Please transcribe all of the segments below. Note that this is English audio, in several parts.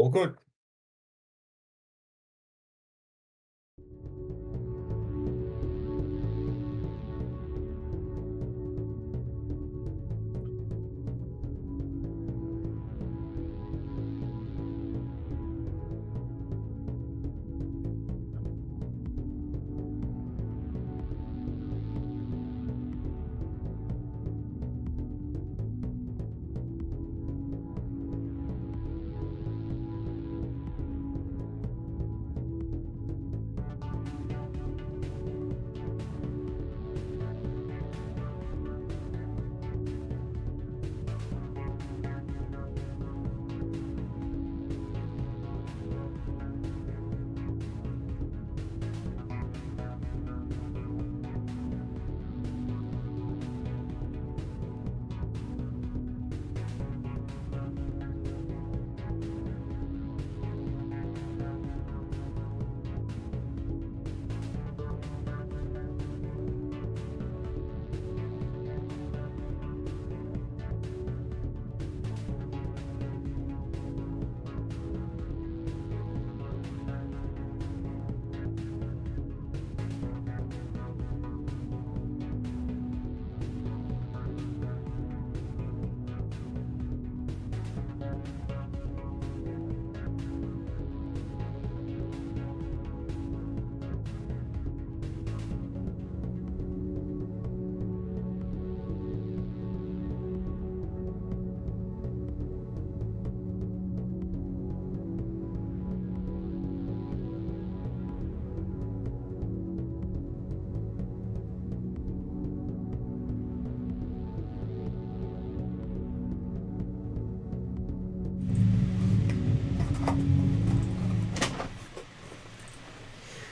All good.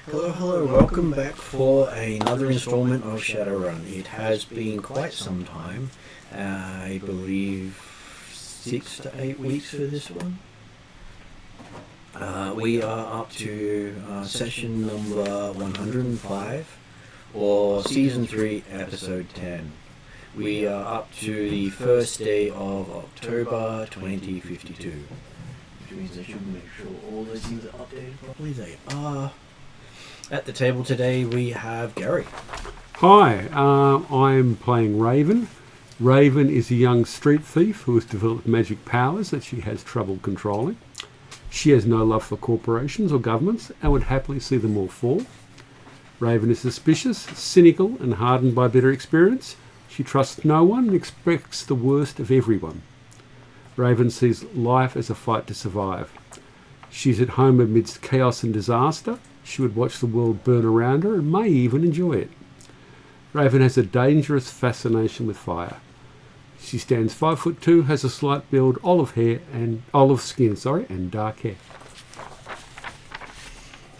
Hello, welcome back for another installment of Shadowrun. It has been quite some time, I believe 6 to 8 weeks for this one. We are up to session number 105, or season 3, episode 10. We are up to the first day of October 2052, which means I should make sure all those things are updated properly. They are. At the table today we have Gary. Hi, I'm playing Raven. Raven is a young street thief who has developed magic powers that she has trouble controlling. She has no love for corporations or governments and would happily see them all fall. Raven is suspicious, cynical and hardened by bitter experience. She trusts no one and expects the worst of everyone. Raven sees life as a fight to survive. She's at home amidst chaos and disaster. She would watch the world burn around her and may even enjoy it. Raven has a dangerous fascination with fire. She stands 5'2", has a slight build, olive skin, and dark hair.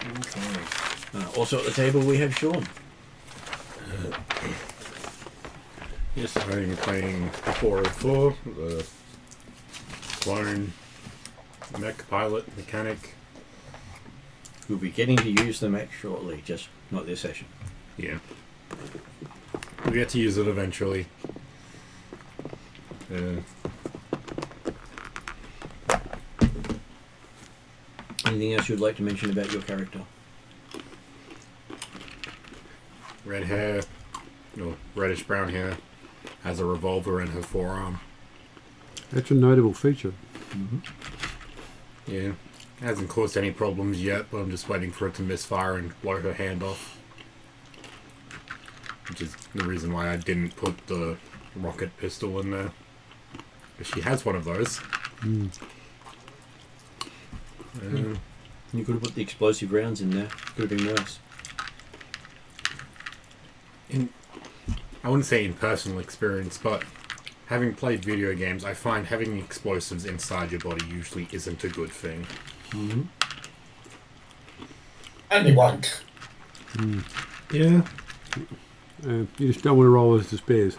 Okay. Also at the table we have Sean. Yes, I'm playing 404, the clone mech pilot mechanic. We'll be getting to use the mech shortly, just not this session. Yeah. We'll get to use it eventually. Anything else you'd like to mention about your character? Red hair, reddish brown hair, has a revolver in her forearm. That's a notable feature. Mm-hmm. Yeah. Hasn't caused any problems yet, but I'm just waiting for it to misfire and blow her hand off. Which is the reason why I didn't put the rocket pistol in there. Because she has one of those. You could have put the explosive rounds in there. Could have been worse. I wouldn't say in personal experience, but having played video games, I find having explosives inside your body usually isn't a good thing. Mm-hmm. And it won't. Yeah. You just don't want to roll as despairs.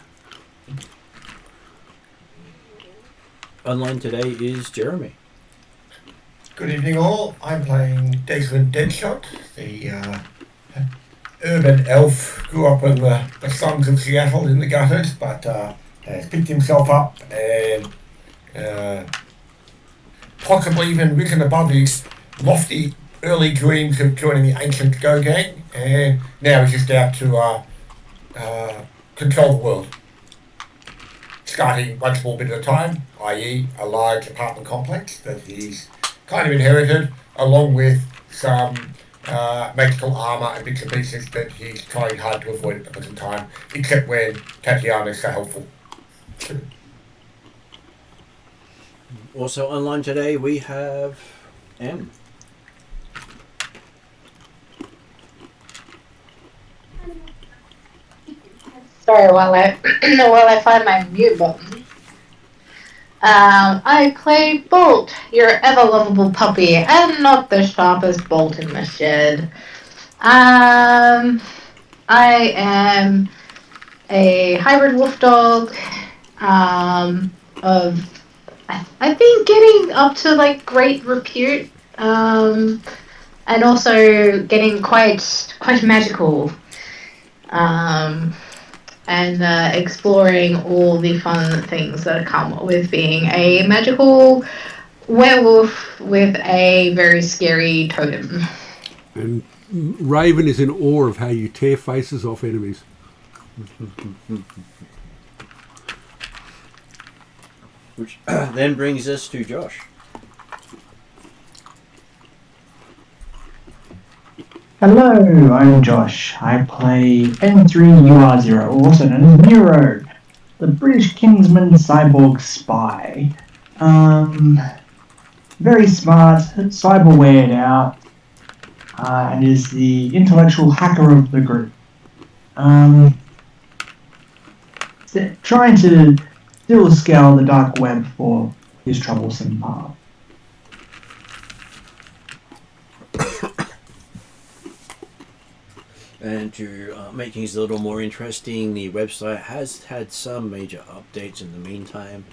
Online today is Jeremy. Good evening all. I'm playing Desmond Deadshot, the urban elf. Grew up in the slums of Seattle in the gutters, but has picked himself up and possibly even risen above his lofty early dreams of joining the ancient Go Gang, and now he's just out to control the world. Starting one small bit at a time, i.e. a large apartment complex that he's kind of inherited, along with some magical armour and bits and pieces that he's trying hard to avoid at the present time, except when Tatiana's so helpful. Also online today we have M. Sorry, while I find my mute button. I play Bolt, your ever-lovable puppy, and not the sharpest bolt in the shed. I am a hybrid wolf dog. I've been getting up to like great repute, and also getting quite magical. And exploring all the fun things that come with being a magical werewolf with a very scary totem. And Raven is in awe of how you tear faces off enemies. Which then brings us to Josh. Hello, I'm Josh. I play S03E10, also known as Nero, the British Kingsman cyborg spy. Very smart, cyber weared out, and is the intellectual hacker of the group. Trying to still scour the dark web for his troublesome path. And to make things a little more interesting, the website has had some major updates in the meantime,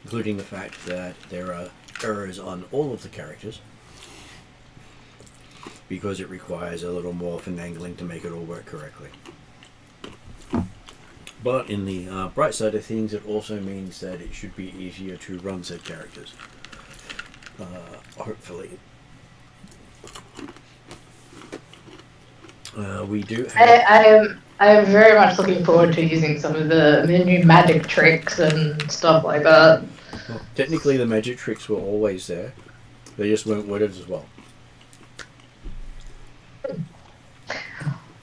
including the fact that there are errors on all of the characters, because it requires a little more finagling to make it all work correctly. But in the bright side of things, it also means that it should be easier to run said characters. Hopefully. We do have... I am very much looking forward to using some of the new magic tricks and stuff like that. Well, technically the magic tricks were always there. They just weren't worded as well.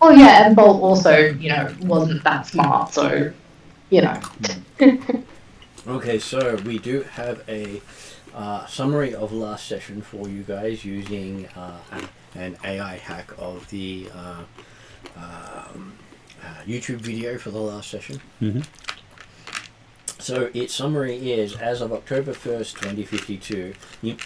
Oh yeah, and Bolt also, wasn't that smart, so, Okay, so we do have a summary of last session for you guys using an AI hack of the YouTube video for the last session. Mm-hmm. So its summary is, as of October 1st, 2052, the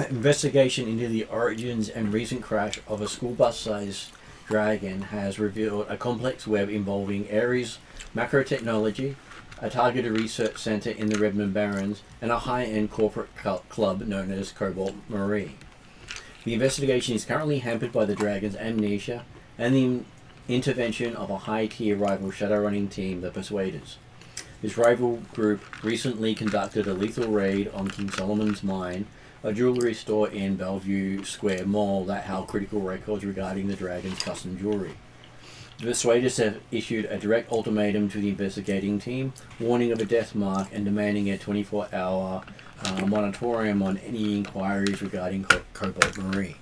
investigation into the origins and recent crash of a school bus-sized dragon has revealed a complex web involving Ares macro technology, a targeted research center in the Redmond Barrens, and a high-end corporate club known as Cobolt Marie. The investigation is currently hampered by the dragon's amnesia and the intervention of a high-tier rival shadowrunning team, the Persuaders. This rival group recently conducted a lethal raid on King Solomon's Mine, a jewelry store in Bellevue Square Mall that held critical records regarding the dragon's custom jewelry. The Persuaders have issued a direct ultimatum to the investigating team, warning of a death mark and demanding a 24-hour moratorium on any inquiries regarding Cobolt Marie.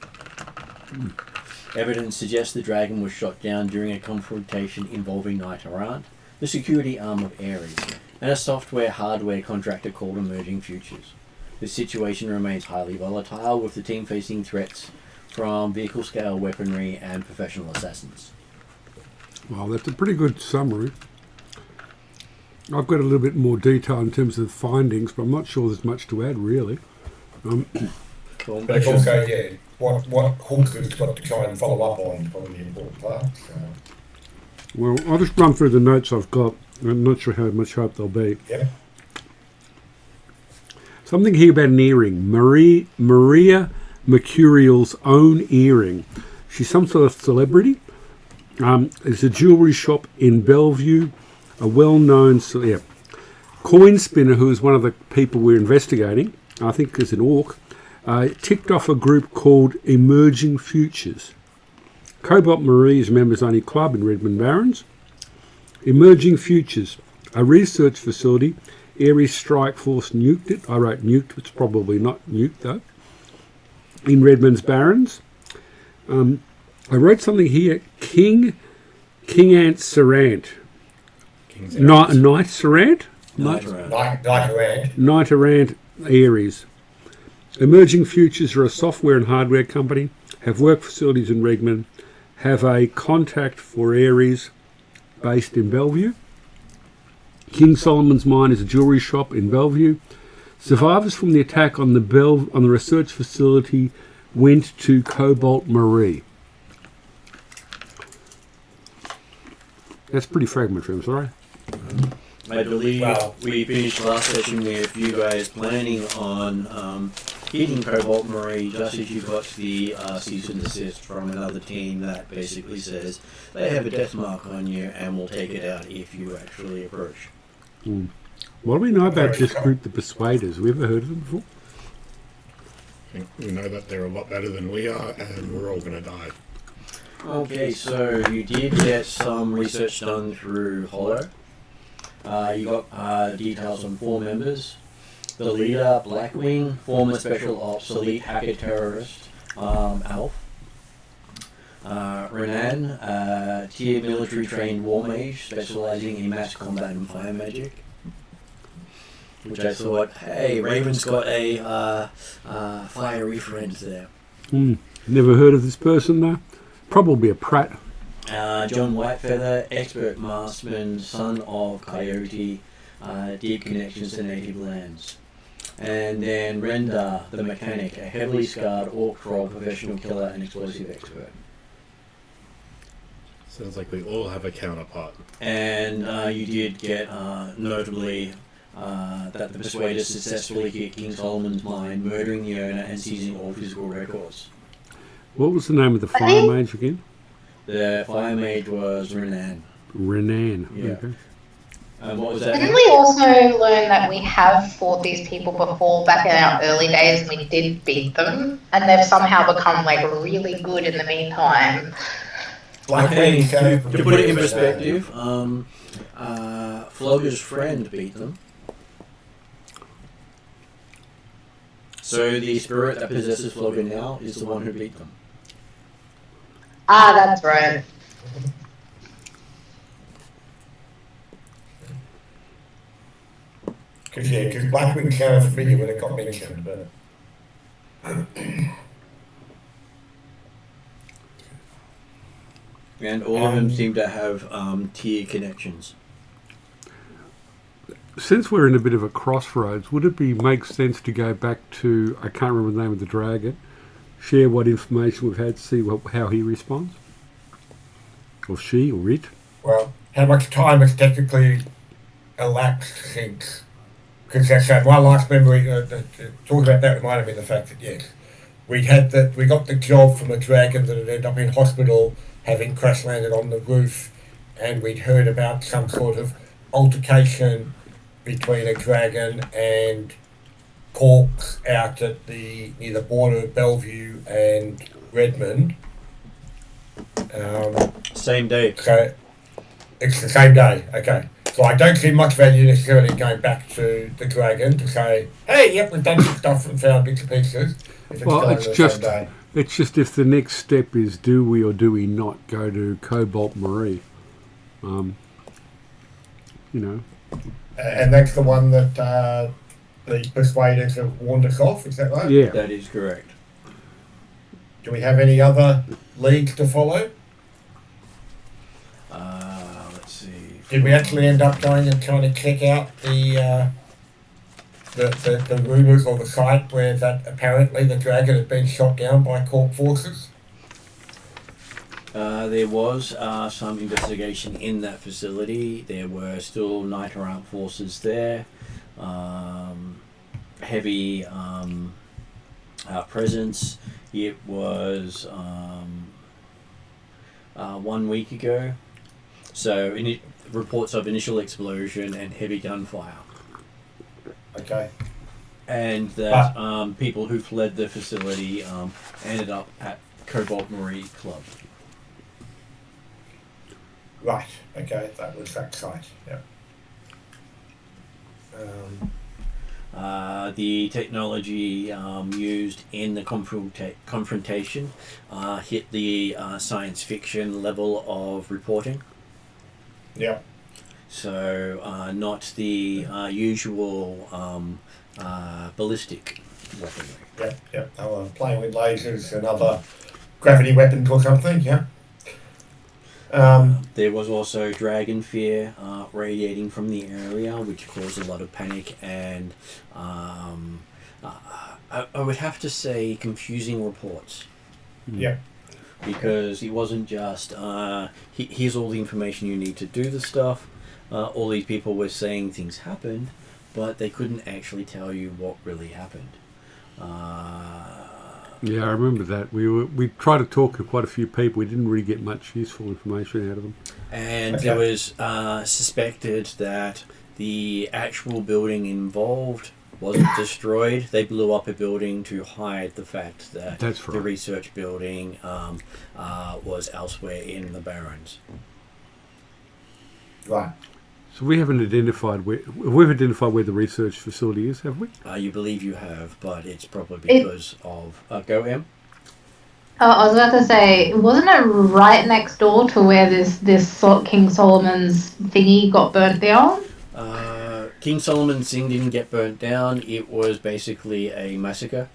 Evidence suggests the dragon was shot down during a confrontation involving Knight Errant, the security arm of Ares, and a software-hardware contractor called Emerging Futures. The situation remains highly volatile, with the team facing threats from vehicle-scale weaponry and professional assassins. Well, that's a pretty good summary. I've got a little bit more detail in terms of the findings, but I'm not sure there's much to add, really. But it's also, what Hawkins got to try and follow up on is probably the important part. So. Well, I'll just run through the notes I've got. I'm not sure how much help they'll be. Yeah. Something here about an earring. Maria Mercurial's own earring. She's some sort of celebrity. It's a jewelry shop in Bellevue. A well-known coin spinner who is one of the people we're investigating. I think is an orc. ticked off a group called Emerging Futures. Cobolt Marie is a members-only club in Redmond Barrens. Emerging Futures, a research facility. Ares Strike Force nuked it. I wrote nuked, it's probably not nuked though. In Redmond's Barrens. I wrote something here. King Ant Serant. Knight Serant? Like around. Knight Errant Ares. Emerging Futures are a software and hardware company, have work facilities in Redmond, have a contact for Ares based in Bellevue. King Solomon's Mine is a jewellery shop in Bellevue. Survivors from the attack on the research facility went to Cobolt Marie. That's pretty fragmentary, I'm sorry. I believe we finished last session with you guys planning on hitting Cobolt Marie just as you got the cease and desist from another team that basically says they have a death mark on you and will take it out if you actually approach. What do we know about this group, the Persuaders? Have we ever heard of them before? I think we know that they're a lot better than we are, and we're all going to die. Okay, so you did get some research done through Hollow. You got details on 4 members. The leader, Blackwing, former Special Ops elite hacker terrorist, Alf. Renan, tier military trained war mage, specializing in mass combat and fire magic. Which I thought, hey, Raven's got a fiery friend there. Never heard of this person though. Probably a Pratt. John Whitefeather, expert marksman, son of Coyote, deep connections to native lands. And then Renda, the mechanic, a heavily scarred orc troll, professional killer and explosive expert. Sounds like we all have a counterpart. And you did get, notably, that the Persuader successfully hit King Solomon's mine, murdering the owner and seizing all physical records. What was the name of the fire mage again? The fire mage was Renan. Renan. Yeah. Okay. What was that? Didn't we also learn that we have fought these people before back in our early days and we did beat them? And they've somehow become like really good in the meantime. Okay, to put it in perspective, Flogger's friend beat them. So the spirit that possesses Flogger now is the one who beat them. Ah, that's right. Because Blackwing sounded familiar when it got mentioned, but... And all of them seem to have tier connections. Since we're in a bit of a crossroads, would it make sense to go back to, I can't remember the name of the dragon, share what information we've had, see how he responds? Or she, or it? Well, how much time has technically elapsed since? Because that's my last memory, talking about that reminded me of the fact that, yes, we got the job from a dragon that had ended up in hospital, having crash landed on the roof, and we'd heard about some sort of altercation between a dragon and Orks out at near the border of Bellevue and Redmond. Same day. So it's the same day, okay. So I don't see much value necessarily going back to the dragon to say, hey, yep, we've done some stuff and found bits and pieces. It's just if the next step is do we or do we not go to Cobolt Marie, and that's the one that the Persuaders have warned us off, is that right? Yeah. That is correct. Do we have any other leads to follow? Let's see. Did we actually end up going and trying to check out the rumours or the site where that apparently the dragon had been shot down by Corp forces? There was some investigation in that facility. There were still Knight Errant forces there. Heavy presence. It was 1 week ago. So reports of initial explosion and heavy gunfire. Okay. And that people who fled the facility ended up at Cobolt Marine Club. Right. Okay. That was that site. Yeah. The technology used in the confrontation hit the science fiction level of reporting. Yeah. So not the usual ballistic weaponry. Yeah. Yeah. They were playing with lasers and other gravity weapons or something. Yeah. There was also dragon fear radiating from the area, which caused a lot of panic and I would have to say confusing reports. Yeah. Because it wasn't just here's all the information you need to do the stuff. All these people were saying things happened, but they couldn't actually tell you what really happened. Yeah, I remember that. We tried to talk to quite a few people. We didn't really get much useful information out of them. And there was suspected that the actual building involved wasn't destroyed. They blew up a building to hide the fact that the research building was elsewhere in the Barrens. Right. So we haven't identified we've identified where the research facility is, have we? You believe you have, but it's probably because of go M. I was about to say, wasn't it right next door to where this King Solomon's thingy got burnt down? King Solomon's thing didn't get burnt down. It was basically a massacre.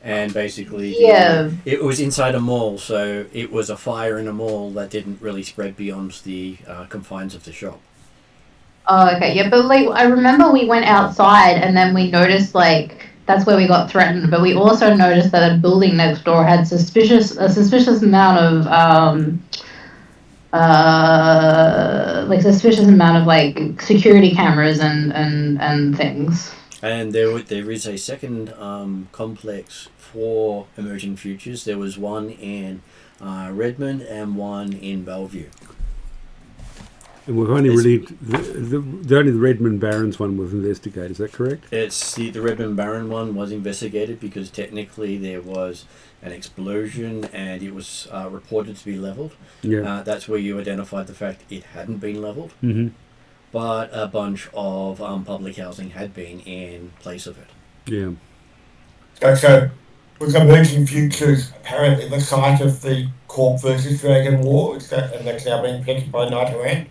And basically, it was inside a mall, so it was a fire in a mall that didn't really spread beyond the confines of the shop. Oh, okay, yeah, but like I remember we went outside and then we noticed that's where we got threatened, but we also noticed that a building next door had a suspicious amount of security cameras and things. And there is a second complex for emerging futures. There was one in Redmond and one in Bellevue. And we've only the Redmond Barrens one was investigated. Is that correct? It's the Redmond Barren one was investigated because technically there was an explosion and it was reported to be leveled. Yeah. That's where you identified the fact it hadn't been leveled. Mm-hmm. But a bunch of public housing had been in place of it. Yeah. So was Emerging Futures apparently the site of the Corp versus Dragon War? And that's now being protected by Knight Errant?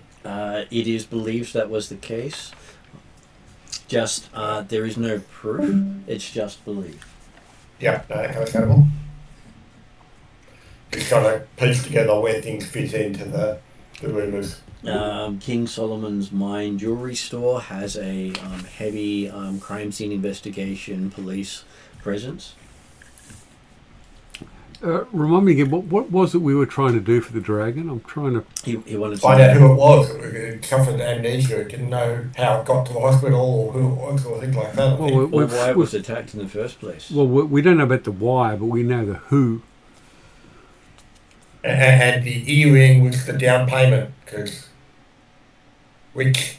It is believed that was the case. Just there is no proof. It's just belief. Yeah, no, understandable. Just trying to piece together where things fit into the rumours. King Solomon's Mine Jewelry Store has a heavy crime scene investigation police presence. Remind me again, what was it we were trying to do for the dragon? I'm trying to... He wanted to find out who it was. It suffered amnesia. It didn't know how it got to the hospital or who it was or things like that. Or why it was attacked in the first place. Well, we don't know about the why, but we know the who. And the earring was the down payment, which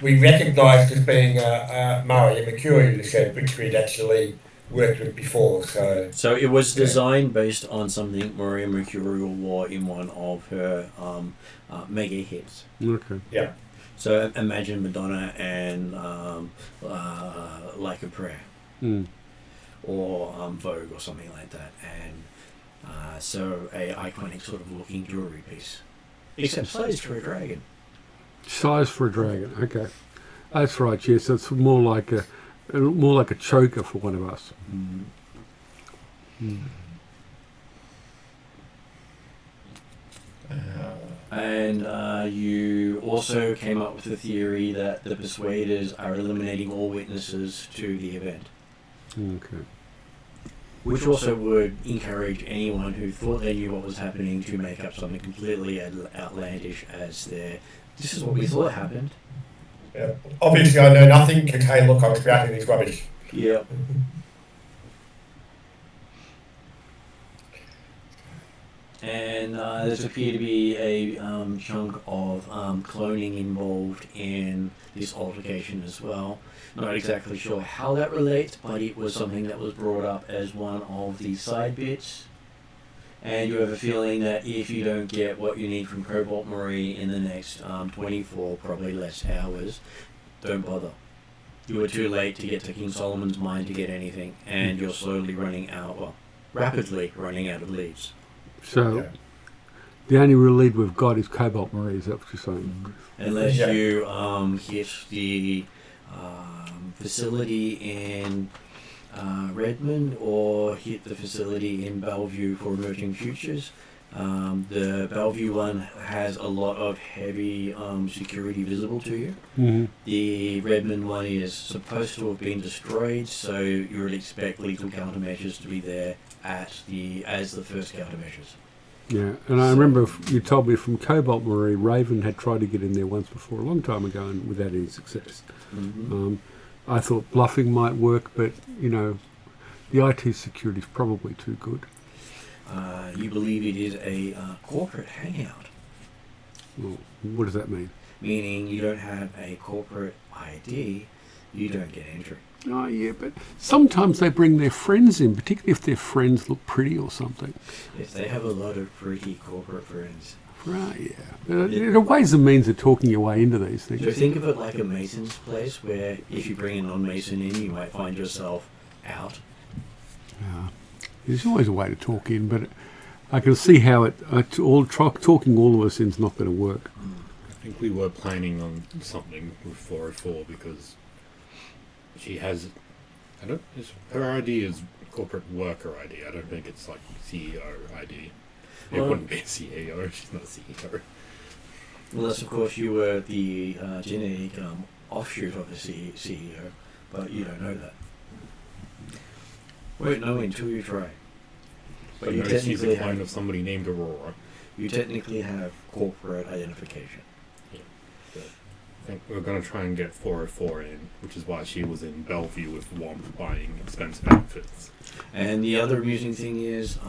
we recognised as being Murray and Mercury, you said, which we'd actually worked with before. So it was designed based on something Maria Mercurial wore in one of her mega hits. Okay. Yeah. So imagine Madonna and Like a Prayer. Mm. Or Vogue or something like that. And so a iconic sort of looking jewellery piece. Except sized for a dragon. Size for a dragon, okay. That's right, yes. It's more like a choker for one of us. Mm. Mm. And you also came up with the theory that the Persuaders are eliminating all witnesses to the event. Okay. Which also would encourage anyone who thought they knew what was happening to make up something completely outlandish as this is what we thought happened. Yeah. Obviously I know nothing because, hey, look, I was spouting this rubbish. Yeah. And there's appear to be a chunk of cloning involved in this altercation as well. Not exactly sure how that relates, but it was something that was brought up as one of the side bits. And you have a feeling that if you don't get what you need from Cobolt Marie in the next 24, probably less hours, don't bother. You were too late to get to King Solomon's Mine to get anything, and you're slowly running out, well, rapidly running out of leads. So Yeah. the only real lead we've got is Cobolt Marie. Is that what you're saying? Unless Yeah. you hit the facility in Redmond or hit the facility in Bellevue for emerging futures. The Bellevue one has a lot of heavy security visible to you. Mm-hmm. The Redmond one is supposed to have been destroyed, so you would expect lethal countermeasures to be there as the first countermeasures. Yeah, and I remember you told me from Cobalt Marie, Raven had tried to get in there once before, a long time ago, and without any success. Mm-hmm. I thought bluffing might work, but, you know, the IT security is probably too good. You believe it is a corporate hangout, Well, what does that mean? meaning you don't have a corporate ID, you don't get entry. Oh, yeah, but sometimes they bring their friends in, particularly if their friends look pretty or something. Yes, they have a lot of pretty corporate friends. Right, yeah. But there are ways and means of talking your way into these things. So think of it like a mason's place, where if you bring a non-mason in, you might find yourself out. Yeah. There's always a way to talk in, but I can see how talking all of us in is not going to work. I think we were planning on something with 404 because she has, her ID is corporate worker ID. I don't think it's like CEO ID. It Well- wouldn't be a CEO. She's not a CEO. Unless, of course, you were the genetic offshoot of the CEO, but you don't know that. Won't know until you try. But But you no, she's technically a clone have, of somebody named Aurora. you technically have corporate identification. I think we're going to try and get 404 in, which is why she was in Bellevue with Womp buying expensive outfits. And the other amusing thing is,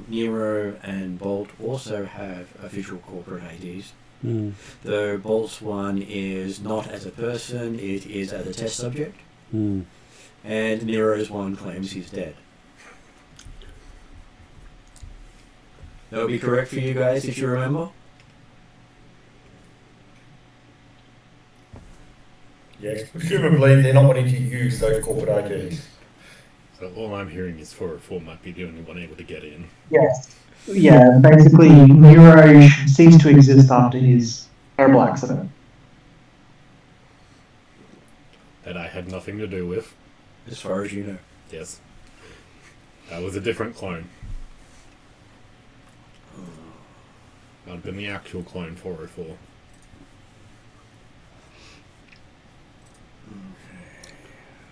Nero and Bolt also have official corporate IDs. Mm. Though Bolt's one is not as a person, it is as a test subject. Mm. And Nero's one claims he's dead. That would be correct for you guys if you remember? Yes, presumably they're not wanting to use those corporate IDs. So all I'm hearing is 404 might be the only one able to get in. Yes. Yeah, basically, Nero ceased to exist after his terrible accident. That I had nothing to do with. As far as you know. Yes. That was a different clone. I'd been the actual clone 404.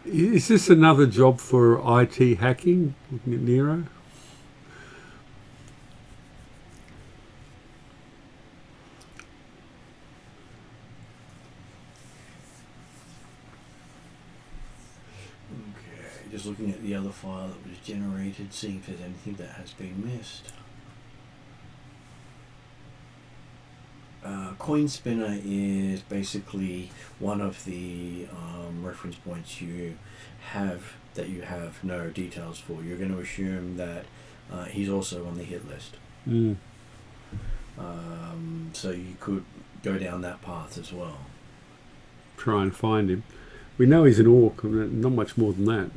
Is this another job for IT hacking, Nero? Okay, just looking at the other file that was generated, seeing if there's anything that has been missed. Coin Spinner is basically one of the reference points you have that you have no details for. You're going to assume that he's also on the hit list. Mm. So you could go down that path as well. Try and find him. We know he's an orc, not much more than that.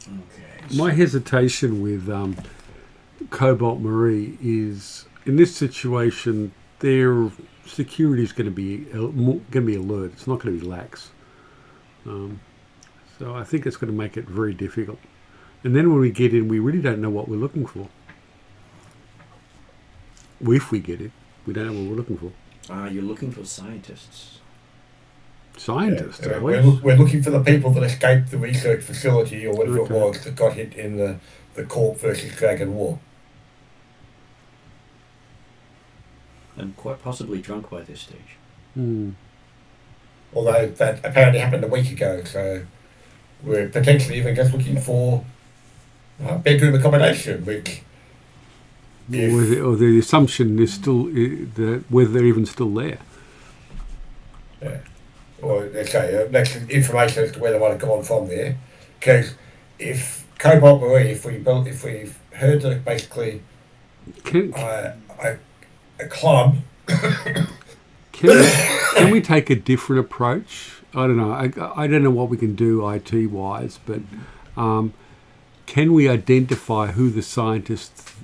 Okay. My hesitation with Cobalt Marie is, in this situation, their security is going to be alert. It's not going to be lax. So I think it's going to make it very difficult. And then when we get in, we really don't know what we're looking for. If we get in, we don't know what we're looking for. You're looking for scientists. Scientists, Yeah, are we? we're looking for the people that escaped the research facility or whatever Okay. it was that got hit in the Corp versus Dragon War. And quite possibly drunk by this stage. Hmm. although that apparently happened a week ago. So we're potentially even just looking for bedroom accommodation, which Or the assumption is still that whether they're even still there. yeah, or let's say that's information as to where they might have gone from there. Because if Cobolt Marie, if we've heard that basically Can a club. can we take a different approach? I don't know. I don't know what we can do IT wise, but can we identify who the scientists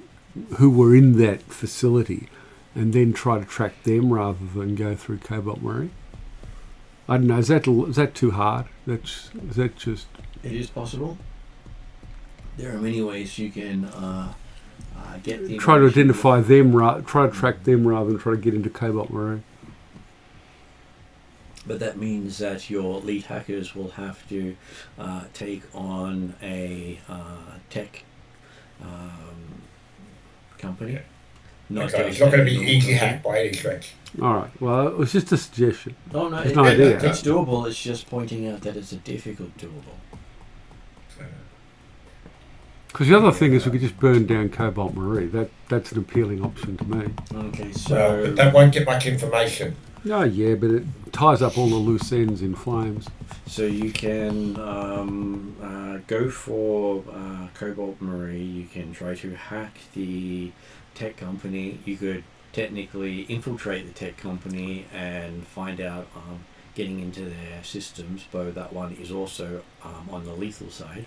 who were in that facility and then try to track them rather than go through Cobolt Marie? I don't know. Is that too hard? Is that just? It is possible. There are many ways you can get the Try to information. identify them, try to track them rather than try to get into Cobolt Marie. But that means that your lead hackers will have to take on a tech company. Yeah. It's not going to be easy hacked by any stretch. All right. Well, it was just a suggestion. Oh no, It's no idea. it's doable. It's just pointing out that it's a difficult doable. Because the other thing is we could just burn down Cobolt Marie. That's an appealing option to me. Okay, So so but that won't get much information. Oh yeah, but it ties up all the loose ends in flames. so you can go for Cobolt Marie. You can try to hack the tech company. You could technically infiltrate the tech company and find out getting into their systems, but that one is also on the lethal side.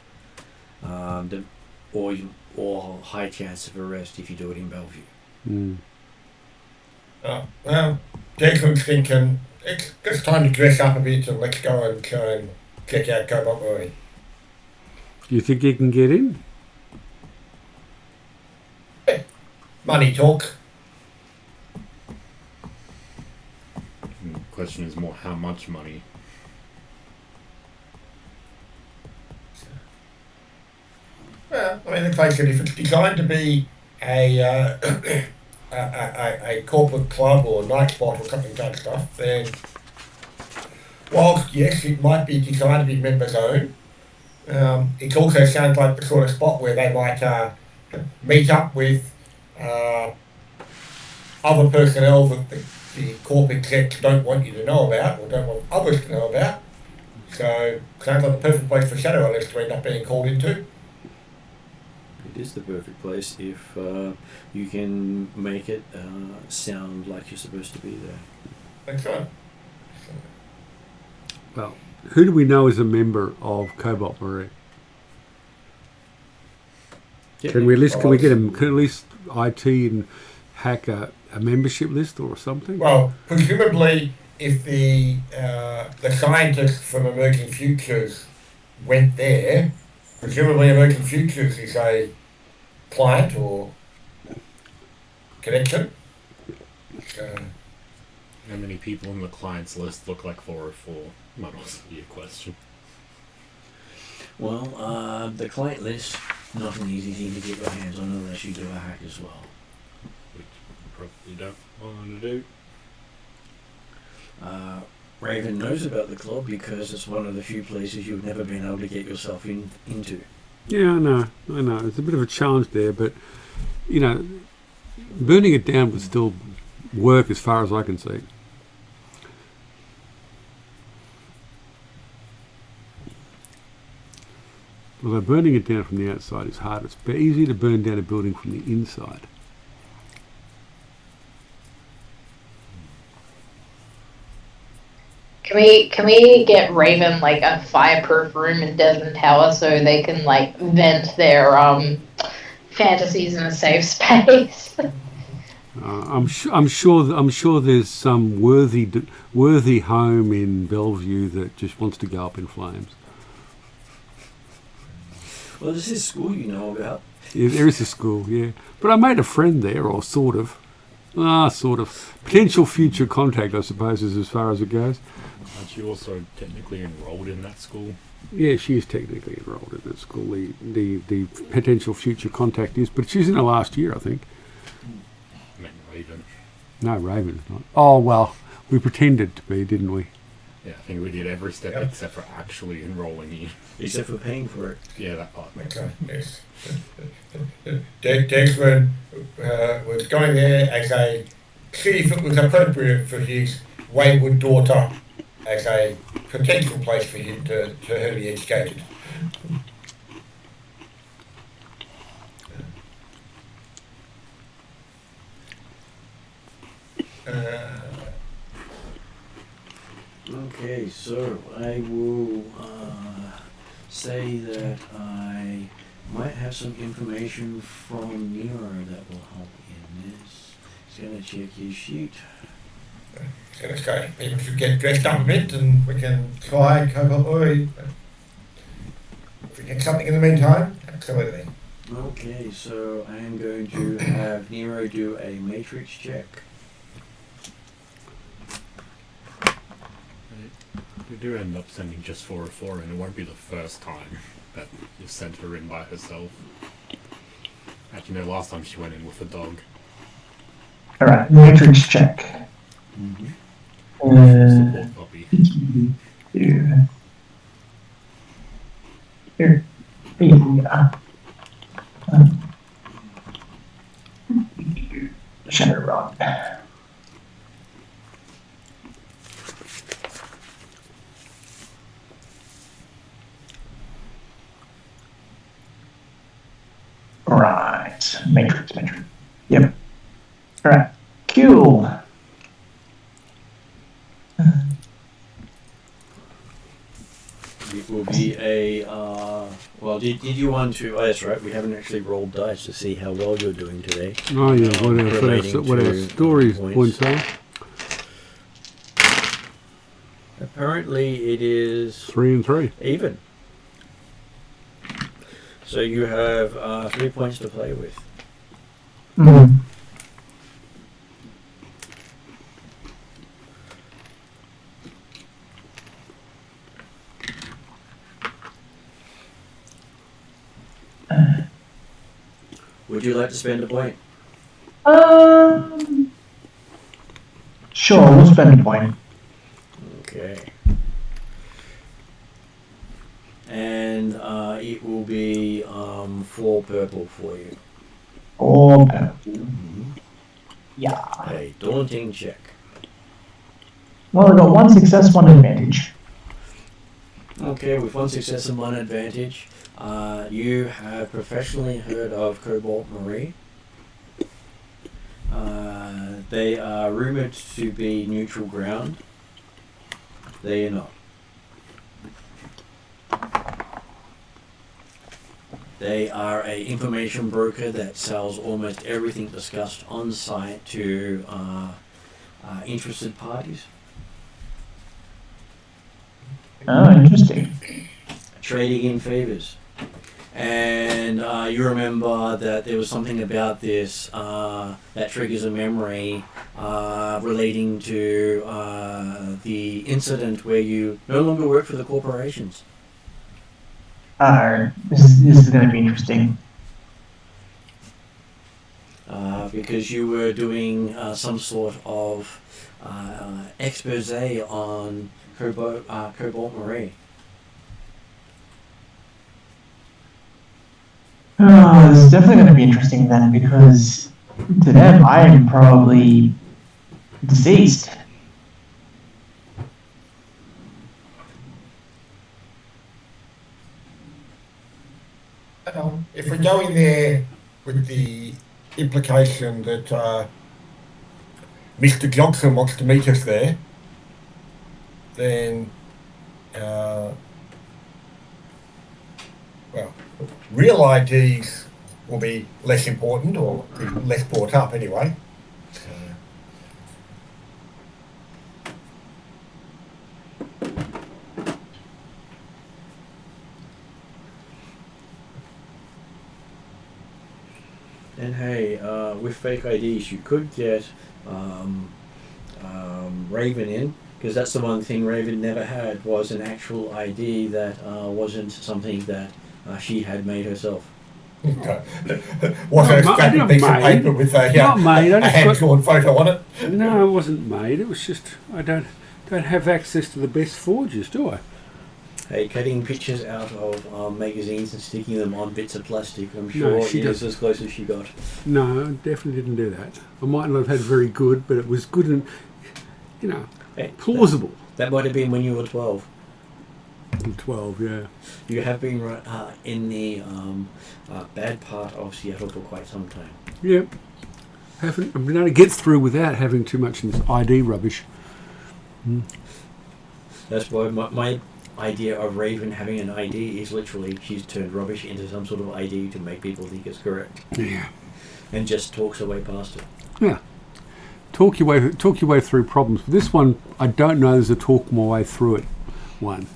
Or high chance of arrest if you do it in Bellevue. Mm. Well, Declan's thinking it's just time to dress up a bit and let's go and try and check out Cobolt Marie. Do you think you can get in? Money talk. And the question is more how much money. Well, I mean, the place if it's designed to be a corporate club or night spot or something like that stuff, then whilst yes, it might be designed to be members owned, it also sounds like the sort of spot where they might meet up with other personnel that the corporate execs don't want you to know about or don't want others to know about. So sounds like the perfect place for Shadowrunners to end up being called into. It is the perfect place if you can make it sound like you're supposed to be there. That's right. Well, who do we know is a member of Cobolt Marie? Can we get can at least IT and hack a membership list or something? Well, presumably, if the scientists from Emerging Futures went there, presumably Emerging Futures is a client or connection. How many people on the clients list look like 404? Might also be a question. Well, the client list, not an easy thing to get your hands on unless you do a hack as well. Which you probably don't want to do. Raven knows about the club because it's one of the few places you've never been able to get yourself into. Yeah, I know. It's a bit of a challenge there, but, you know, burning it down would still work as far as I can see. Although burning it down from the outside is hard. It's easier to burn down a building from the inside. Can we get Raven like a fireproof room in Desmond Tower so they can like vent their fantasies in a safe space? I'm sure there's some worthy home in Bellevue that just wants to go up in flames. Well, this is school you know about. Yeah, there is a school, yeah. But I made a friend there, or sort of. Sort of. Potential future contact, I suppose, is as far as it goes. Aren't you also technically enrolled in that school? Yeah, she is technically enrolled in that school. The potential future contact is, but she's in her last year, I think. I meant Raven. No, Raven's not. Oh, well, we pretended to be, didn't we? Yeah, I think we did every step Yep. except for actually enrolling you. Except for paying for it. Yeah, that part. Okay, yes. Declan was going there as a see if it was appropriate for his wayward daughter as a potential place for him to her to be educated. Okay, so I will say that I might have some information from Nero that will help in this. He's going to check his sheet. So let's go. People should get dressed up a bit and we can try Cobolt Ori. If we get something in the meantime, absolutely. Okay, so I am going to have Nero do a matrix check. We do end up sending just 404, and it won't be the first time that you've sent her in by herself. Actually, no, last time she went in with a dog. Alright, matrix check. Support puppy. Here. Yeah. Shadowrun. Right. Matrix. Yep. Alright. Cool. It will be a, well, did you want to, oh that's right, we haven't actually rolled dice to see how well you're doing today. Oh yeah, Relating what our to stories points. points are. Apparently it is 3 and 3. even. So you have 3 points to play with. Mm. Would you like to spend a point? Sure, we'll spend a point. Okay. And it will be 4 purple for you. Or purple. Yeah. A daunting check. Well, I got 1 success, 1 advantage. Okay, with 1 success and 1 advantage, you have professionally heard of Cobalt Marie. They are rumored to be neutral ground. They are not. They are an information broker that sells almost everything discussed on site to interested parties. Oh, interesting. Trading in favors. And you remember that there was something about this that triggers a memory relating to the incident where you no longer work for the corporations. This is going to be interesting. Because you were doing some sort of expose on Cobalt Marie. Oh, this is definitely going to be interesting then, because to them, I am probably deceased. If we go in there with the implication that Mr. Johnson wants to meet us there, then, well, real IDs will be less important or be less brought up anyway. And hey, with fake IDs, you could get Raven in, because that's the one thing Raven never had, was an actual ID that wasn't something that she had made herself. Wasn't a No, scrappy not piece of made. paper with Not made, I a just hand-drawn photo on it. No, it wasn't made. It was just I don't don't have access to the best forges, do I? Hey, cutting pictures out of magazines and sticking them on bits of plastic, I'm sure she is does. as close as she got. No, I definitely didn't do that. I might not have had very good, but it was good and, Hey, plausible. That might have been when you were 12. 12, yeah. You have been in the bad part of Seattle for quite some time. Yep. I've been able to get through without having too much in this ID rubbish. That's why my idea of Raven having an ID is literally she's turned rubbish into some sort of ID to make people think it's correct. Yeah. And just talks away past it. Yeah. Talk your way through problems. But this one, I don't know there's a talk my way through it one.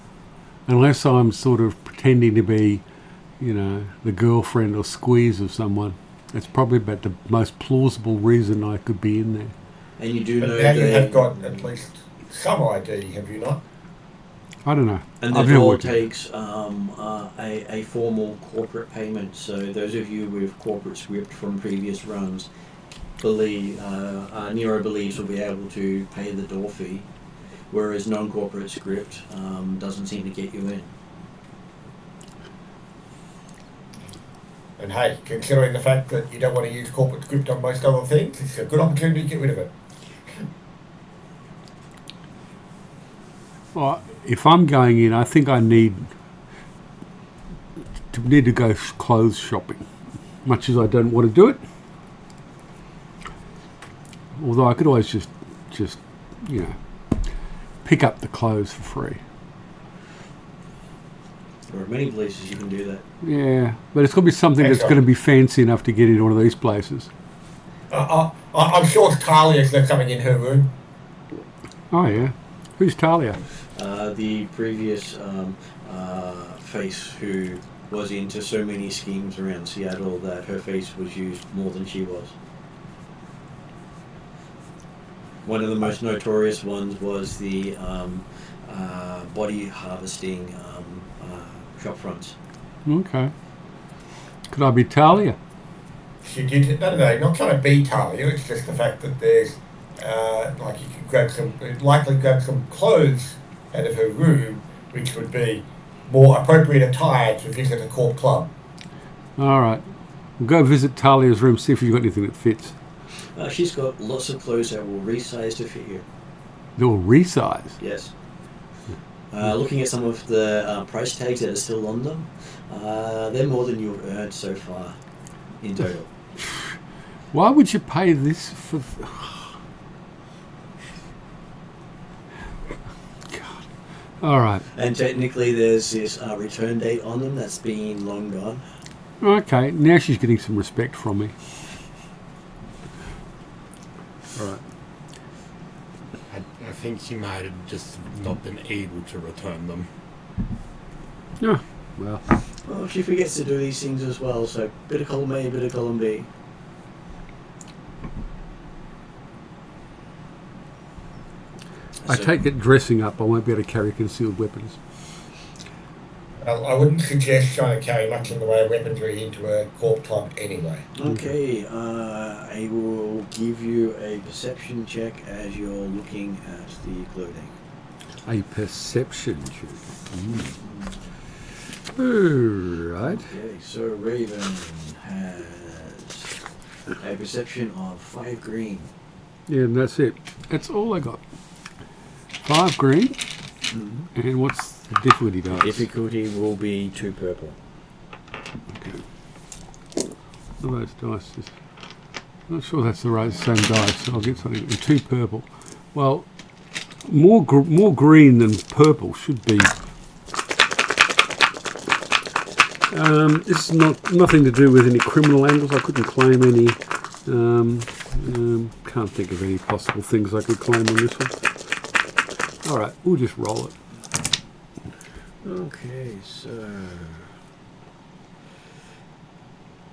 Unless I'm sort of pretending to be, the girlfriend or squeeze of someone. It's probably about the most plausible reason I could be in there. And you do But know now that you have got at least some ID, have you not? I don't know. and I've that never all worked it. takes a formal corporate payment. So those of you with corporate script from previous runs Nero believes will be able to pay the door fee, whereas non-corporate script doesn't seem to get you in. And hey, considering the fact that you don't want to use corporate script on most other things, it's a good opportunity to get rid of it. Well, if I'm going in, I think I need to go clothes shopping, much as I don't want to do it. Although I could always just pick up the clothes for free. There are many places you can do that. Yeah, but it's got to be something that's going to be fancy enough to get into one of these places. I'm sure Talia's not coming in her room. Oh yeah, who's Talia? The previous face who was into so many schemes around Seattle that her face was used more than she was. One of the most notorious ones was the body harvesting shop fronts. Okay. Could I be Talia? She did. No, not trying to be Talia. It's just the fact that there's you can likely grab some clothes out of her room, which would be more appropriate attire to visit a corp club. All right. We'll go visit Talia's room, see if she's got anything that fits. She's got lots of clothes that will resize to fit you. They'll resize. Yes. Looking at some of the price tags that are still on them, they're more than you've earned so far in total. Why would you pay this for... God. All right. And technically there's this return date on them that's been long gone. Okay, now she's getting some respect from me. All right. I think she might have just not been able to return them. Yeah, well... Well, she forgets to do these things as well, so bit of column A, bit of column B. I take it dressing up, I won't be able to carry concealed weapons. I wouldn't suggest trying to carry much in the way of weaponry into a corp club anyway. Okay, I will give you a perception check as you're looking at the clothing. A perception check. Alright. Okay, so Raven has a perception of 5 green. Yeah, and that's it. That's all I got. 5 green. And what's the difficulty dice? Difficulty will be 2 purple. Okay. What are those dice? I'm not sure that's the same dice, so I'll get something. And 2 purple. Well, more green than purple should be. It's nothing to do with any criminal angles. I couldn't claim any. Can't think of any possible things I could claim on this one. All right, we'll just roll it. Okay, so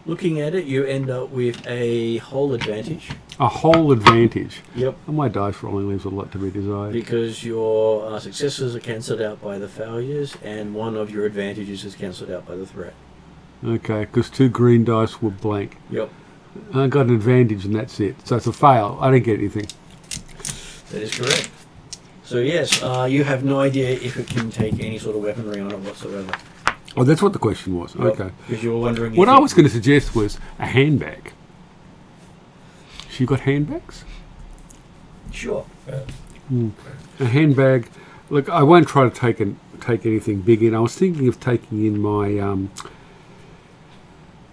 looking at it, you end up with a whole advantage. A whole advantage. Yep. And my dice rolling leaves a lot to be desired. Because your successes are cancelled out by the failures, and one of your advantages is cancelled out by the threat. Okay, because 2 green dice were blank. Yep. I got an advantage and that's it. So it's a fail. I didn't get anything. That is correct. So yes, you have no idea if it can take any sort of weaponry on it whatsoever. Oh, that's what the question was. Well, Okay. Because you were wondering. What if I was going to suggest was a handbag. She got handbags? Sure. A handbag. Look, I won't try to take anything big in. I was thinking of taking in my,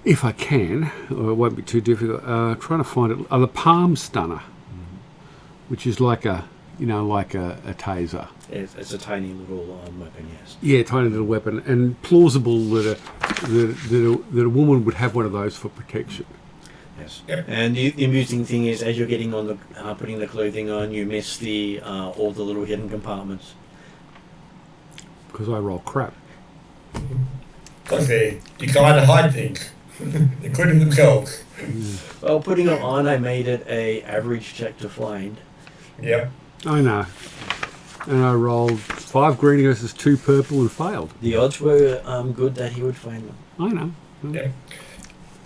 if I can, or it won't be too difficult. Trying to find it. The palm stunner, which is like a taser. It's a tiny little weapon, yes. Yeah, tiny little weapon, and plausible that a woman would have one of those for protection. Yes. Yep. And the amusing thing is, as you're getting on the putting the clothing on, you miss the all the little hidden compartments. Because I roll crap. Because they decide to hide things, including themselves. Well, putting it on, I made it a average check to find. Yep. I know. And I rolled 5 green versus 2 purple and failed. The odds were good that he would find them. I know. Yeah.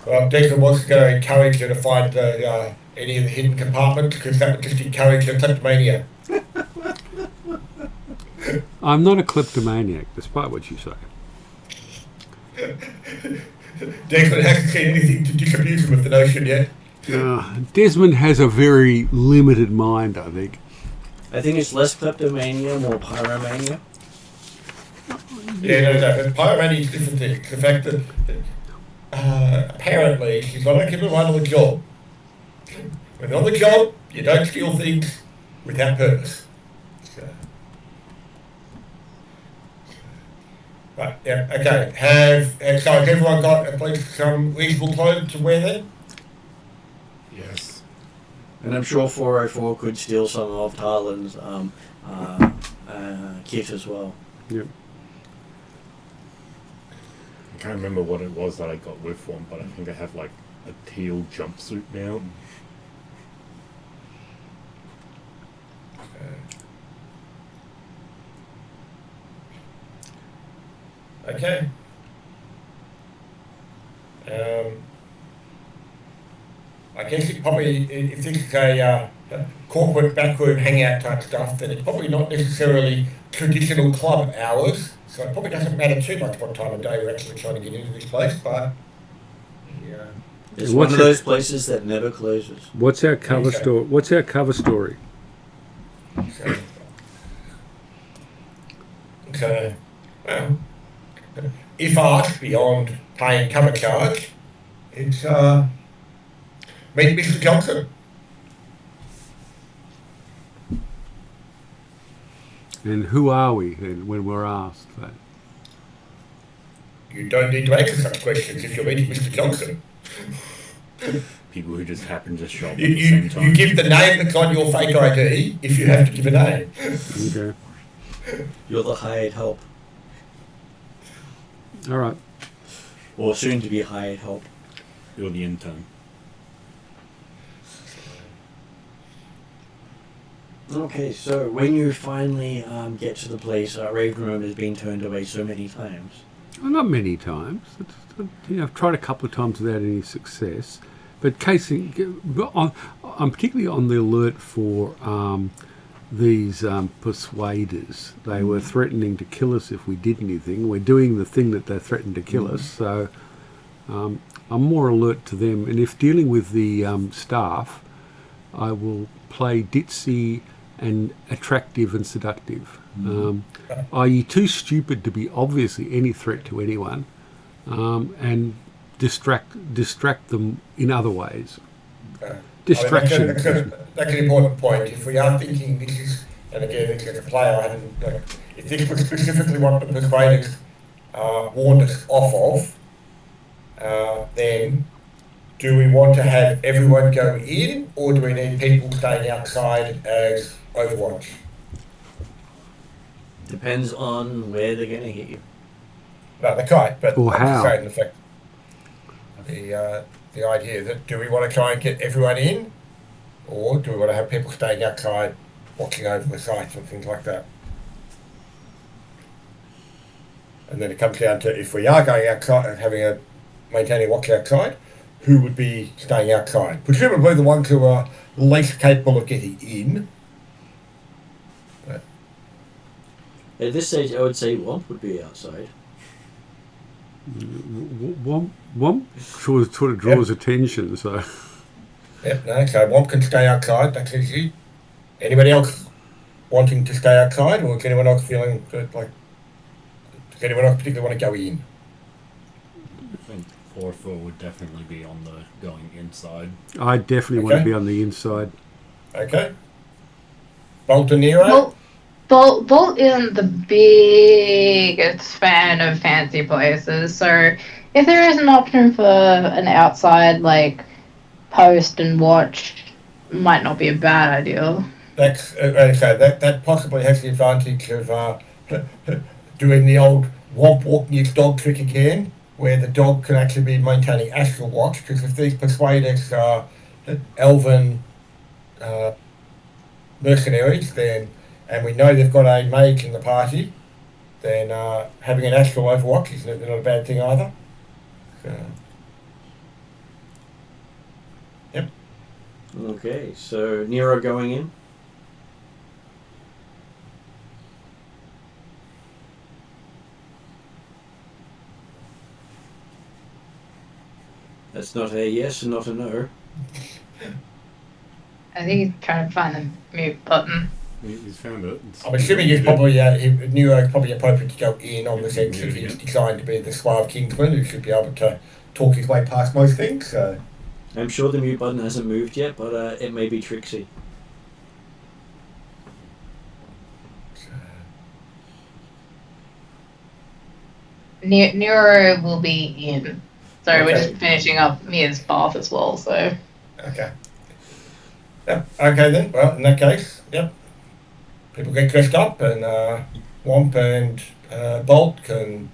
Well, Declan was going to encourage you to find any of the hidden compartments because that would just encourage your kleptomania. I'm not a kleptomaniac, despite what you say. Declan hasn't seen anything to disabuse him of the notion yet. Desmond has a very limited mind, I think. I think it's less kleptomania, more pyromania. Yeah, no. Pyromania is a different thing. The fact that apparently she's not going to give everyone on the job. When you're on the job, you don't steal things without purpose. So. Right, yeah, okay. So has everyone got at least some reasonable clothes to wear then? Yes. And I'm sure 404 could steal some of Tarlin's kit as well. Yep. I can't remember what it was that I got with one, but I think I have like a teal jumpsuit now. Okay. I guess it probably, if this is a corporate backroom hangout type stuff, then it's probably not necessarily traditional club hours, so it probably doesn't matter too much what time of day we're actually trying to get into this place, but yeah. It's one of those places that never closes. What's our cover Okay. story? What's our cover story? So, well, if asked beyond paying cover charge, it's meet Mr. Johnson. And who are we then when we're asked that? You don't need to answer such questions if you're meeting Mr. Johnson. People who just happen to show up You, at the same you, time. you give the name that's on your fake ID if you have to give a name. Okay. You're the hired help, All right. or soon to be hired help. You're the intern. Okay, so when you finally get to the place, Ravenroom has been turned away so many times. Well, not many times. I've tried a couple of times without any success. But I'm particularly on the alert for these persuaders. They were threatening to kill us if we did anything. We're doing the thing that they threatened to kill us. So I'm more alert to them. And if dealing with the staff, I will play ditzy and attractive and seductive. Are you too stupid to be obviously any threat to anyone, and distract them in other ways? Distraction. That's an important point. If we are thinking this is, and again, as a player, I hadn't, if this was specifically what the persuaders warned us off of, then do we want to have everyone go in, or do we need people staying outside as Overwatch? Depends on where they're going to hit you. No, that's right, but Or I'm just how. saying the fact, the idea that do we want to try and get everyone in, or do we want to have people staying outside watching over the sites and things like that? And then it comes down to if we are going outside and maintaining watch outside, who would be staying outside? Presumably the ones who are least capable of getting in. But At this stage, I would say Womp would be outside. Womp sort of draws attention, so... Yep, no, so Womp can stay outside, that's easy. Anybody else wanting to stay outside, or is anyone else feeling that, like, does anyone else particularly want to go in? I think 4-4 would definitely be on the going inside. I definitely want to be on the inside. Okay. Bolt and Nero? Bolt isn't the biggest fan of fancy places, so if there is an option for an outside, like, post and watch, might not be a bad idea. That's okay. That possibly has the advantage of doing the old Womp walking his dog trick again, where the dog can actually be maintaining astral watch. Because if these persuaders are elven mercenaries, then and we know they've got a mage in the party, then having an astral overwatch is not a bad thing either. So, yep. Okay, so Nero going in. That's not a yes and not a no. I think he's trying to find the mute button. He's found it. I'm assuming he's probably Nero's probably appropriate to go in on the sense that he's designed to be the suave kingsman who should be able to talk his way past most things. So I'm sure the mute button hasn't moved yet, but it may be Trixie. Nero will be in. Sorry, Okay. we're just finishing up Mia's bath as well, so. okay. Yep. Okay then. Well, in that case, yep. People get dressed up, and Womp and Bolt can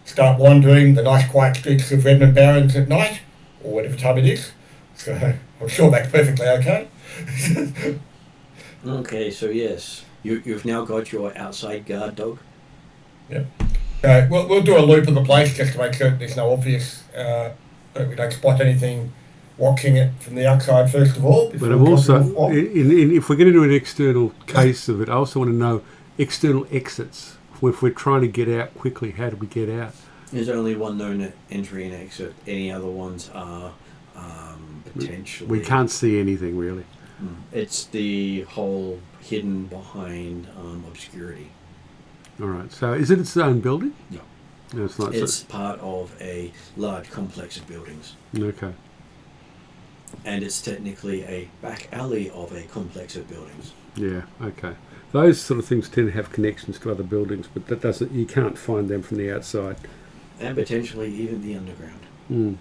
start wandering the nice quiet streets of Redmond Barrens at night, or whatever time it is. So I'm sure that's perfectly okay. Okay, so yes, you've now got your outside guard dog. Yep. We'll do a loop of the place just to make sure there's no obvious that we don't spot anything watching it from the outside first of all. But I'm also, if we're going to do an external case of it, I also want to know external exits. If we're trying to get out quickly, how do we get out? There's only one known entry and exit. Any other ones are potentially... We can't see anything, really. It's the whole hidden behind obscurity. All right. So is it its own building? No. No, it's not. It's part of a large complex of buildings. Okay. And it's technically a back alley of a complex of buildings. Yeah, okay. Those sort of things tend to have connections to other buildings, but that doesn't. You can't find them from the outside. And potentially even the underground. Mm.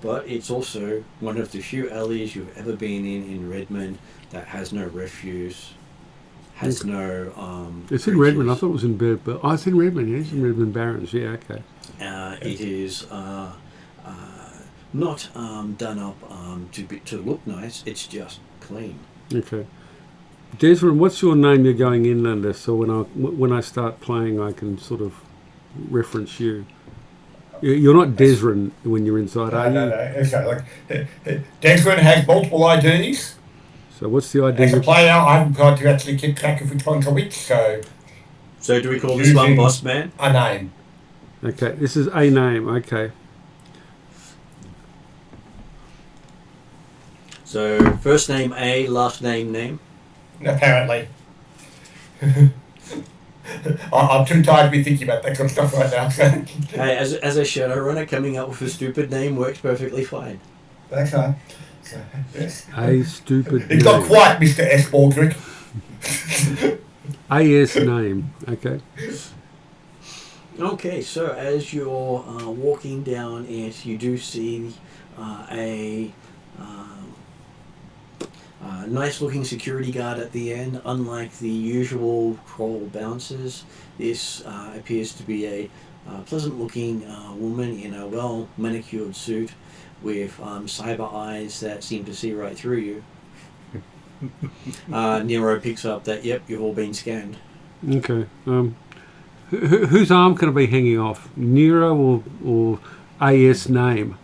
But it's also one of the few alleys you've ever been in Redmond that has no refuse, has no... It's in Redmond. I thought it was in Bedford. Oh, it's in Redmond. Yeah, it's in Redmond Barrens. Yeah, okay. It is not done up to look nice. It's just clean. Okay. Desmond, what's your name you're going in under? So when I start playing, I can sort of reference you. You're not Desmond when you're inside, are you? No. Okay, like Desmond has multiple IDs. So what's the ID? As a player, I haven't got to actually keep track of which one's a which. So do we call this one Boss Man? A name. Okay, this is a name. Okay. So first name A, last name name. Apparently. I'm too tired to be thinking about that kind of stuff right now. Hey, as a Shadowrunner, coming up with a stupid name works perfectly fine. Okay. So, yes. A stupid It's name. not quite Mr. S. Baldrick. AS name. Okay. Okay, so as you're walking down it, you do see a nice-looking security guard at the end. Unlike the usual troll bouncers, this appears to be a pleasant-looking woman in a well-manicured suit with cyber eyes that seem to see right through you. Nero picks up that, yep, you've all been scanned. Okay. Whose arm can I be hanging off? Nero or AS name?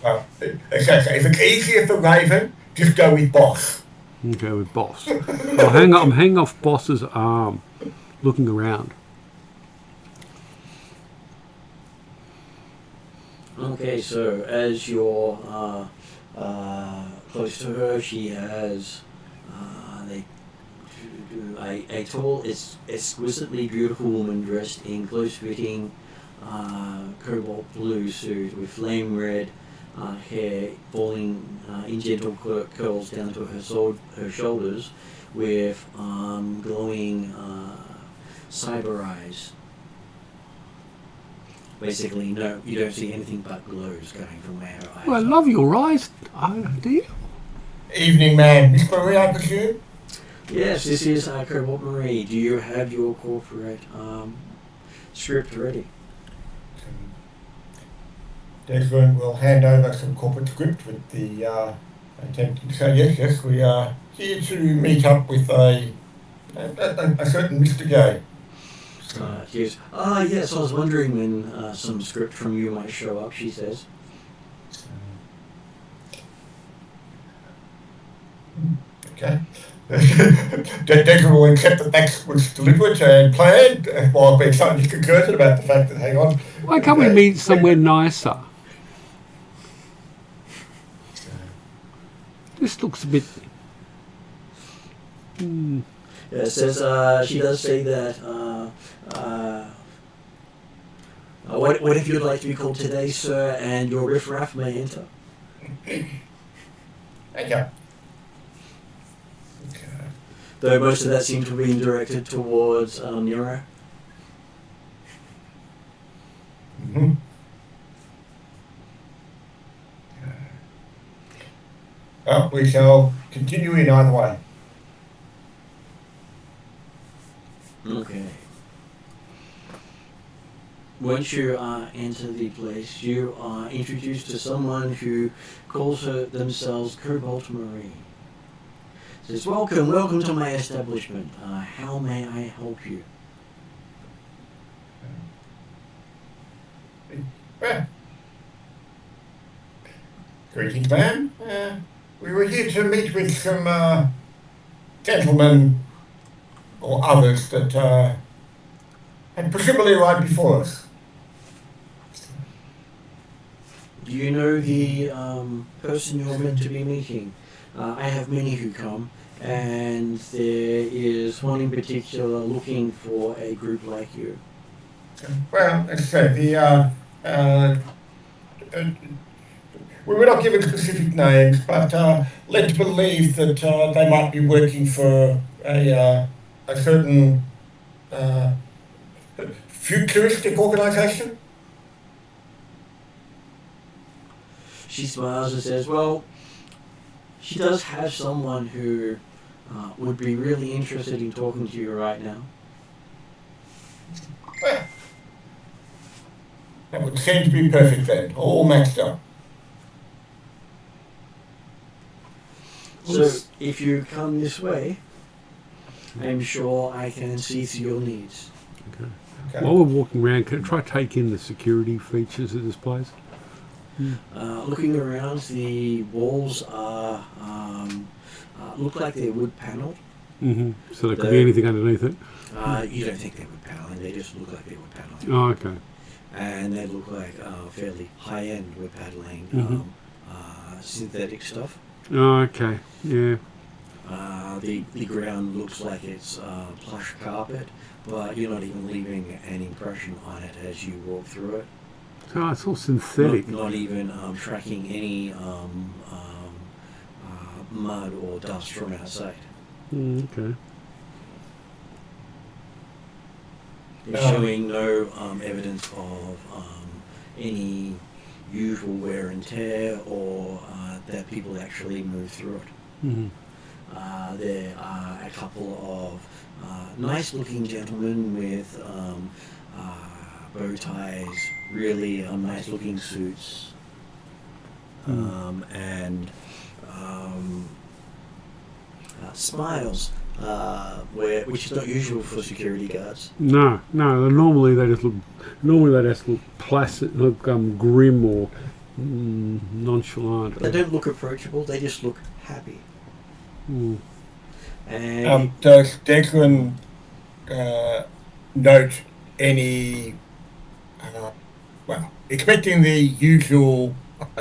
If it's easier for Raven, just go with boss. Okay, with Boss. I'm hanging off Boss's arm, looking around. Okay, so as you're close to her, she has a tall, exquisitely beautiful woman dressed in close-fitting cobalt blue suit with flame red hair falling in gentle curls down to her shoulders, with glowing cyber eyes. Basically, no, you don't see anything but glows going from where her eyes Well, I are. love your eyes, do you? Evening, man. Miss Marie, I presume? Yes, this is Cobolt Marie. Do you have your corporate script ready? Desmond will hand over some corporate script with the intent to say, yes, we are here to meet up with a certain Mr. Gay. Yes. Yes, I was wondering when some script from you might show up, she says. Okay. Desmond will accept that that was deliberate and planned, while being slightly concerned about the fact that, hang on. Why can't we meet somewhere nicer? This looks a bit... Yeah, it says, she does say that, what if you'd like to be called today, sir, and your riffraff may enter? Okay. Though most of that seems to be directed towards Nero. Mm-hmm. Well, we shall continue in either way. Okay. Once you enter the place, you are introduced to someone who calls themselves Cobolt Marie. Says, welcome to my establishment. How may I help you? Well, greetings, ma'am. We were here to meet with some gentlemen or others that had presumably arrived before us. Do you know the person you're meant to be meeting? I have many who come, and there is one in particular looking for a group like you. Well, as I said, we were not given specific names, but led to believe that they might be working for a certain futuristic organisation. She smiles and says, well, she does have someone who would be really interested in talking to you right now. Well, that would seem to be perfect then, all maxed up. So, if you come this way, I'm sure I can see to your needs. Okay. While we're walking around, can I try to take in the security features of this place? Looking around, the walls are look like they're wood panelled. Mm-hmm. So there could be anything underneath it? You don't think they're wood panelling, they just look like they're wood panelling. Oh, okay. And they look like fairly high-end wood paneling, synthetic stuff. Oh, okay. Yeah. The ground looks like it's plush carpet, but you're not even leaving an impression on it as you walk through it. So it's all synthetic. Not even tracking any mud or dust from outside. Okay. It's showing no evidence of any usual wear and tear or that people actually move through it. Mm-hmm. There are a couple of nice-looking gentlemen with bow ties, really nice-looking suits, and smiles, which is not usual for security guards. No. Normally they just look placid, look grim or nonchalant. They don't look approachable. They just look happy. And Does Declan note any, expecting the usual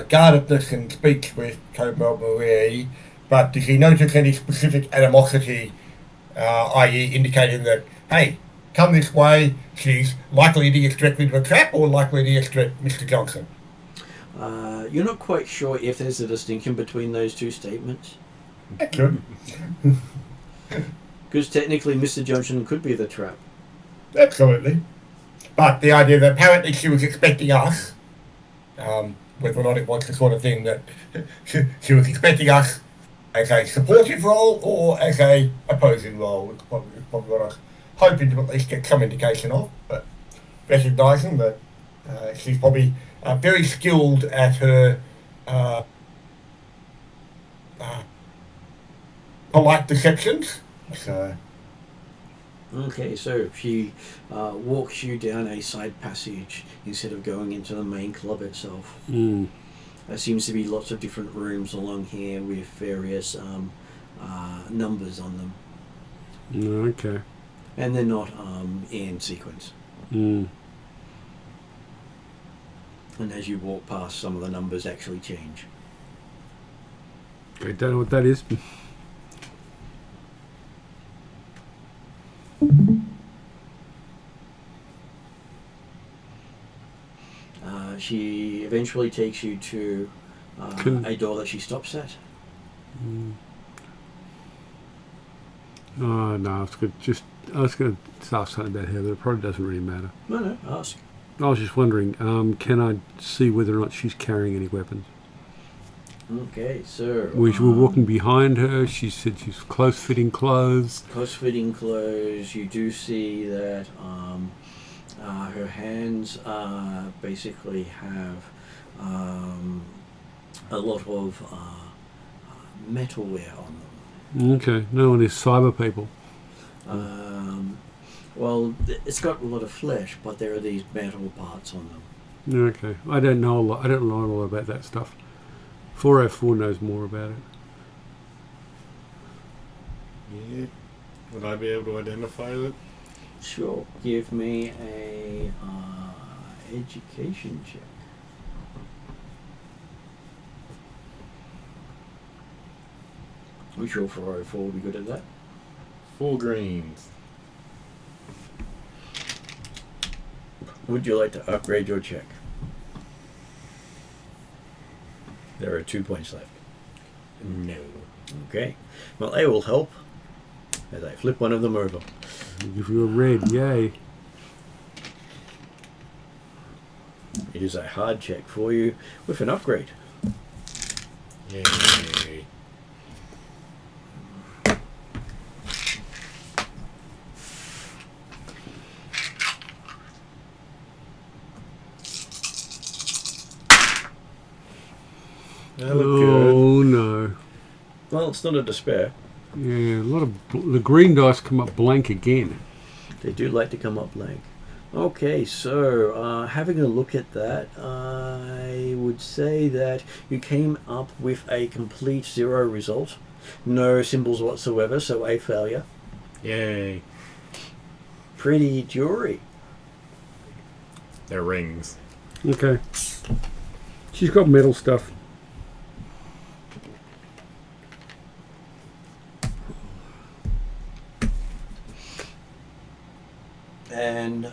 guardedness and speech with Cobolt Marie, but does he notice any specific animosity, i.e. indicating that, hey, come this way, she's likely to get directly into a trap or likely to get direct Mr. Johnson? you're not quite sure if there's a distinction between those two statements. Excellent. Because technically Mr. Johnson could be the trap. Absolutely. But the idea that apparently she was expecting us, whether or not it was the sort of thing that she was expecting us as a supportive role or as a opposing role, is probably what I was hoping to at least get some indication of, but recognising that she's probably very skilled at her polite deceptions. So. Okay, so she walks you down a side passage instead of going into the main club itself. Mm. There seems to be lots of different rooms along here with various numbers on them. Okay. And they're not in sequence. Mm. And as you walk past, some of the numbers actually change. I don't know what that is. She eventually takes you to a door that she stops at. Mm. Oh no, I was going to ask something about her, but it probably doesn't really matter. No, ask. I was just wondering, can I see whether or not she's carrying any weapons? Okay, so... We were walking behind her. She said she's close-fitting clothes. Close-fitting clothes. You do see that her hands basically have a lot of metalware on them. Okay, no one is cyber people. Well, it's got a lot of flesh, but there are these metal parts on them. Okay, I don't know a lot. I don't know a lot about that stuff. 404 knows more about it. Yeah. Would I be able to identify it? Sure. Give me a education check. We sure 404 will be good at that. 4 greens. Would you like to upgrade your check? There are 2 points left. No. Okay. Well, I will help as I flip one of them over. I'll give you a red, yay. It is a hard check for you with an upgrade. Yay. That looked good. Oh no. Well, it's not a despair. Yeah, a lot of the green dice come up blank again. They do like to come up blank. Okay, so having a look at that, I would say that you came up with a complete 0 result. No symbols whatsoever, so a failure. Yay. Pretty jury. They're rings. Okay. She's got metal stuff. And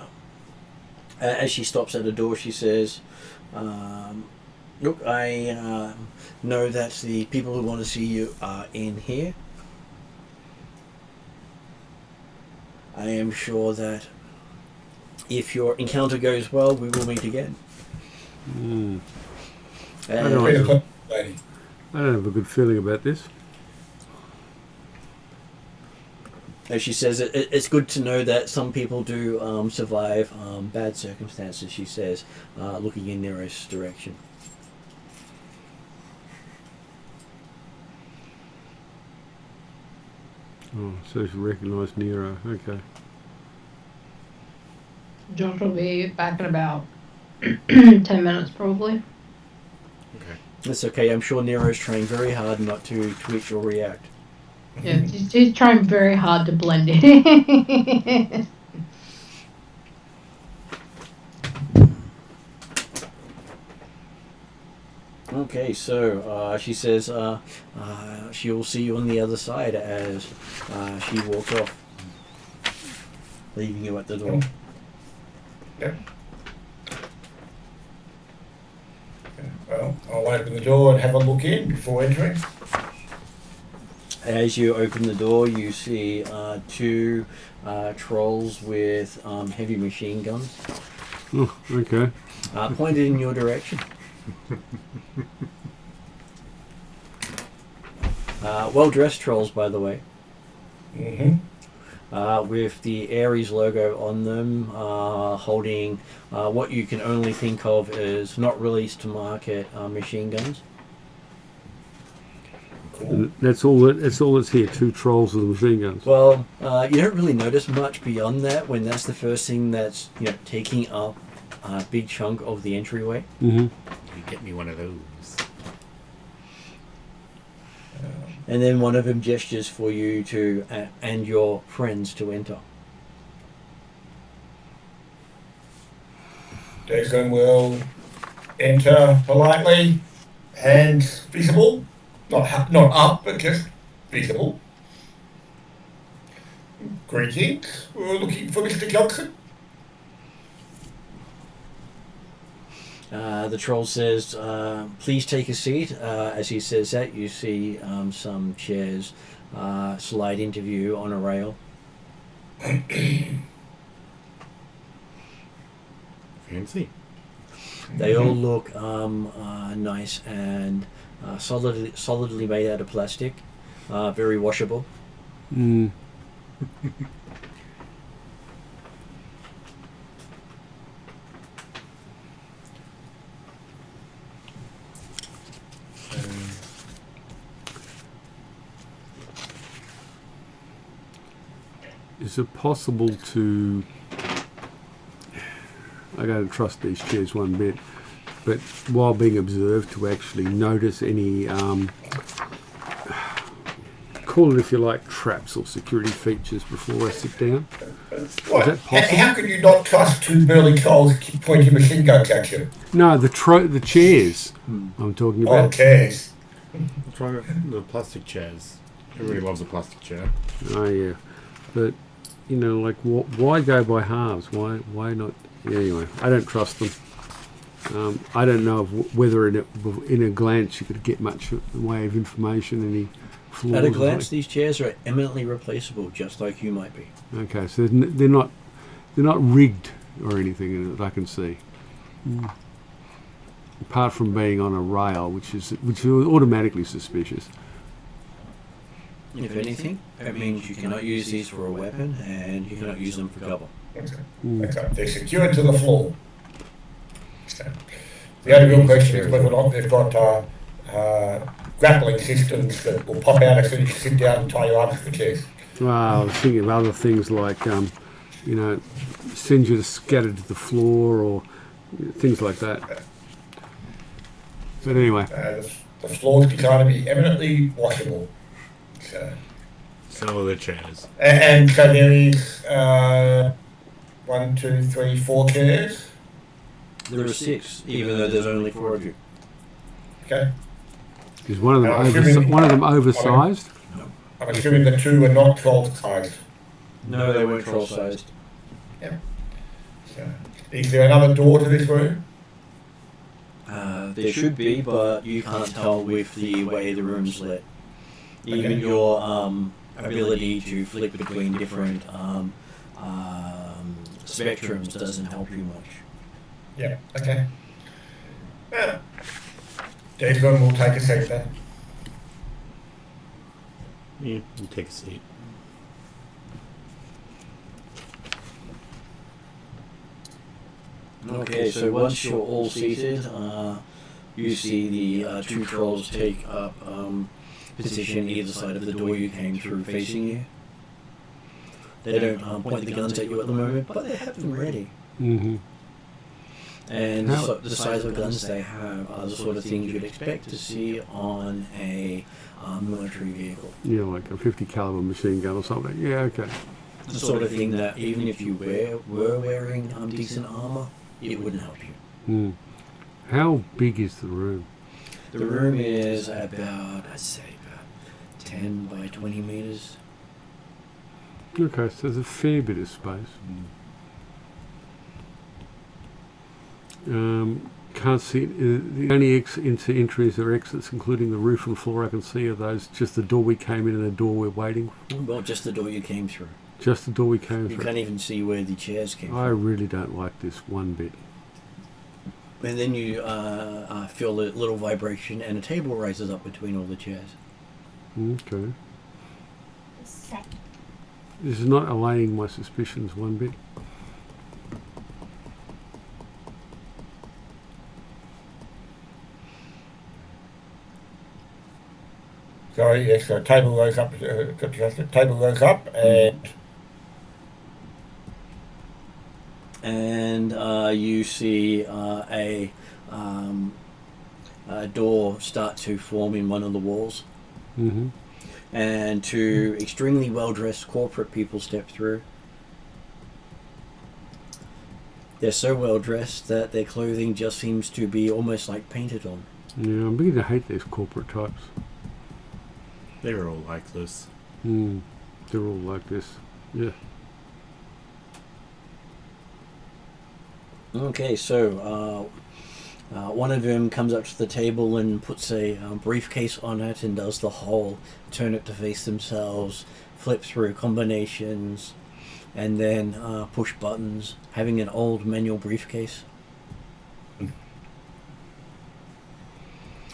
as she stops at the door, she says, look, I know that the people who want to see you are in here. I am sure that if your encounter goes well, we will meet again. Mm. I And don't have a good feeling about this. as she says, it's good to know that some people do survive bad circumstances, she says, looking in Nero's direction. Oh, so she recognised Nero. Okay. Josh will be back in about 10 minutes, probably. Okay. It's okay, I'm sure Nero's trying very hard not to twitch or react. Yeah, she's trying very hard to blend in. Okay, so she says she will see you on the other side as she walks off, leaving you at the door. Yep. Well, I'll open the door and have a look in before entering. As you open the door, you see two trolls with heavy machine guns Oh, okay. pointed in your direction. Well-dressed trolls, by the way. Mm-hmm. With the Ares logo on them, holding what you can only think of as not released to market machine guns. Cool. And that's all. That's all that's here. Two trolls with machine guns. Well, you don't really notice much beyond that when that's the first thing that's taking up a big chunk of the entryway. Mm-hmm. You get me one of those. And then one of them gestures for you to and your friends to enter. Jason will enter politely, hands visible, not up, but just visible. Greetings. We're looking for Mr. Johnson. The troll says, please take a seat. As he says that, you see some chairs slide into view on a rail. Fancy. They all look nice and solidly made out of plastic, very washable. Mm. Is it possible to... I don't trust these chairs one bit, but while being observed to actually notice any, call it if you like, traps or security features before I sit down? What? that possible? How can you not trust two burly trolls pointing machine guns at you? No, the chairs I'm talking Oh, about. chairs. Try the plastic chairs. Everybody loves a plastic chair. Oh yeah, but like why go by halves? Why not? Yeah, anyway, I don't trust them. I don't know whether in a glance you could get much in the way of information. Any flaws? At a glance, these chairs are eminently replaceable, just like you might be. Okay, so they're not rigged or anything that I can see. Apart from being on a rail, which is automatically suspicious. If anything, it means you cannot use these for a weapon, and you cannot use them for cover. Okay. Okay. They're secured to the floor. Okay. The only real question is whether or not they've got grappling systems that will pop out as soon as you sit down and tie your arms to the chairs. Well, I was thinking of other things like, send you to scatter to the floor or things like that. But anyway. The floors designed to be eminently washable. So are the chairs. And so there is 1, 2, 3, 4 chairs. There are 6, even though there's only 4 of you. Okay. Is one of them oversized? I'm assuming the 2 are not troll sized. No, they weren't troll sized. Yeah. So, is there another door to this room? There should be, but you can't tell with the way the room's lit. Even your ability to flick between different spectrums doesn't help you much. Yeah, okay. Desmond will take a seat then. Yeah, you take a seat. Okay, so once you're all seated, you see the 2 trolls take up position either side of the door you came through facing you. They don't point the guns at you at the moment, but they have them ready. Mm-hmm. And How- the size of guns they have are the sort of things you'd expect to see on a military vehicle. Yeah, like a 50 caliber machine gun or something. Yeah, okay. The sort of thing that even if you were wearing decent armor, it wouldn't help you. Hmm. How big is the room? The room is about, I'd say, about 10 by 20 meters. Okay, so there's a fair bit of space. Can't see the only entries or exits, including the roof and floor I can see, are those just the door we came in and the door we're waiting for. Well, just the door you came through. Just the door we came You through. can't even see where the chairs came I from. really don't like this one bit. And then you feel a little vibration, and a table rises up between all the chairs. Okay. This is not allaying my suspicions one bit. Sorry, yes, so table goes up, table goes up, and You see a door start to form in one of the walls, Mm-hmm. and two extremely well-dressed corporate people step through. They're so well-dressed that their clothing just seems to be almost like painted on. Yeah, I'm beginning to hate these corporate types. They're all like this. They're all like this. Yeah. Okay, so one of them comes up to the table and puts a briefcase on it and does the whole turn it to face themselves, flip through combinations, and then push buttons, having an old manual briefcase.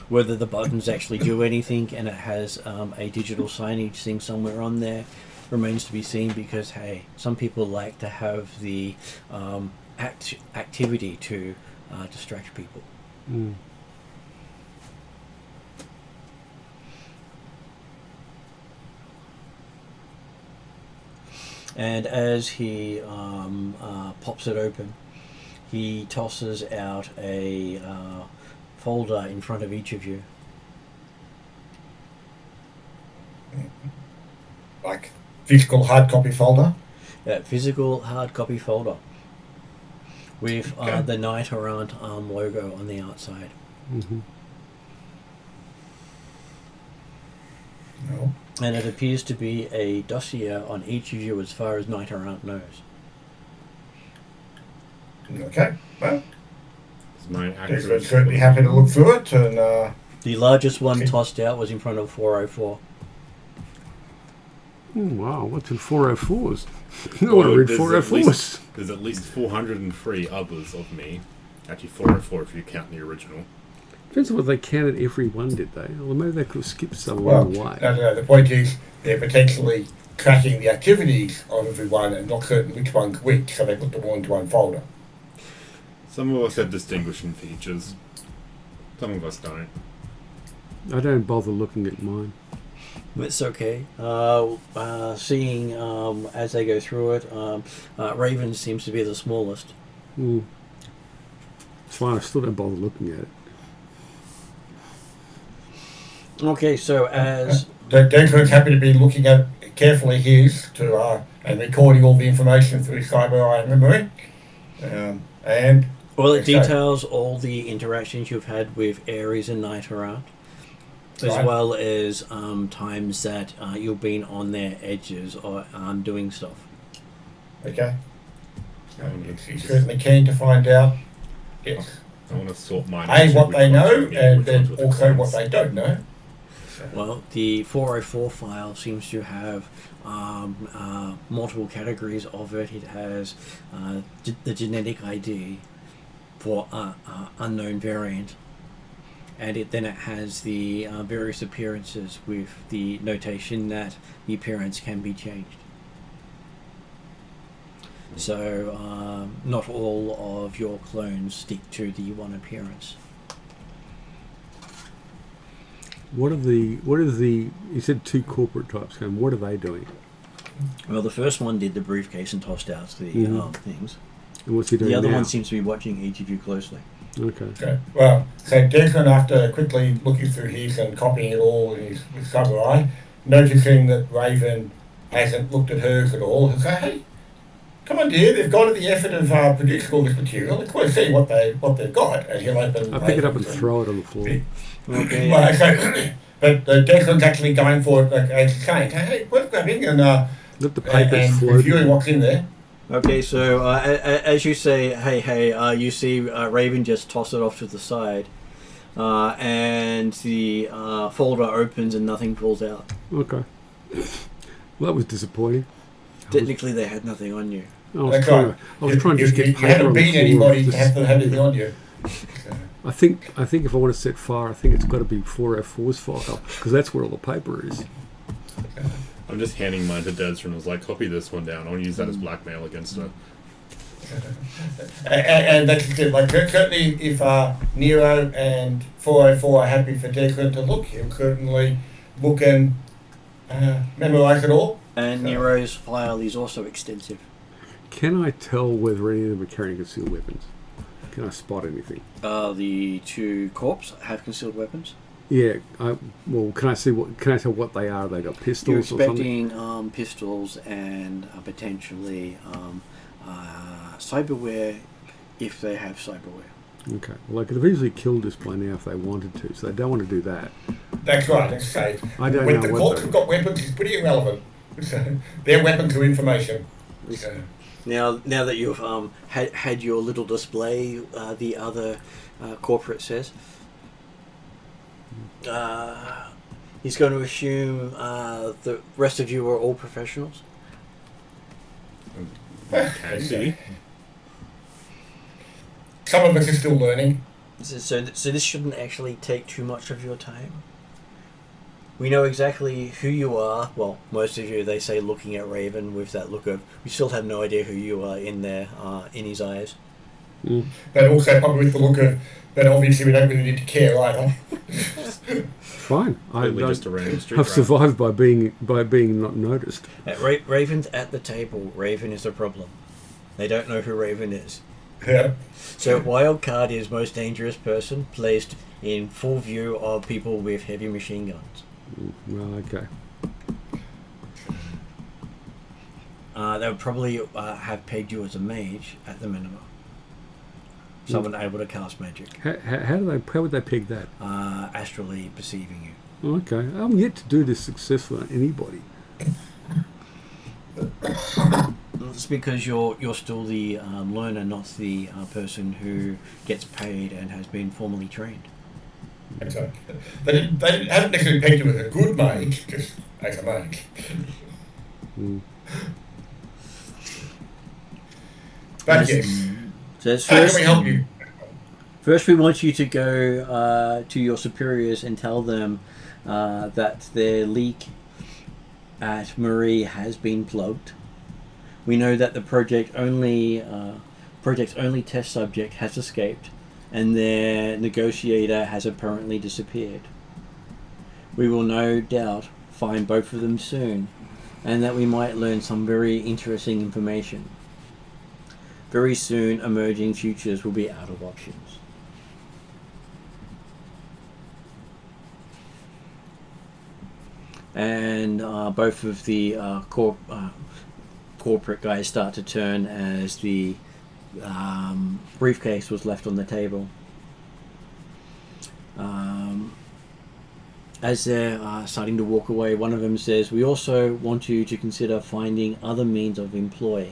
Whether the buttons actually do anything and it has a digital signage thing somewhere on there remains to be seen, because, hey, some people like to have the activity to distract people. Mm. And as he pops it open, he tosses out a folder in front of each of you. like physical hard copy folder. Physical hard copy folder with Okay. the Knight Errant logo on the outside. Mm-hmm. No. And it appears to be a dossier on each of you as far as Knight Errant knows. Okay. Well, Is my Desmond's accurate? certainly happy to look through it, and The largest one Okay. tossed out was in front of 404. Wow, what's in 404s? I Well, want to read there's at 404s. There's at least 403 others of me. Actually, 404 if you count the original. Depends on what they counted every one, did they? Or maybe they could have skipped some well, along the way. no, the point is they're potentially tracking the activities of everyone and not certain which one's which, so they put them all into one folder. Some of us have distinguishing features. Some of us don't. I don't bother looking at mine. It's okay. Seeing as they go through it, Raven seems to be the smallest. Mm. It's fine, I still don't bother looking at it. Okay, so as Desmond's happy to be looking at carefully his and recording all the information through his cyber eye memory. And well, it Okay. details all the interactions you've had with Ares and Knight Errant, as Right. well as times that you've been on their edges or doing stuff. okay, he's certainly keen to find out. Yes. I want to sort mine. A, out, what which they ones know, are me, and which then ones with the also what coins. they don't know. Well, the 404 file seems to have multiple categories of it. It has the genetic ID for unknown variant, and then it has the various appearances with the notation that the appearance can be changed. So not all of your clones stick to the one appearance. What are the, you said two corporate types came, what are they doing? Well, the first one did the briefcase and tossed out the Mhm. things. And what's he doing The other now? one seems to be watching each of you closely. Okay. Okay. Well, so Declan, after quickly looking through his and copying it all in his with cyber eye, noticing that Raven hasn't looked at hers at all, he'll say, "Hey, come on, dear, they've gone to the effort of producing all this material. Let's go and see what they've got." And he'll open. I pick it up and Raven's throw it on the floor. Okay. Well, so, but Declan's actually going for it, like as he's saying, "Hey, worth grabbing," and Let the papers float. reviewing what's in there. Okay, so as you say, hey, you see Raven just toss it off to the side, and the folder opens and nothing falls out. Okay. Well, that was disappointing. Technically, they had nothing on you. I was That's trying right. to just get You paper haven't on the been floor. anybody to Just- have to have anything on you. I think if I want to set fire, I think it's got to be 4F4's file because that's where all the paper is. I'm just handing mine to Des and was like, copy this one down. I'll use that as blackmail against her. And that's it. Like certainly, if Nero and 404 are happy for Declan to look, he'll certainly look and memorise it all. And Nero's file is also extensive. Can I tell whether any of them are carrying concealed weapons? Can I spot anything? The two corps have concealed weapons. Yeah. Well, can I see what? Can I tell what they are? They got pistols You're or something? expecting pistols and potentially cyberware if they have cyberware. Okay. Well, they could have easily killed us by now if they wanted to, so they don't want to do that. That's right. That's safe. I don't When know the what courts they- have got weapons, it's pretty irrelevant. Their weapons are information. So, Now that you've had your little display, the other corporate says he's going to assume the rest of you are all professionals. Okay, see? some of us are still learning. So this shouldn't actually take too much of your time. We know exactly who you are. Well, most of you, they say, looking at Raven with that look of, we still have no idea who you are in there, in his eyes. But also probably with the look of, but obviously we don't really need to care either. Fine. Clearly just a random street I've rat. survived by being not noticed. Raven's at the table. Raven is a problem. They don't know who Raven is. Yeah. So Wildcard is most dangerous person placed in full view of people with heavy machine guns. Well, okay. They would probably have pegged you as a mage at the minimum. Someone able to cast magic. How would they peg that? Astrally perceiving you. Okay. I'm yet to do this successfully on anybody. It's because you're still the learner, not the person who gets paid and has been formally trained. That's right. They haven't necessarily pegged you as a good mage, just as a mage. But yes. So it's How can first, we help you? first we want you to go to your superiors and tell them that their leak at Marie has been plugged. We know that the project's only test subject has escaped, and their negotiator has apparently disappeared. We will no doubt find both of them soon, and that we might learn some very interesting information. Very soon, emerging futures will be out of options. And both of the corporate guys start to turn as the briefcase was left on the table. As they're starting to walk away, one of them says, "We also want you to consider finding other means of employ.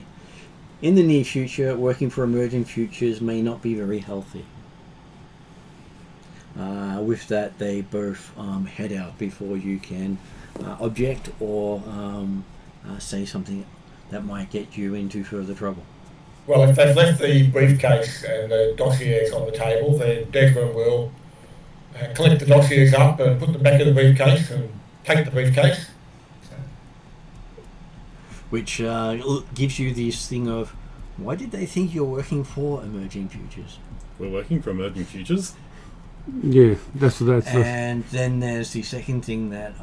In the near future, working for emerging futures may not be very healthy." With that, they both head out before you can object or say something that might get you into further trouble. Well, if they've left the briefcase and the dossiers on the table, then Declan will collect the dossiers up and put them back in the briefcase and take the briefcase. Which gives you this thing of, why did they think you're working for emerging futures? We're working for emerging futures. Yeah, that's And then there's the second thing that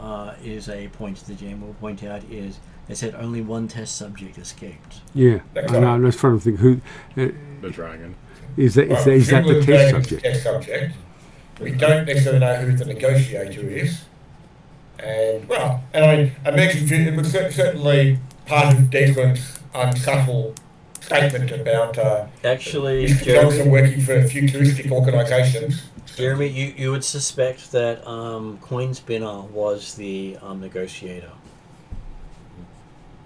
is a point the GM will point out is they said only one test subject escaped. yeah. That's I know, I'm just trying to think who The dragon. is that. Well, Is that the Finland test is subject? test subject. We don't necessarily know who the negotiator is. And, well, and I mean, it was certainly part of Declan's unsubtle statement about Actually, Mr. Johnson working for futuristic organisations. Jeremy, you would suspect that Coin Spinner was the negotiator.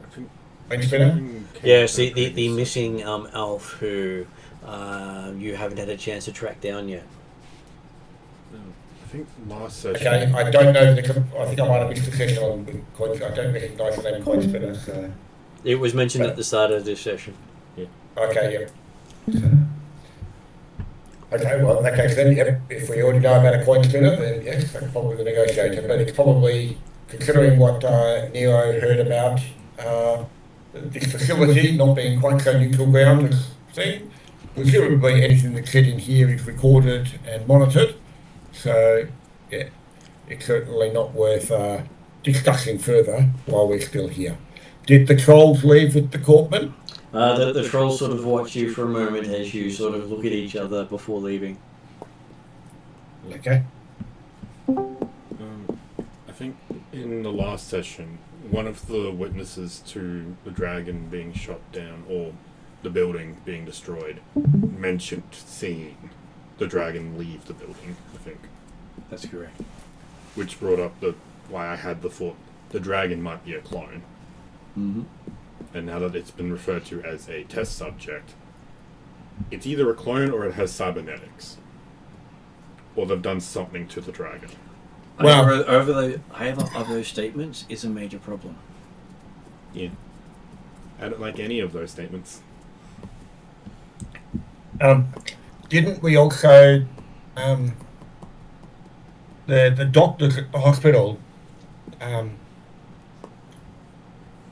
I think Coin Spinner? something came Yeah, up see, in the previous missing elf who you haven't had a chance to track down yet. session. I think last session. Okay, I don't know. I think I might have missed a session on Coin Spinner. I don't recognise the name Coin Spinner. So. It was mentioned at the start of this session. Okay, yeah. Okay, well, in that case then, yep, if we already know about a Coin Spinner, then yes, that's probably the negotiator. But it's probably, considering what Nero heard about this facility not being quite so neutral ground as seen, presumably anything that's said in here is recorded and monitored. So, yeah, it's certainly not worth discussing further while we're still here. Did the trolls leave with the courtman? The trolls sort of watch you for a moment as you sort of look at each other before leaving. Okay. I think in the last session, one of the witnesses to the dragon being shot down or the building being destroyed mentioned seeing the dragon leave the building, I think. That's correct. Which brought up why I had the thought the dragon might be a clone. Mm-hmm. And now that it's been referred to as a test subject, it's either a clone or it has cybernetics. Or they've done something to the dragon. Well- Either of those statements is a major problem. Yeah. I don't like any of those statements. Didn't we also, the doctors at the hospital,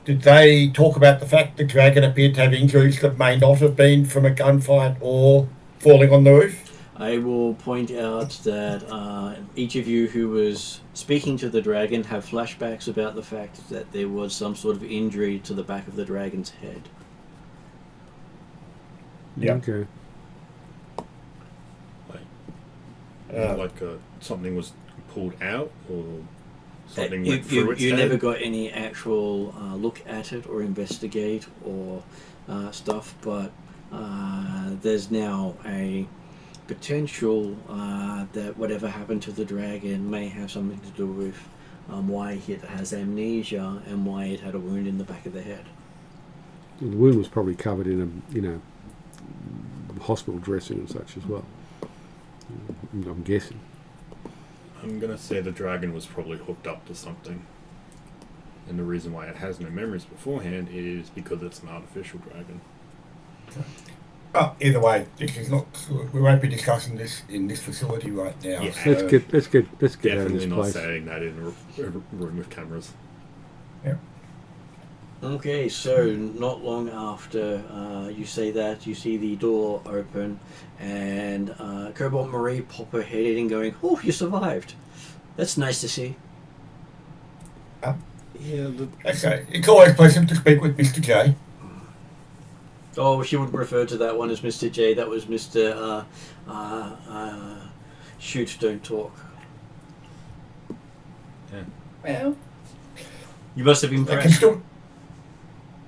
did they talk about the fact the dragon appeared to have injuries that may not have been from a gunfight or falling on the roof? I will point out that each of you who was speaking to the dragon have flashbacks about the fact that there was some sort of injury to the back of the dragon's head. Yeah. Okay. Like something was pulled out or something went through You its head. never got any actual look at it or investigate or stuff, but there's now a potential that whatever happened to the dragon may have something to do with why it has amnesia and why it had a wound in the back of the head. Well, the wound was probably covered in a hospital dressing and such as well. I'm guessing. I'm going to say the dragon was probably hooked up to something. And the reason why it has no memories beforehand is because it's an artificial dragon. Either way, this is not. We won't be discussing this in this facility right now. Yeah. so- Let's get out of Definitely this not place. saying that in a room with cameras. Okay, so not long after you say that, you see the door open and Cobolt Marie pop her head in going, "Oh, you survived. That's nice to see." Yeah, Okay, it's always pleasant to speak with Mr. J. Oh, she would refer to that one as Mr. J. That was Mr. Shoot, don't talk. Well, You must have I can impressed. still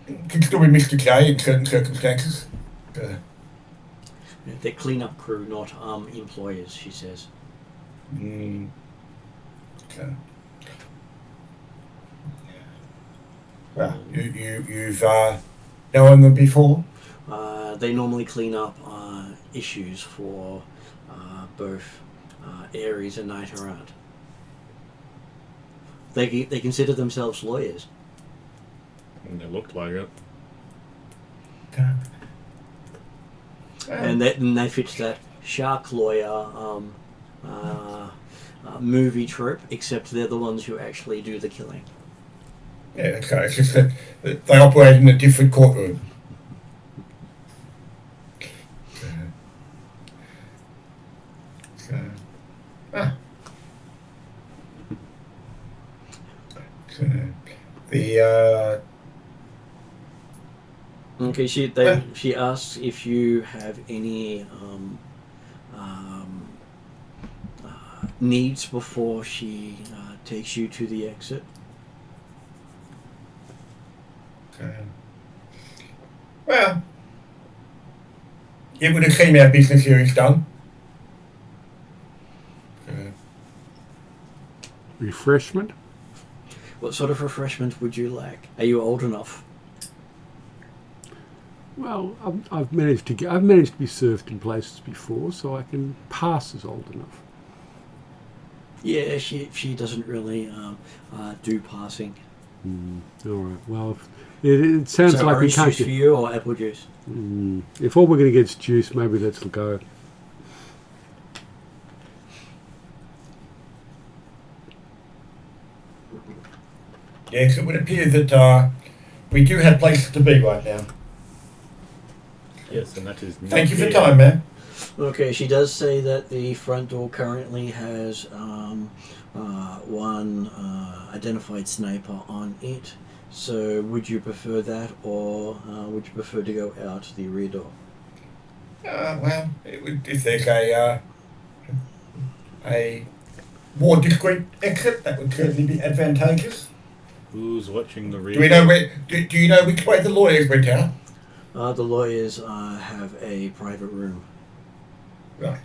be Mr. J in certain circumstances. They're cleanup crew, not employers, she says. Okay. Well, you've known them before? They normally clean up issues for both Ares and Night Around. They consider themselves lawyers. and it looked like it. Okay. And they fit that shark lawyer movie trope, except they're the ones who actually do the killing. Yeah, okay. It's just that they operate in a different courtroom. The Okay, she asks if you have any needs before she takes you to the exit. well, it would have seemed our business here is done. Refreshment? What sort of refreshment would you like? Are you old enough? Well, I've managed to be served in places before, so I can pass as old enough. Yeah, she doesn't really do passing. All right. Well, it sounds So like we orange can't juice for you or apple juice? If all we're going to get is juice, maybe let's go. Yes, it would appear that we do have places to be right now. Yes, and that is. Thank you for your time, man. Okay, she does say that the front door currently has one identified sniper on it. So would you prefer that, or would you prefer to go out the rear door? Well, if there's a more discreet exit, that would certainly be advantageous. Who's watching the rear? Do we know where? Do you know which way the lawyers went out? The lawyers have a private room. Right.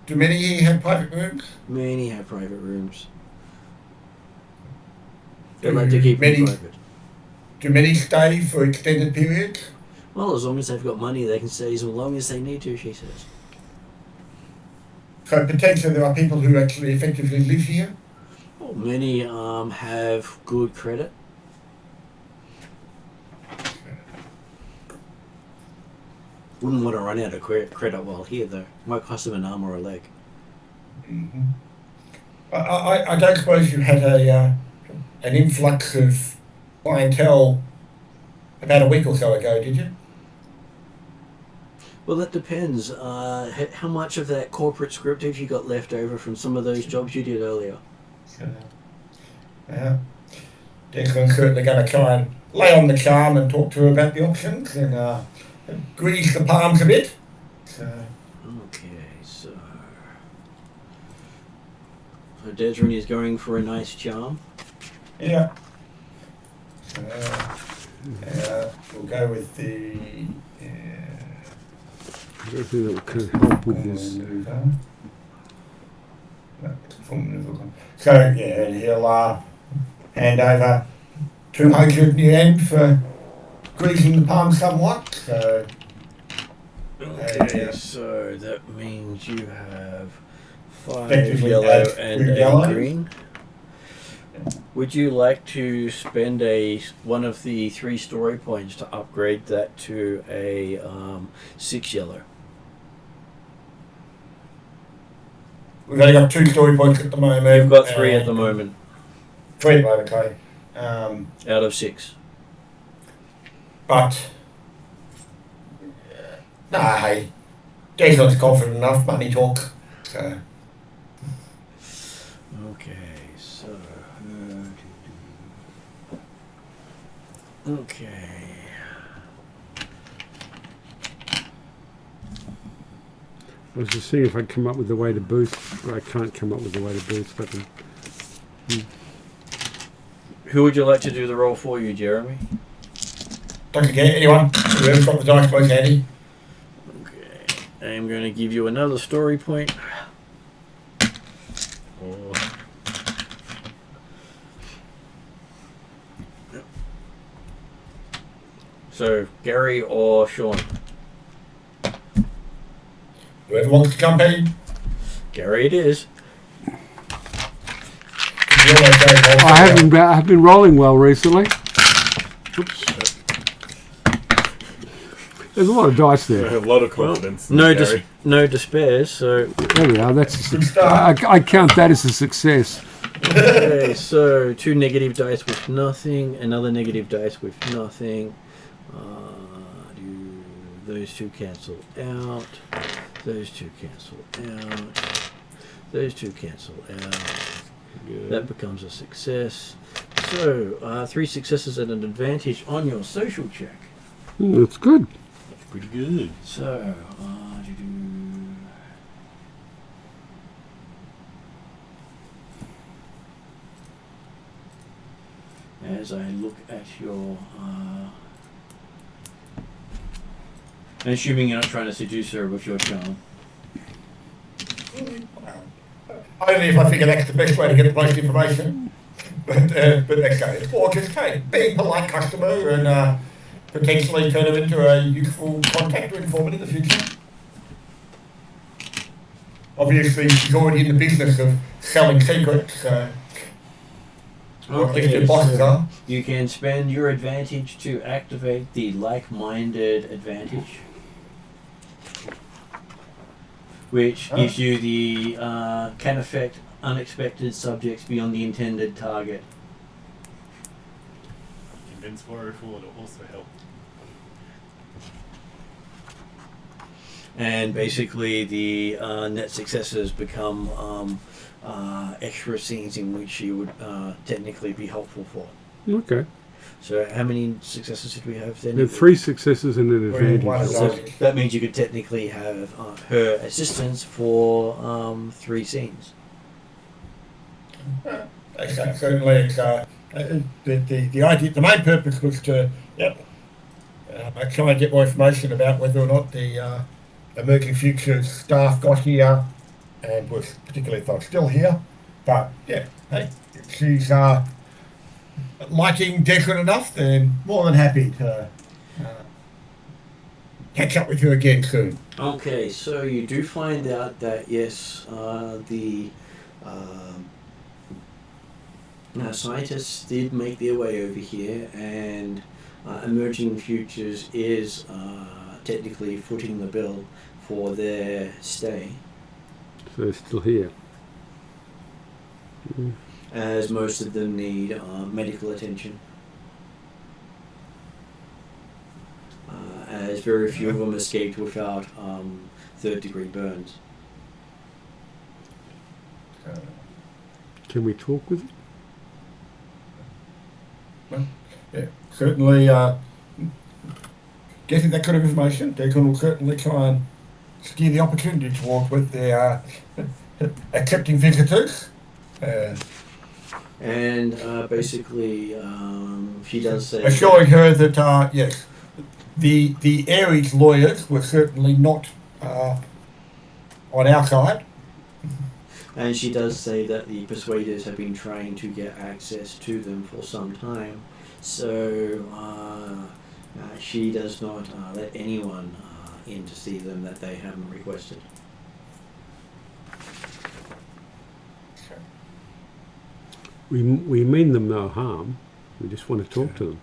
Do many here have private rooms? Many have private rooms. They like to keep them private. Do many stay for extended periods? Well, as long as they've got money, they can stay as long as they need to, she says. So potentially there are people who actually effectively live here? Well, many have good credit. Wouldn't want to run out of credit while here, though. Might cost them an arm or a leg. Mm-hmm. I don't suppose you had an influx of clientele about a week or so ago, did you? Well, that depends. How much of that corporate script have you got left over from some of those jobs you did earlier? Yeah. Declan's certainly going to try and lay on the charm and talk to her about the options and grease the palms a bit. Okay, so Desrin is going for a nice charm. Yeah. We'll go with the... I don't think that can help with this. So, yeah, he'll hand over 200 yen for greasing the palm somewhat. So, Okay, so that means you have 5 Effectively yellow add and 3 a yellow. green. Would you like to spend one of the 3 story points to upgrade that to a 6 yellow? we've only got 2 story points at the moment. You've got 3 at the moment 3 at the moment, okay. out of 6. But, hey, Declan's confident enough, money talk. So, Okay, so okay. I was just seeing if I'd come up with a way to boost. I can't come up with a way to boost. I can. Who would you like to do the roll for you, Jeremy? don't forget, anyone, whoever's got the dice box handy. Okay, I'm going to give you another story point. So, Gary or Sean? Whoever wants to jump in. Gary it is. I have been rolling well recently. Oops. There's a lot of dice I there. have a lot of confidence. No, in Gary. no despair. So, There we are. That's Good start. I count that as a success. okay, so 2 negative dice with nothing, another negative dice with nothing. Those 2 cancel out. Those 2 cancel out. Those 2 cancel out. Good. That becomes a success. So, 3 successes and an advantage on your social check. That's good. That's pretty good. So, as I look at your... I'm assuming you're not trying to seduce her with your charm. Only if I figure that's the best way to get the most information. But next day, or just being a polite customer and potentially turn him into a useful contact or informant in the future. Obviously, she's already in the business of selling secrets, or at least your bosses are. You can spend your advantage to activate the like-minded advantage, which gives you the can affect unexpected subjects beyond the intended target. Convince 404 to also help. And basically the net successes become extra scenes in which you would technically be helpful for. Okay. So how many successes did we have then? There are 3 successes and an advantage. So that means you could technically have her assistance for 3 scenes. Okay, certainly, it's, the idea, the main purpose was to try and get more information about whether or not the Emerging Futures staff got here, and was particularly if I was still here. But yeah, hey, if she's liking Declan enough, then more than happy to catch up with you again soon. Okay, so you do find out that yes, the scientists did make their way over here, and Emerging Futures is technically footing the bill for their stay. So they're still here. As most of them need medical attention. As very few of them escaped without 3rd-degree burns. Can we talk with it? Yeah, certainly. Getting that kind of information, Declan will certainly try and steer the opportunity towards with their accepting visitors. And basically, she does say... Assuring her that, yes, the Ares lawyers were certainly not on our side. And she does say that the Persuaders have been trying to get access to them for some time. So she does not let anyone in to see them that they haven't requested. We mean them no harm. We just want to talk to them.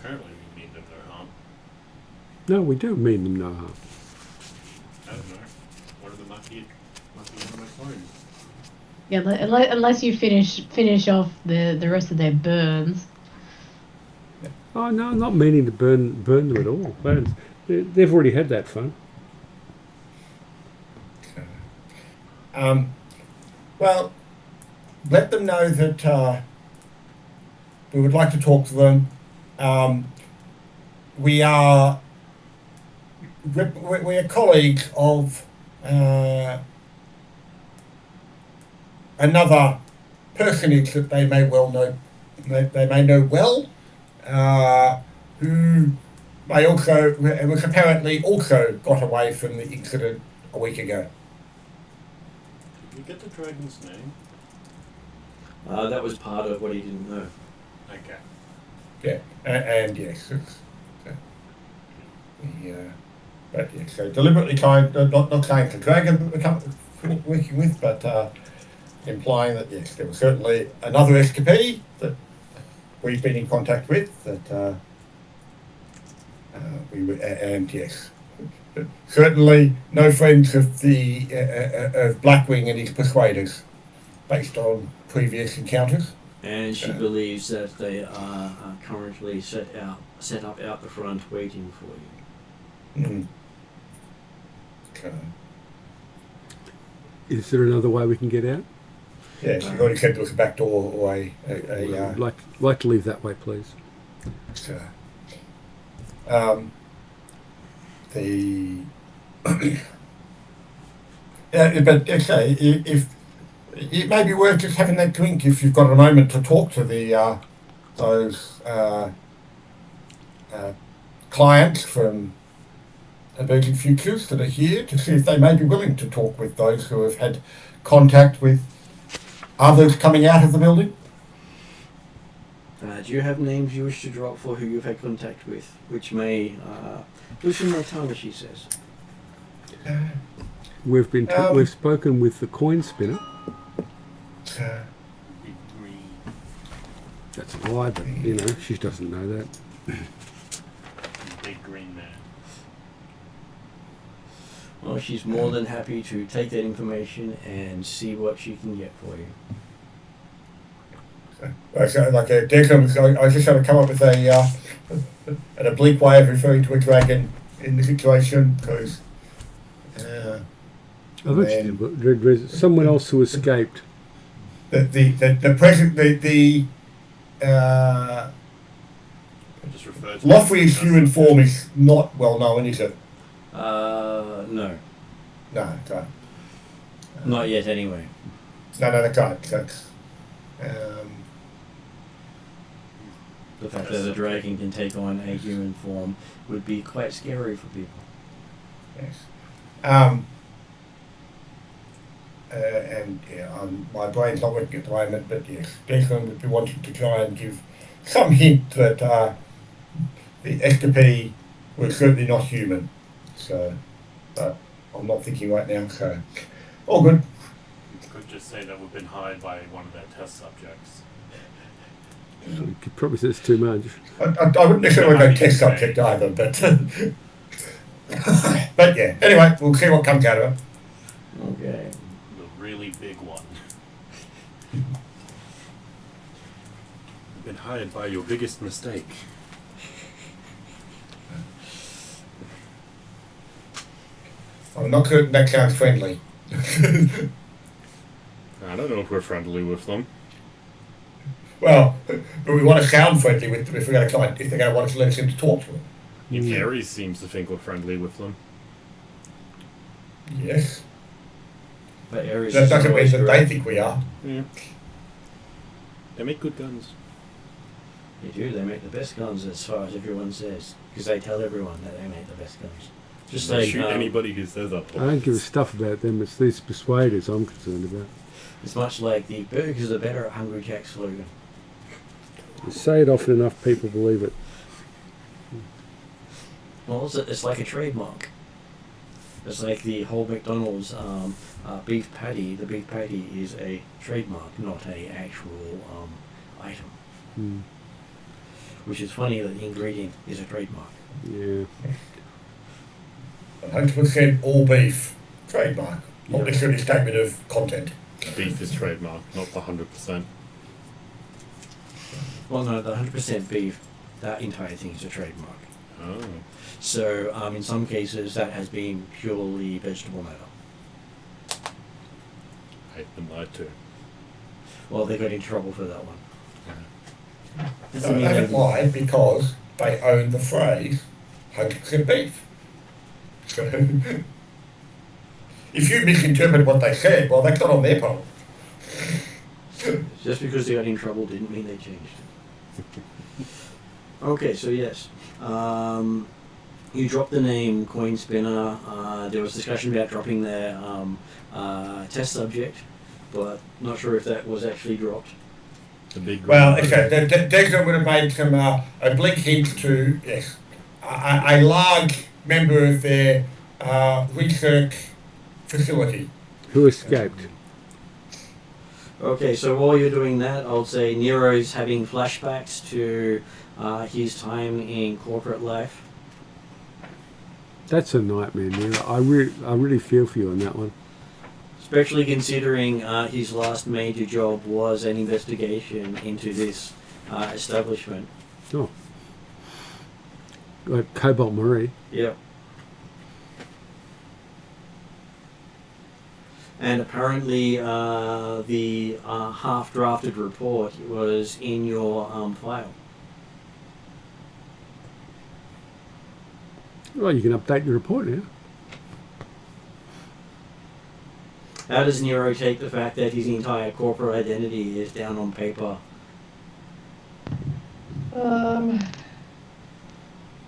Currently, we mean them no harm. No, we do mean them no harm. I don't know. One of them might be one of my clones. Yeah, unless you finish off the rest of their burns. Oh no, I'm not meaning to burn them at all. They've already had that fun. Well, let them know that we would like to talk to them. We are colleagues of another personage that they may well know. They may know well, who may also was apparently also got away from the incident a week ago. Did we get the dragon's name? That was part of what he didn't know. Okay. Yeah, and yes, it's, but yeah, so deliberately trying, not saying it's a dragon that we're working with, but implying that yes, there was certainly another escapee that we've been in contact with, that we were, and yes, certainly no friends of the of Blackwing and his persuaders, based on previous encounters. And she believes that they are currently set up out the front waiting for you. Mm. Okay. Is there another way we can get out? Yes, you've already said there was a back door or a like to leave that way, please. The yeah, but okay, if it may be worth just having that drink if you've got a moment to talk to the those clients from Emerging Futures that are here to see if they may be willing to talk with those who have had contact with others coming out of the building. Do you have names you wish to drop for who you've had contact with, which may loosen their tongue, as she says? We've spoken with the coin spinner. That's a lie, but she doesn't know that. Big green man. Well, she's more than happy to take that information and see what she can get for you. Like a Declan, I just had to come up with an oblique way of referring to a dragon in the situation because someone else who escaped. The present Just refer to Lothri's human form is not well known, is it? No. No, okay. Not yet, anyway. No, that's right. That's, the fact that a dragon can take on a human form would be quite scary for people. yes. My brain's not working at the moment, but yes, Declan would be wanting to try and give some hint that the escapee was certainly not human. So, but I'm not thinking right now, so all good. You could just say that we've been hired by one of their test subjects. You could probably say it's too much. I wouldn't necessarily go test subject either, but but yeah. Anyway, we'll see what comes out of it. Okay. The really big one. Been hired by your biggest mistake. I'm not certain that sounds friendly. I don't know if we're friendly with them. Well, but we want to sound friendly with them if they're going to want us to let us in to talk to them. Ares seems to think we're friendly with them. Yes. But Ares That is doesn't mean always that they correct. think we are. Yeah. They make good guns. They do. They make the best guns, as far as everyone says, because they tell everyone that they make the best guns. Just They like shoot anybody who says that. I don't give a stuff about them. It's these persuaders I'm concerned about. it's much like the burgers are better at Hungry Jack's slogan. You say it often enough, people believe it. Well, it's like a trademark. It's like the whole McDonald's beef patty. The beef patty is a trademark, not a actual item. Mm. Which is funny that the ingredient is a trademark. Yeah. 100% all beef. Trademark. Not necessarily a statement of content. Beef is trademark, not the 100%. Well, no, the 100% beef, that entire thing is a trademark. Oh. So, in some cases, that has been purely vegetable matter. I've been lied to. Well, they got in trouble for that one. They haven't lied because they own the phrase 100% beef. So, if you misinterpret what they said, well, that's not on their problem. Just because they got in trouble didn't mean they changed. Okay, so yes. You dropped the name Coin Spinner. There was discussion about dropping their test subject, but not sure if that was actually dropped. The big Well, okay, Dexter would have made some oblique hints to, yes, a large member of their research facility. Who escaped? Okay, so while you're doing that, I'll say Nero's having flashbacks to his time in corporate life. That's a nightmare, Nero. I really feel for you on that one. Especially considering his last major job was an investigation into this establishment. Oh. Like Cobolt Marie. Yep. And apparently, the half-drafted report was in your file. Well, you can update your report now. How does Nero take the fact that his entire corporate identity is down on paper?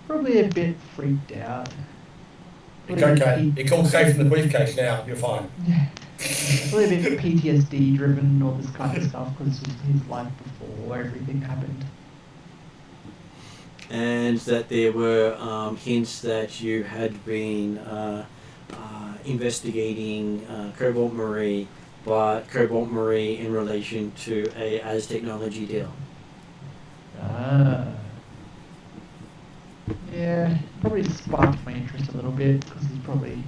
Probably a bit freaked out. It's okay. It's all safe in the briefcase now. You're fine. Probably a bit PTSD driven, all this kind of stuff, because of his life before everything happened. And that there were hints that you had been investigating Cobolt Marie, but Cobolt Marie in relation to a As Technology deal. Yeah, probably sparked my interest a little bit, because he's probably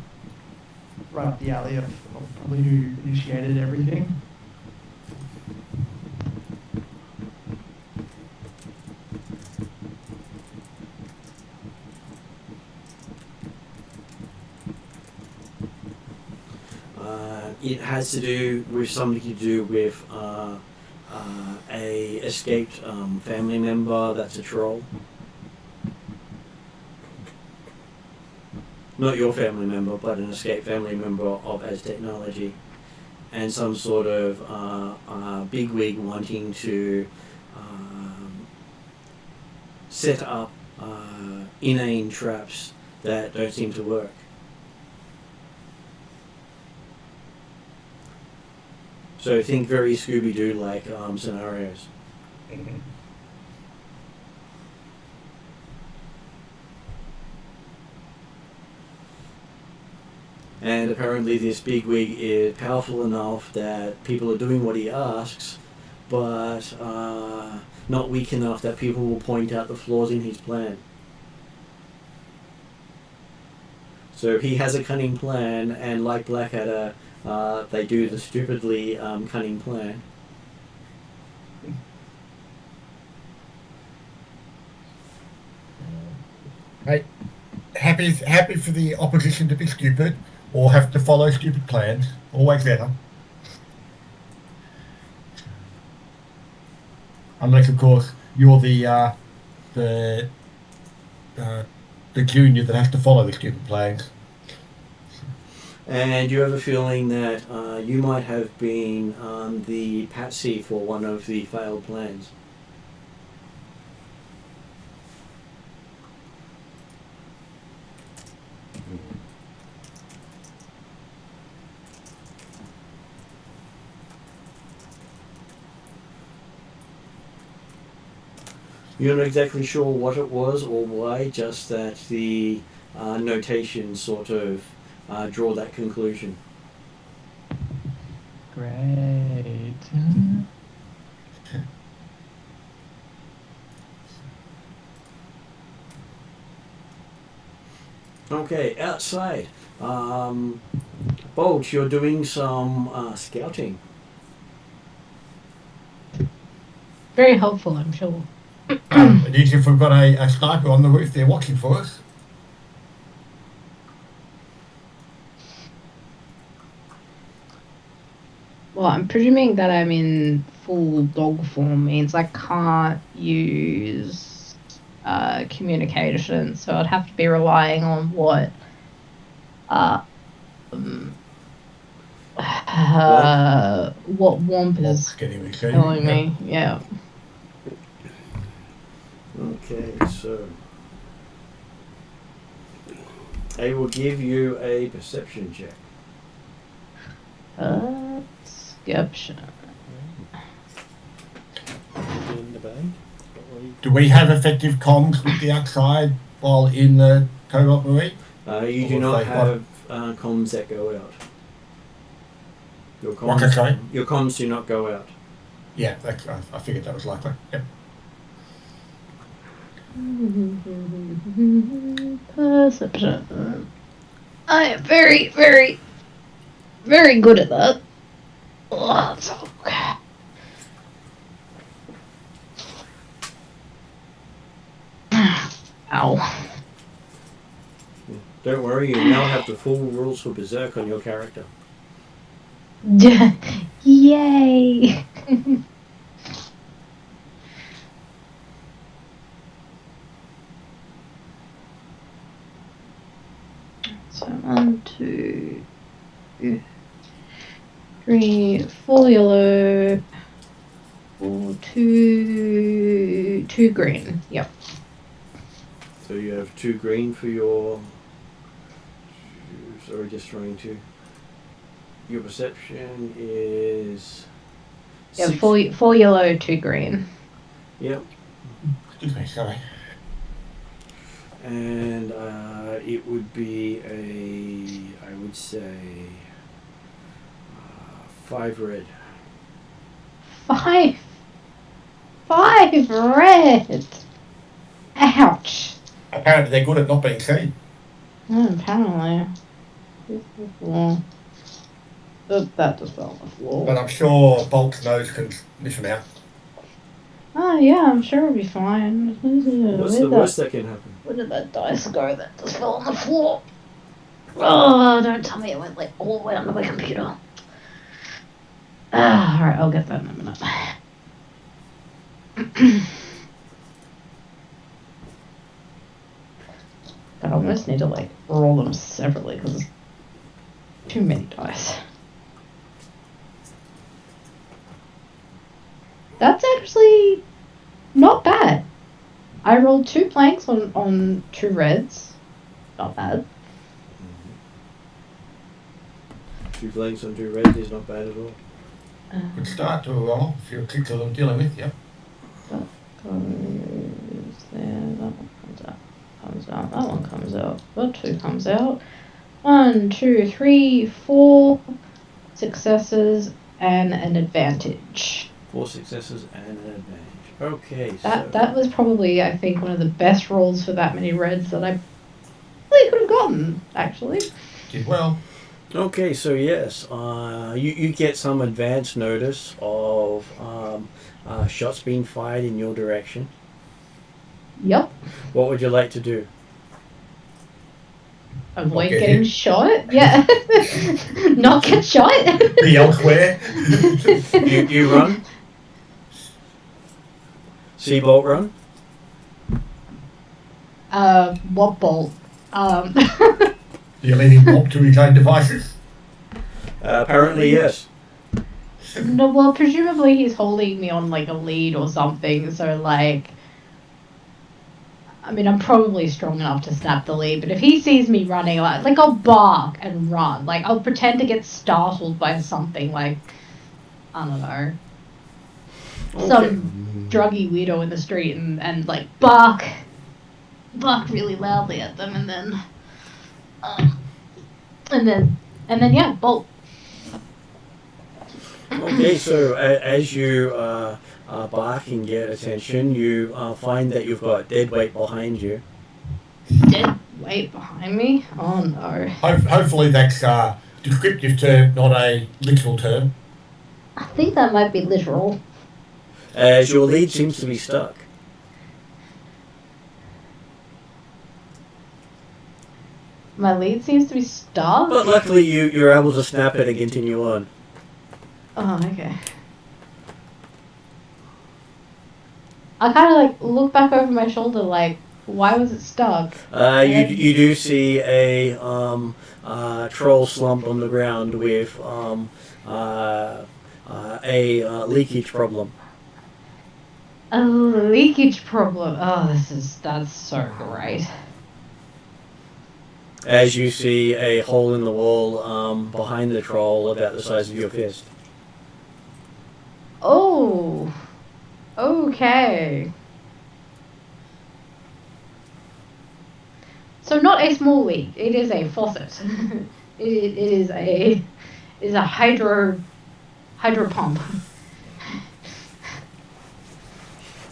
right up the alley of probably who initiated everything. It has to do with something to do with a escaped family member that's a troll. Not your family member, but an escaped family member of As Technology. And some sort of bigwig wanting to set up inane traps that don't seem to work. So think very Scooby-Doo like scenarios. Mm-hmm. And apparently this bigwig is powerful enough that people are doing what he asks, but not weak enough that people will point out the flaws in his plan. So he has a cunning plan, and like Blackadder, they do the stupidly cunning plan. Hey, happy for the opposition to be stupid or have to follow stupid plans. Always better. Unless, of course, you're the junior that has to follow the stupid plans. And you have a feeling that you might have been the patsy for one of the failed plans. You're not exactly sure what it was or why, just that the notations sort of draw that conclusion. Great. Okay, outside. Bolt, you're doing some scouting. Very helpful, I'm sure. It is if we've got a sniper on the roof there watching for us. Well, I'm presuming that I'm in full dog form means I can't use communication, so I'd have to be relying on what Womp is telling me. Yeah. Okay, so I will give you a perception check. Perception. In the bag? Do we have effective comms with the outside while in the Cobolt Marine? You do not have comms that go out. Your comms do not go out. Yeah, I figured that was likely. Yep. Perception. I am very, very, very good at that. Let's look. Ow. Don't worry, you now have the full rules for Berserk on your character. Yay! So 1, 2, 3, 4 yellow, 4, 2 green. Yep. So you have 2 green for your. Sorry, just trying to. Your perception is. Yeah, 6. 4 yellow, 2 green. Yep. Excuse me, sorry. And it would be I would say, 5 red. 5 red! Ouch! Apparently they're good at not being seen. Apparently. Oop, that just fell on the floor. But I'm sure Bolt's nose can sniff them out. Oh yeah, I'm sure it'll be fine. What's the worst that can happen? Where did that dice go that just fell on the floor? Oh, don't tell me it went like all the way onto my computer. Alright, I'll get that in a minute. I almost need to like roll them separately because there's too many dice. That's actually not bad. I rolled 2 blanks on 2 reds. Not bad. 2 blanks on 2 reds is not bad at all. Good start to a roll if you're dealing with, yep. That goes there. That one comes out. That one comes out. That 2 comes out. 1, 2, 3, 4 successes and an advantage. 4 successes and an advantage. Okay, That was probably, I think, one of the best rolls for that many reds that I really could have gotten, actually. Did well. Okay, so yes, you get some advance notice of shots being fired in your direction. Yep. What would you like to do? Avoid getting shot? Yeah. Not get shot? Be elsewhere. You run? Seabolt run? What bolt? You're leaving Bob to his own devices? Apparently, yes. No, well, presumably he's holding me on, like, a lead or something, so, like... I mean, I'm probably strong enough to snap the lead, but if he sees me running, like I'll bark and run. Like, I'll pretend to get startled by something, like, I don't know, some druggy weirdo in the street and like, bark really loudly at them, and then, yeah, bolt. Okay, so as you bark and get attention, you find that you've got dead weight behind you. Dead weight behind me? Oh no. Hopefully that's a descriptive term, not a literal term. I think that might be literal. As your lead seems to be stuck. My lead seems to be stuck? But luckily you're able to snap it and continue on. Oh, okay. I kind of like look back over my shoulder, like, why was it stuck? You do see a troll slumped on the ground with a leakage problem. A leakage problem. Oh, that's so great. As you see a hole in the wall behind the troll about the size of your fist. Oh. Okay. So not a small leak. It is a faucet. it is a hydro pump.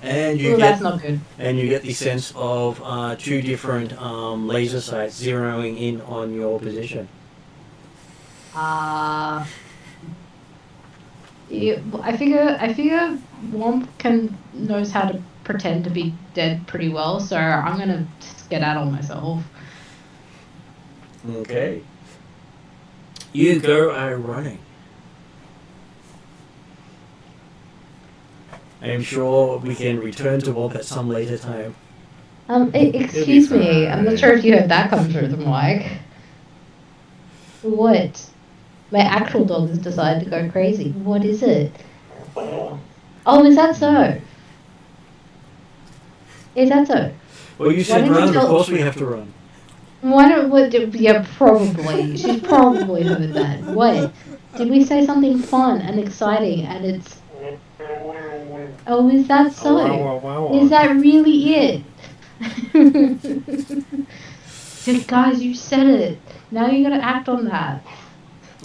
And that's not good. And you get the sense of 2 different laser sights zeroing in on your position. Yeah, I figure Womp knows how to pretend to be dead pretty well, so I'm gonna skedaddle myself. Okay. You go running. I am sure we can return to Warp at some later time. Excuse me. I'm not sure if you heard that come through the mic. What? My actual dog has decided to go crazy. What is it? Oh, is that so? Is that so? Well, you said run, of course we have to run. Why don't we... Yeah, probably. She's probably heard that. What? Did we say something fun and exciting and it's... Oh, is that so? Is that really it? Just, guys, you said it. Now you gotta act on that.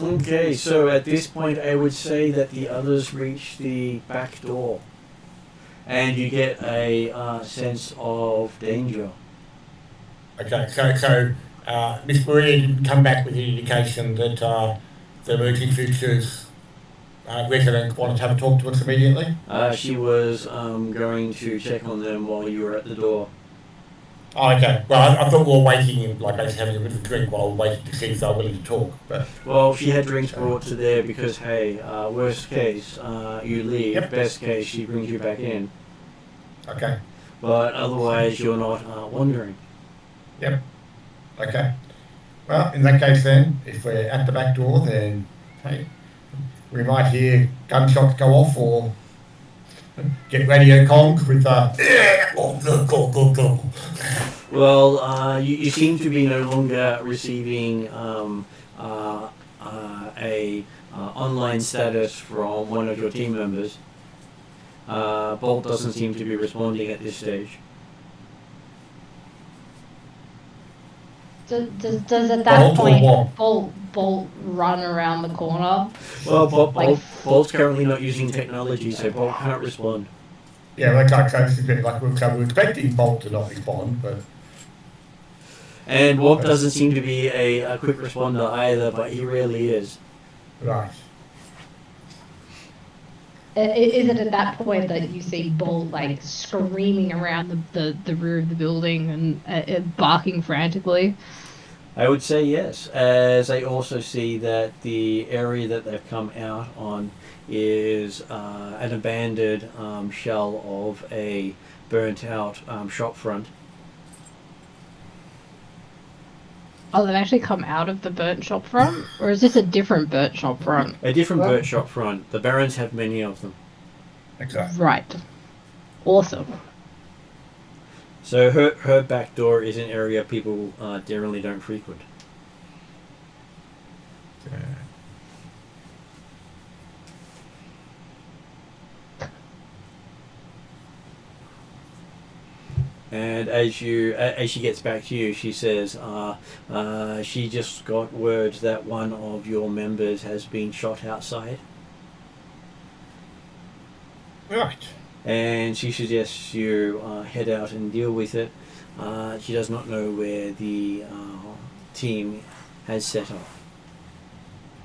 Okay, so at this point I would say that the others reach the back door. And you get a sense of danger. Okay, so Miss Maria didn't come back with the indication that the emerging futures resident wanted to have a talk to us immediately? She was going to check on them while you were at the door. Oh, okay. Well, I thought we were waiting and like basically having a bit of a drink while we waited to see if they were willing to talk. But well, she had drinks brought to there because, hey, worst case, you leave. Yep. Best case, she brings you back in. okay. But otherwise, you're not wandering. Yep. Okay. Well, in that case then, if we're at the back door, then hey, we might hear gunshots go off or get radio comms with Well, you seem to be no longer receiving online status from one of your team members. Bolt doesn't seem to be responding at this stage. Does at that point Bolt run around the corner? Well, Bolt's currently not using technology, so Bolt can't respond. Yeah, like this is a bit like we were expecting Bolt to not respond, but and Bolt doesn't seem to be a quick responder either, but he really is. right. Is it at that point that you see Bolt like screaming around the rear of the building and barking frantically? I would say yes, as I also see that the area that they've come out on is an abandoned shell of a burnt out shop front. Oh, they've actually come out of the burnt shop front? Or is this a different burnt shop front? A different burnt shop front. The Barons have many of them. Exactly. Right. Awesome. So her back door is an area people generally don't frequent. And as she gets back to you, she says, she just got word that one of your members has been shot outside. Right. And she suggests you head out and deal with it. She does not know where the team has set up.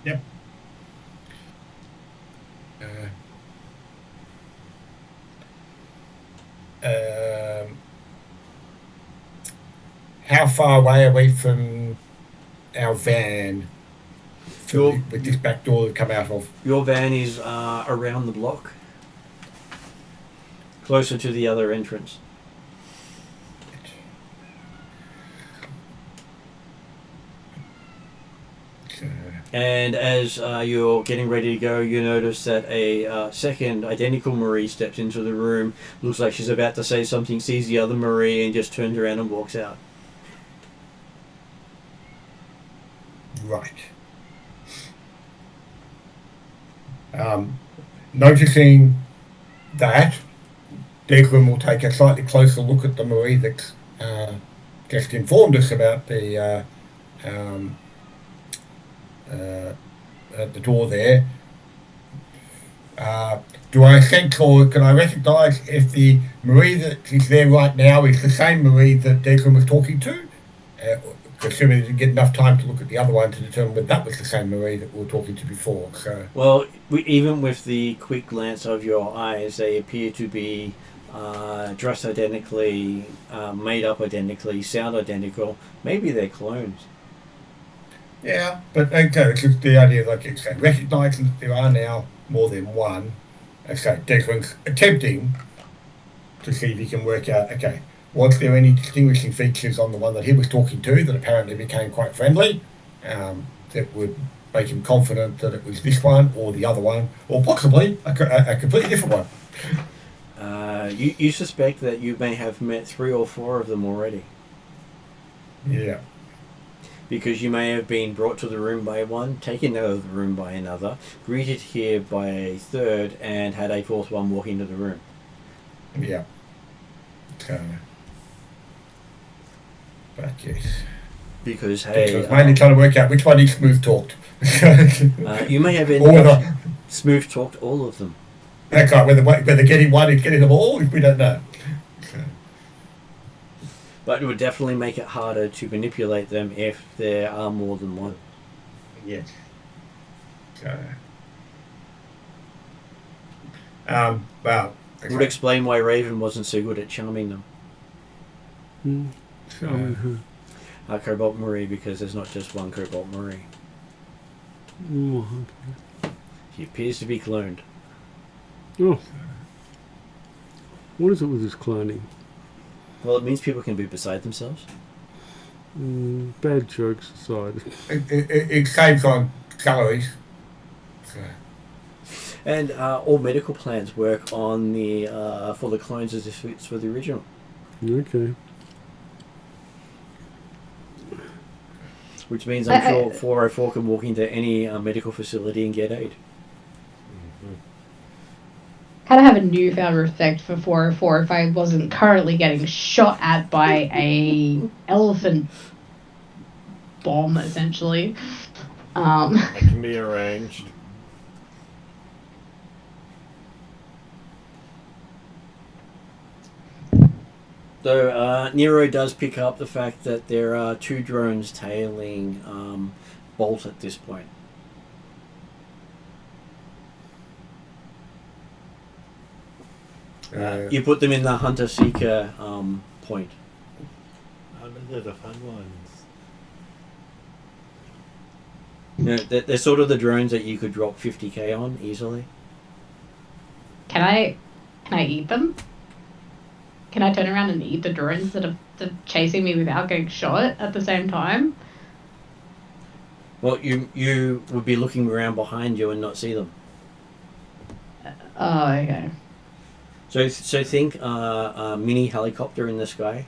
Yep. How far away are we from our van with this back door we've come out of? Your van is around the block, closer to the other entrance. And as you're getting ready to go, you notice that a second identical Marie steps into the room. Looks like she's about to say something, sees the other Marie, and just turns around and walks out. Right. Noticing that, Declan will take a slightly closer look at the Marie that's just informed us about the at the door there. Do I think, or can I recognise if the Marie that is there right now is the same Marie that Declan was talking to? Assuming they didn't get enough time to look at the other one to determine whether that was the same Marie that we were talking to before. So, well, even with the quick glance of your eyes, they appear to be dressed identically, made up identically, sound identical. Maybe they're clones. yeah, but okay, it's just the idea, like you say, recognising that there are now more than one, Okay, Declan's attempting to see if he can work out, okay, was there any distinguishing features on the one that he was talking to that apparently became quite friendly, that would make him confident that it was this one or the other one, or possibly a completely different one. You suspect that you may have met 3 or 4 of them already. Yeah. Because you may have been brought to the room by one, taken out of the room by another, greeted here by a third, and had a 4th one walk into the room. Yeah. So, but yes. Because, hey... Because mainly trying to work out which one he smooth talked. You may have ended smooth talked all of them. That's right, whether getting one is getting them all, we don't know. So. But it would definitely make it harder to manipulate them if there are more than one. Yes. So. Well. It would explain why Raven wasn't so good at charming them. Charming who? Cobolt Marie, because there's not just one Cobolt Marie. Oh, okay. He appears to be cloned. Oh. What is it with this cloning? Well, it means people can be beside themselves. Bad jokes aside. It saves on calories. So. And all medical plans work on the for the clones as if it's for the original. Okay. Which means I'm sure 404 can walk into any medical facility and get aid. Kind of have a newfound respect for 404 if I wasn't currently getting shot at by a elephant bomb, essentially. That can be arranged. So Nero does pick up the fact that there are 2 drones tailing Bolt at this point. You put them in the hunter-seeker point. Oh, they're the fun ones. You know, they're sort of the drones that you could drop 50k on easily. Can I eat them? Can I turn around and eat the drones that are chasing me without getting shot at the same time? Well, you would be looking around behind you and not see them. Oh, okay. So think a mini helicopter in the sky.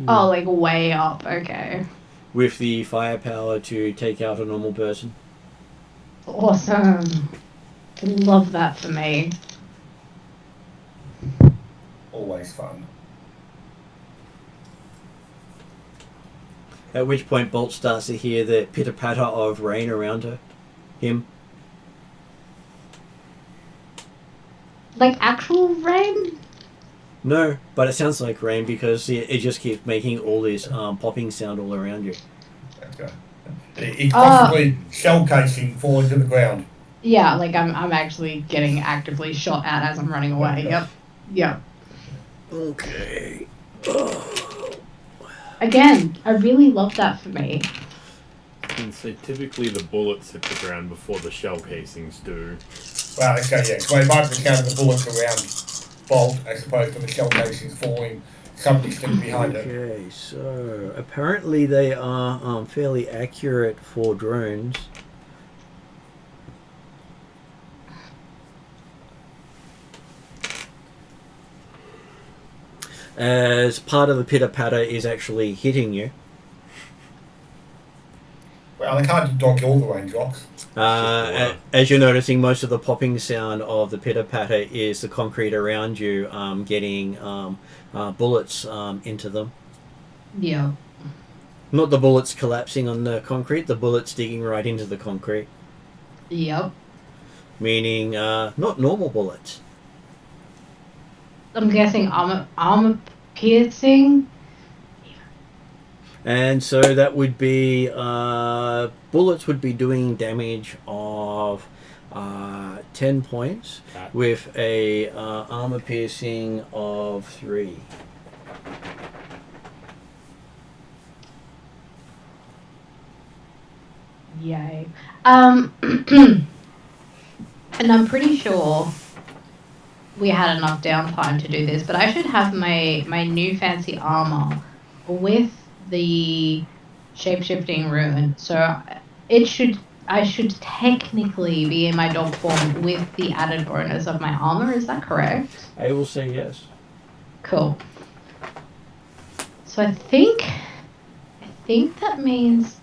Oh, like way up, okay. With the firepower to take out a normal person. Awesome. Love that for me. Always fun. At which point Bolt starts to hear the pitter-patter of rain around him. Like actual rain? No, but it sounds like rain because it just keeps making all this popping sound all around you. Okay. It's possibly shell casing falling to the ground. Yeah, like I'm actually getting actively shot at as I'm running away. Okay. Yep. Okay. Again, I really love that for me. And so typically the bullets hit the ground before the shell casings do. Well, okay, yeah. So they might be counting the bullets around Bolt as opposed to the shell casings falling some distance behind it. Okay, so apparently they are fairly accurate for drones. As part of the pitter-patter is actually hitting you. Well, they can't dodge all the raindrops. As you're noticing, most of the popping sound of the pitter-patter is the concrete around you getting bullets into them. Yeah. Not the bullets collapsing on the concrete, the bullets digging right into the concrete. Yep. Meaning, not normal bullets. I'm guessing armor piercing. And so that would be, bullets would be doing damage of 10 points with a armor piercing of 3. Yay. and I'm pretty sure we had enough downtime to do this, but I should have my new fancy armor with the shapeshifting rune, so I should technically be in my dog form with the added bonus of my armor. Is that correct? I will say yes. Cool. So I think that means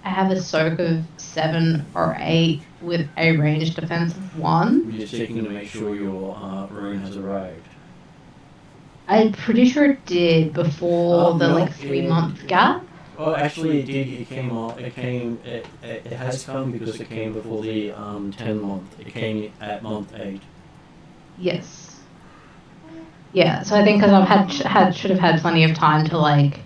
I have a soak of 7 or 8 with a ranged defense of 1. We're just checking to make sure your rune has arrived. I'm pretty sure it did before the no, 3-month gap. Oh, actually, it did. It came off. It has come because it came before the 10-month. It came at month 8. Yes. Yeah. So I think because I've should have had plenty of time to like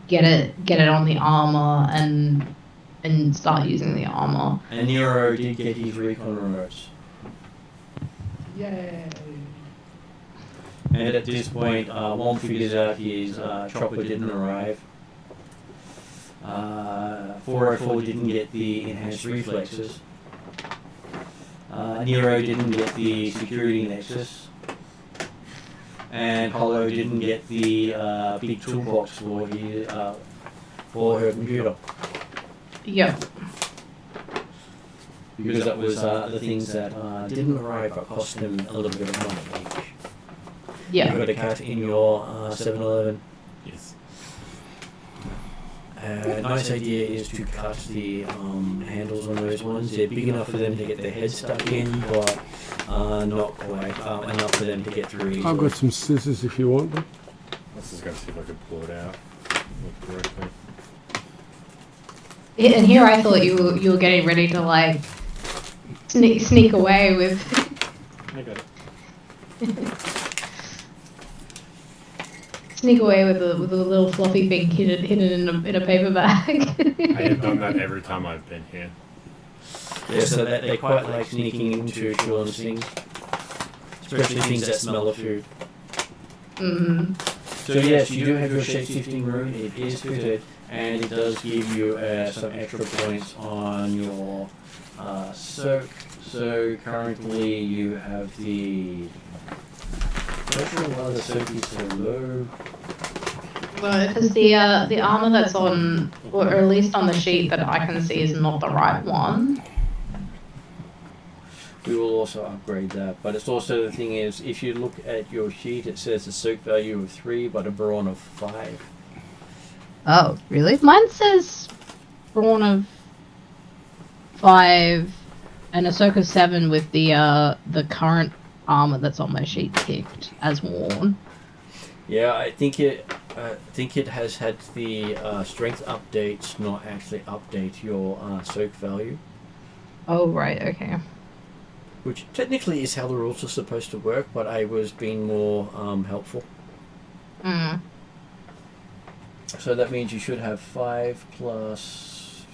get it on the armor and start using the armor. And Nero did get his recon remotes. Yay. And at this point, Wong figures out his chopper didn't arrive. 404 didn't get the enhanced reflexes. Nero didn't get the security nexus. And Hollow didn't get the big toolbox for her computer. Yep. Because that was the things that didn't arrive but cost him a little bit of money each. Yeah. You got a cat in your 7-Eleven. Yes. Nice idea is to cut the handles on those ones. They're big enough for them to get their head stuck in, but not quite enough for them to get through easily. I've got some scissors if you want them. Let's just go see if I could pull it out correctly. And here I thought you were getting ready to like sneak away with. I got it. Sneak away with a little fluffy thing hidden in a paper bag. I have done that every time I've been here. Yeah, so that they quite like sneaking into children's things, especially things that smell of food. Mm-hmm. So yes, you do have your shape-shifting rune. It is fitted, and it does give you some extra points on your soak. So currently you have the. I'm not sure why the soak is so low. Well, because the armor that's on, or at least on the sheet that I can see, is not the right one. We will also upgrade that, but it's also the thing is, if you look at your sheet, it says a soak value of 3, but a brawn of 5. Oh, really? Mine says brawn of 5 and a soak of 7 with the current armor that's on my sheet ticked as worn. Yeah, I think it has had the strength updates not actually update your soak value. Oh, right, okay. Which technically is how the rules are supposed to work, but I was being more helpful. Mm. So that means you should have 5 plus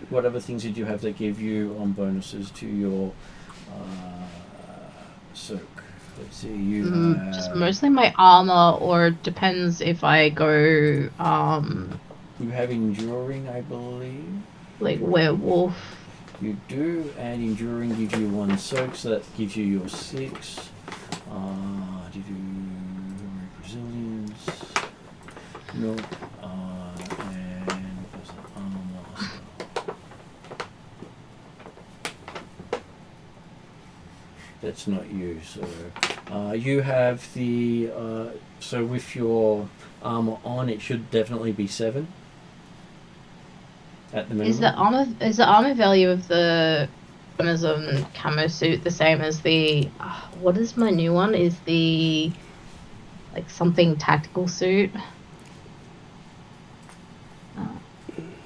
whatever things did you have that give you bonuses to your soak. Let's see, you have... Just mostly my armor, or it depends if I go You have enduring, I believe. like werewolf. You do, and enduring gives you 1 soak, so that gives you your 6. Do you do resilience? No. And what's the armor master? That's not you, so you have the so with your armor on, it should definitely be 7 at the minimum. Is the armor value of the Amazon camo suit the same as the what is my new one? Is the like something tactical suit?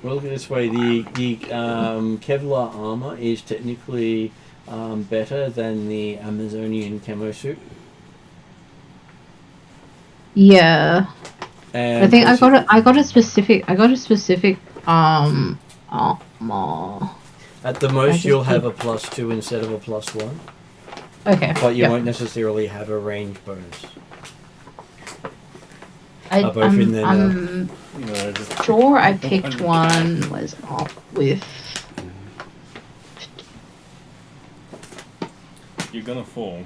Well, look at it this way: the Kevlar armor is technically better than the Amazonian camo suit. Yeah. And I think I got a specific armor. At the most, you'll have a +2 instead of a +1. Okay. But you yep. won't necessarily have a range bonus. I'm Just sure I picked one was up with You're gonna fall.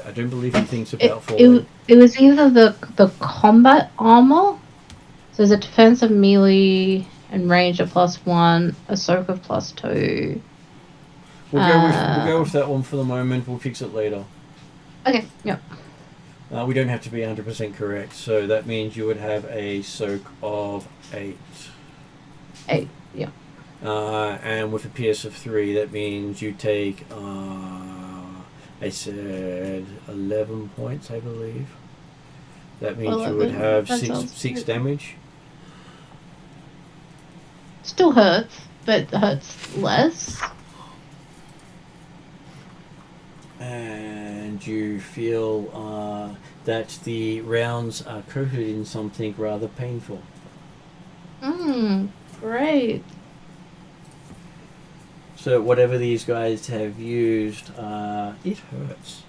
I don't believe he thinks about falling. It was either the combat armor, so there's a defensive melee and range of +1, a soak of +2. We'll go with that one for the moment. We'll fix it later. Okay, yep. We don't have to be 100% correct, so that means you would have a soak of 8. 8, yeah. And with a PS of 3, that means you take, I said 11 points, I believe. That means you would have 6 damage. Still hurts, but hurts less. And you feel that the rounds are coated in something rather painful. Great. So whatever these guys have used, it hurts.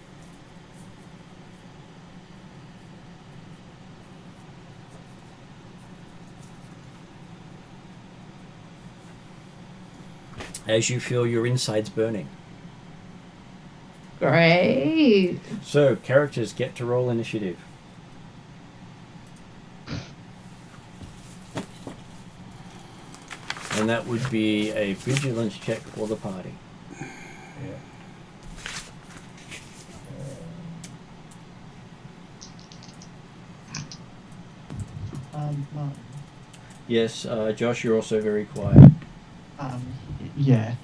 As you feel your insides burning. Great. So, characters get to roll initiative. And that would be a vigilance check for the party. Yes, Josh, you're also very quiet. Yeah.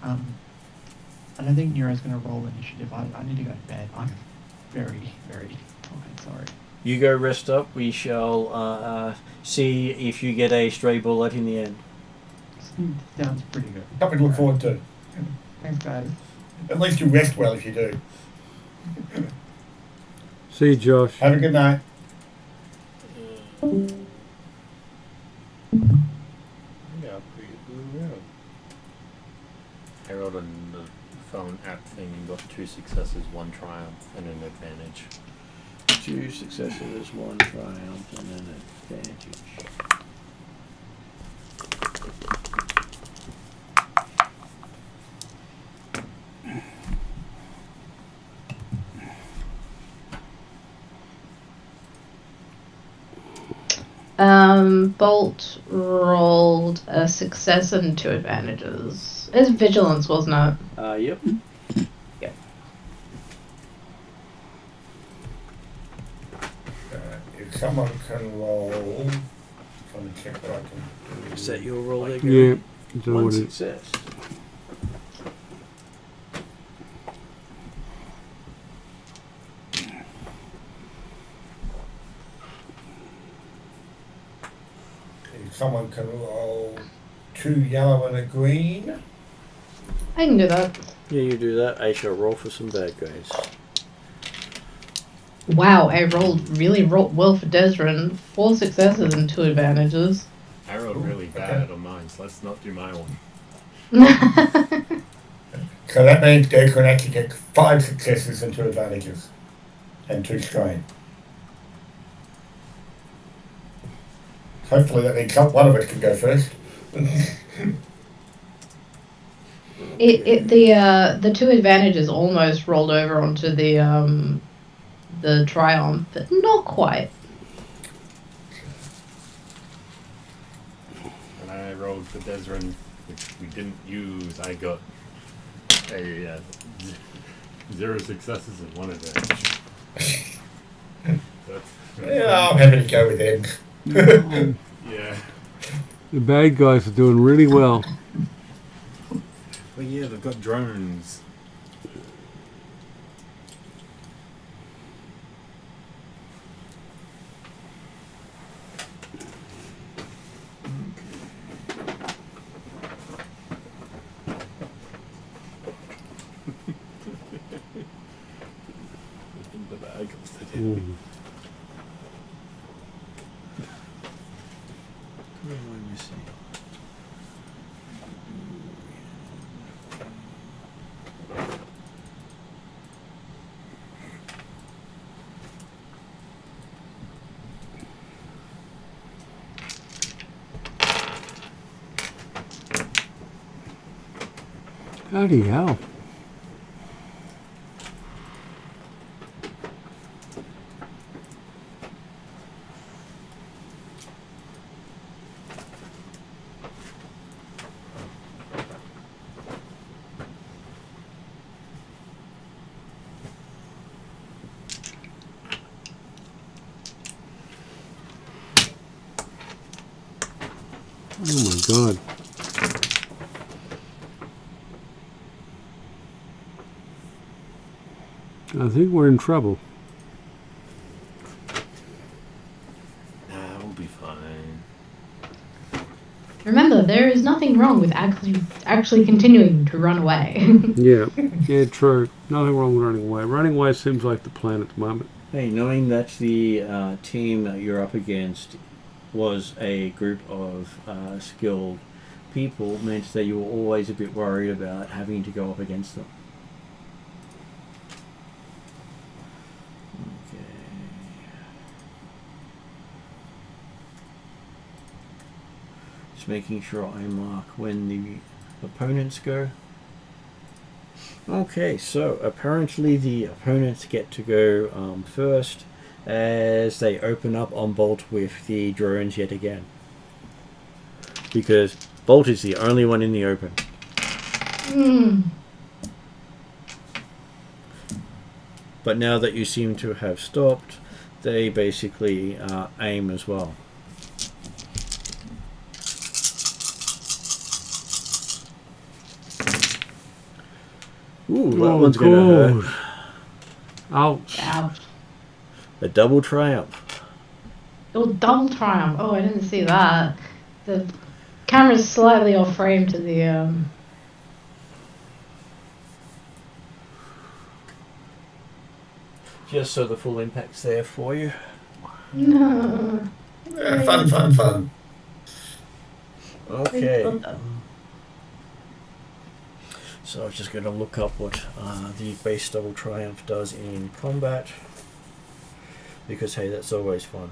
I don't think Nero's going to roll initiative. I need to go to bed. I'm very, very tired, sorry. You go rest up. We shall see if you get a stray bullet in the end. Sounds pretty good. Something to look forward to. Thanks, guys. At least you rest well if you do. See you, Josh. Have a good night. I rolled on the phone app thing and got 2 successes, 1 triumph, and an advantage. 2 successes, 1 triumph, and an advantage. Bolt rolled a success and 2 advantages. It's vigilance, wasn't it? Yep. Yep. If someone can roll, trying to check what I can do. Is that your roll there, Yeah. Gary? Don't know 1 what it- success. If someone can roll 2 yellow and a green. I can do that. Yeah, you do that. I shall roll for some bad guys. Wow, I really rolled well for Desrin. 4 successes and 2 advantages. I rolled really bad on mine, so let's not do my one. So that means Dave can actually get 5 successes and 2 advantages. And 2 strain. Hopefully that means one of us can go first. The 2 advantages almost rolled over onto the triumph, but not quite. And I rolled for Desrin, which we didn't use. I got a 0 successes and 1 advantage. Yeah, I'm happy to go with him. Yeah. The bad guys are doing really well. Well, yeah, they've got drones. The bag was the Mm. What am I missing? Bloody hell. Oh my god. I think we're in trouble. Nah, we'll be fine. Remember, there is nothing wrong with actually continuing to run away. Yeah, yeah, true. Nothing wrong with running away. Running away seems like the plan at the moment. Hey, knowing that the team that you're up against was a group of skilled people meant that you were always a bit worried about having to go up against them. Okay. Just making sure I mark when the opponents go. Okay, so apparently the opponents get to go first as they open up on Bolt with the drones yet again. Because Bolt is the only one in the open. But now that you seem to have stopped, they basically aim as well. Ooh, that one's gonna hurt. Ouch. Ouch. A double triumph. Oh, double triumph. Oh, I didn't see that. The camera's slightly off frame to the Just so the full impact's there for you. No. Fun. Okay. So I was just going to look up what the base double triumph does in combat. Because hey, that's always fun.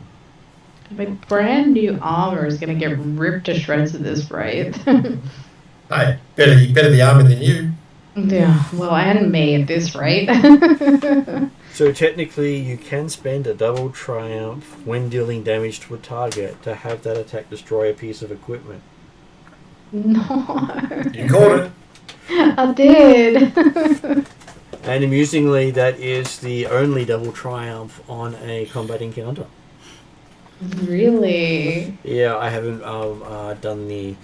My brand new armor is gonna get ripped to shreds at this rate. Hey, better the armor than you. Yeah, well, and me at this rate. So technically you can spend a double triumph when dealing damage to a target to have that attack destroy a piece of equipment. No. You caught it. I did. And amusingly, that is the only double triumph on a combat encounter. Really? Yeah, I haven't done the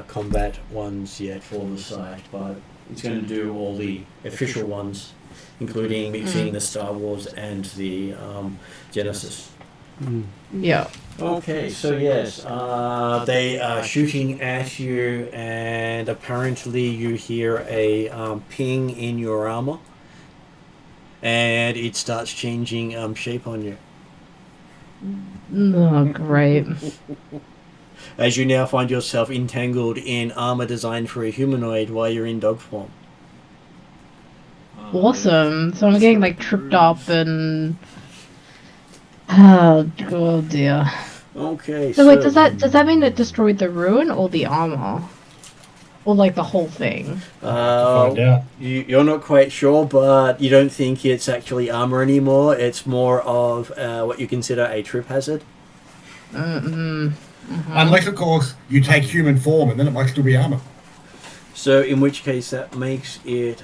combat ones yet for the site, but it's going to do all the official ones, including mixing the Star Wars and the Genesys. Yeah. Okay, so yes, they are shooting at you, and apparently you hear a ping in your armor, and it starts changing shape on you. Oh, great. As you now find yourself entangled in armor designed for a humanoid while you're in dog form. Awesome. So I'm getting like tripped up and oh dear. Okay. So wait, does that mean it destroyed the ruin or the armor? Or like the whole thing? Find out. You're not quite sure, but you don't think it's actually armor anymore. It's more of what you consider a trip hazard. Unless, of course, you take human form, and then it might still be armor. So in which case that makes it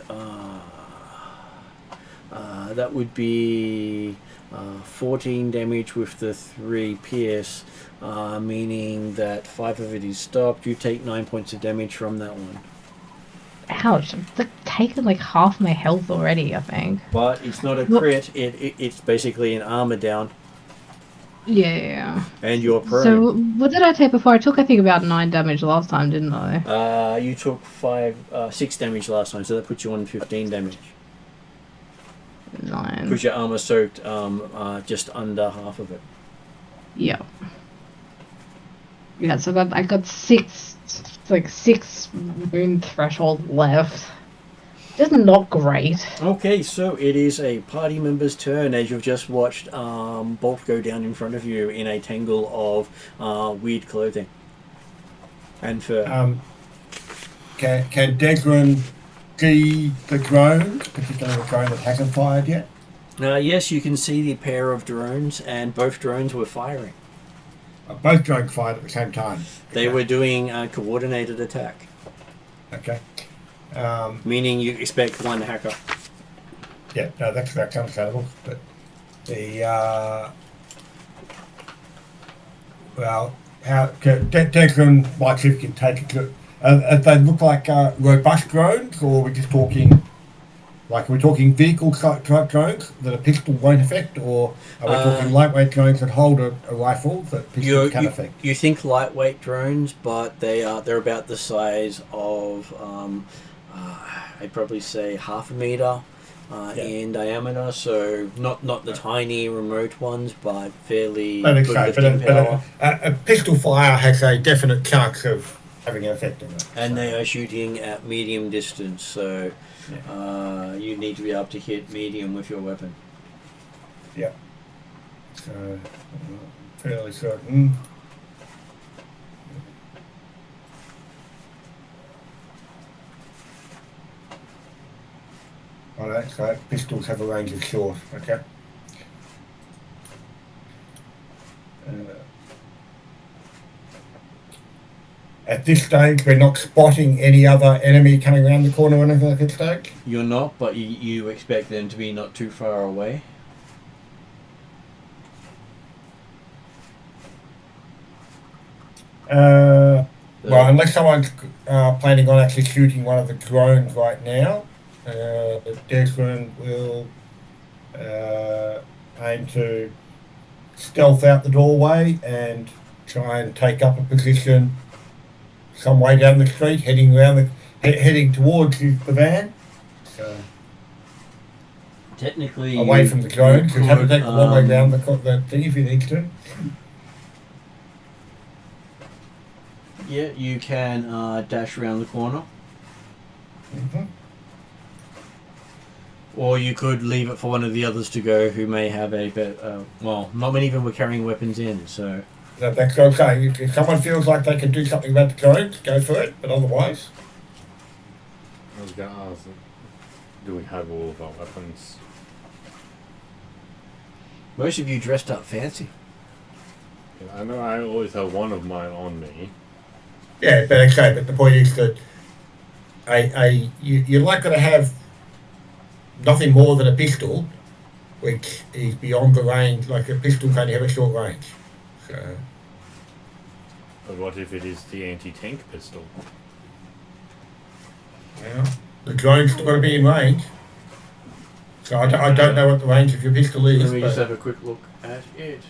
that would be 14 damage with the 3 pierce, meaning that 5 of it is stopped. You take 9 points of damage from that one. Ouch, I've taken like half my health already, I think. But it's not a crit, it's basically an armor down. Yeah. And you're prone. So what did I take before? I took I think about 9 damage last time, didn't I? You took 6 damage last time, so that puts you on 15 damage. 9. Because your armor soaked just under half of it. Yeah. Yeah, so I got 6 wound threshold left. Just not great. Okay, so it is a party member's turn as you've just watched Bolt go down in front of you in a tangle of weird clothing and fur. Can Degran see the drones, particularly the drone that hasn't fired yet? Yes, you can see the pair of drones, and both drones were firing. Both drones fired at the same time. They were doing a coordinated attack, Okay. meaning you expect one hacker. Yeah, no, that's understandable. But the well, how Declan might see if you can take it. They look like robust drones, or we're just talking like we're talking vehicle type drones that a pistol won't affect, or are we talking lightweight drones that hold a rifle that pistols can affect? You think lightweight drones, but they're about the size of I'd probably say half a meter. In diameter, so not the tiny remote ones, but fairly good lifting power. A pistol fire has a definite chance of having an effect on it. And they are shooting at medium distance, so you need to be able to hit medium with your weapon. Yeah. So, fairly certain. Alright, so pistols have a range of short, okay. At this stage, we're not spotting any other enemy coming around the corner or anything like this stage? You're not, but you expect them to be not too far away. Well, unless someone's planning on actually shooting one of the drones right now, Declan will aim to stealth out the doorway and try and take up a position some way down the street, heading towards the van. So technically, away from the drones, you have to take the long way down the thing if you need to. Yeah, you can dash around the corner. Mm-hmm. Or you could leave it for one of the others to go who may have a bit... well, not many of them were carrying weapons in, so... That's okay. If someone feels like they can do something about the drones, go for it, but otherwise... I was going to ask, do we have all of our weapons? Most of you dressed up fancy. Yeah, I know I always have one of mine on me. Yeah, but okay, but the point is that you're likely to have nothing more than a pistol, which is beyond the range, like a pistol can only have a short range. So, But what if it is the anti-tank pistol? well, the drone's still got to be in range. So I don't know what the range of your pistol is. Let me just but have a quick look at it.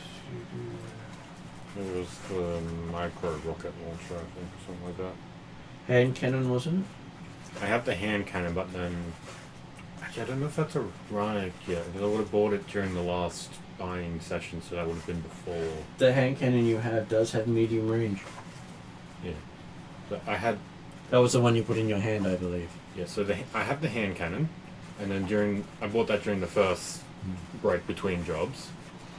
It was the micro rocket launcher, I think, or something like that. Hand cannon, wasn't I have the hand cannon, but then... Actually, I don't know if that's a right yet, because I would have bought it during the last buying session, so that would have been before. it? The hand cannon you have does have medium range. Yeah. But I had... That was the one you put in your hand, I believe. Yeah, so I have the hand cannon, and then I bought that during the first break between jobs.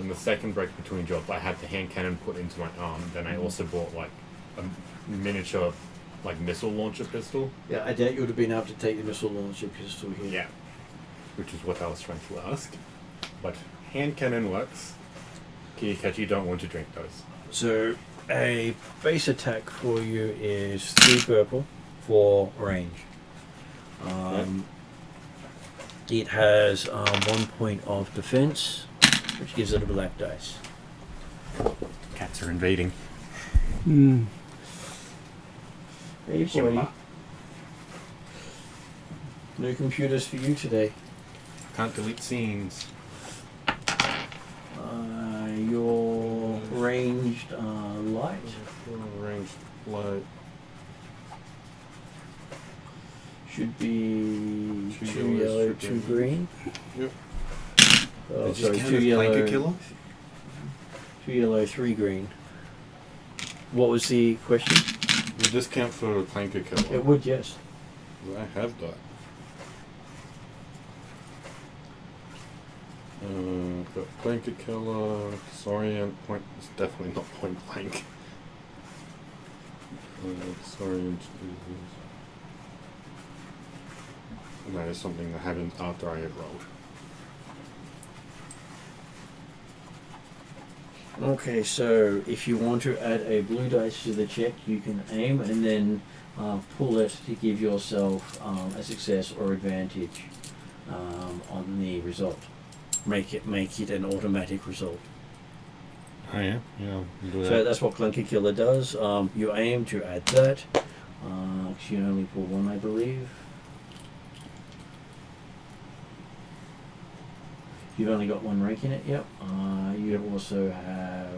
In the second break between jobs, I had the hand cannon put into my arm. Then I also bought like a miniature, like missile launcher pistol. Yeah, I doubt you would have been able to take the missile launcher pistol here. Yeah, which is what I was trying to ask. But hand cannon works. Kiyakachi don't want to drink those. So a base attack for you is 3 purple for range. It has 1 point of defense, which gives it a black dice. Cats are invading. Hey, buddy. No computers for you today. Can't delete scenes. Your ranged light. Ranged light. Should be 2 Two yellow, yellows, 2 2 green. Yep. Oh, sorry, 2 yellow. 2 yellow, 3 green. What was the question? The discount for a Clanker Killer. It would, yes. I have that. Got Clanker Killer, Disorient, point. It's definitely not point blank. Disorient is. That is something that happened after I had rolled. Okay, so if you want to add a blue dice to the check, you can aim and then pull it to give yourself a success or advantage on the result. Make it an automatic result. Oh yeah, yeah. I'll do So that. that's what Clunky Killer does. You aim to add that. You can only pull one, I believe. You've only got one rank in it, yep. You also have...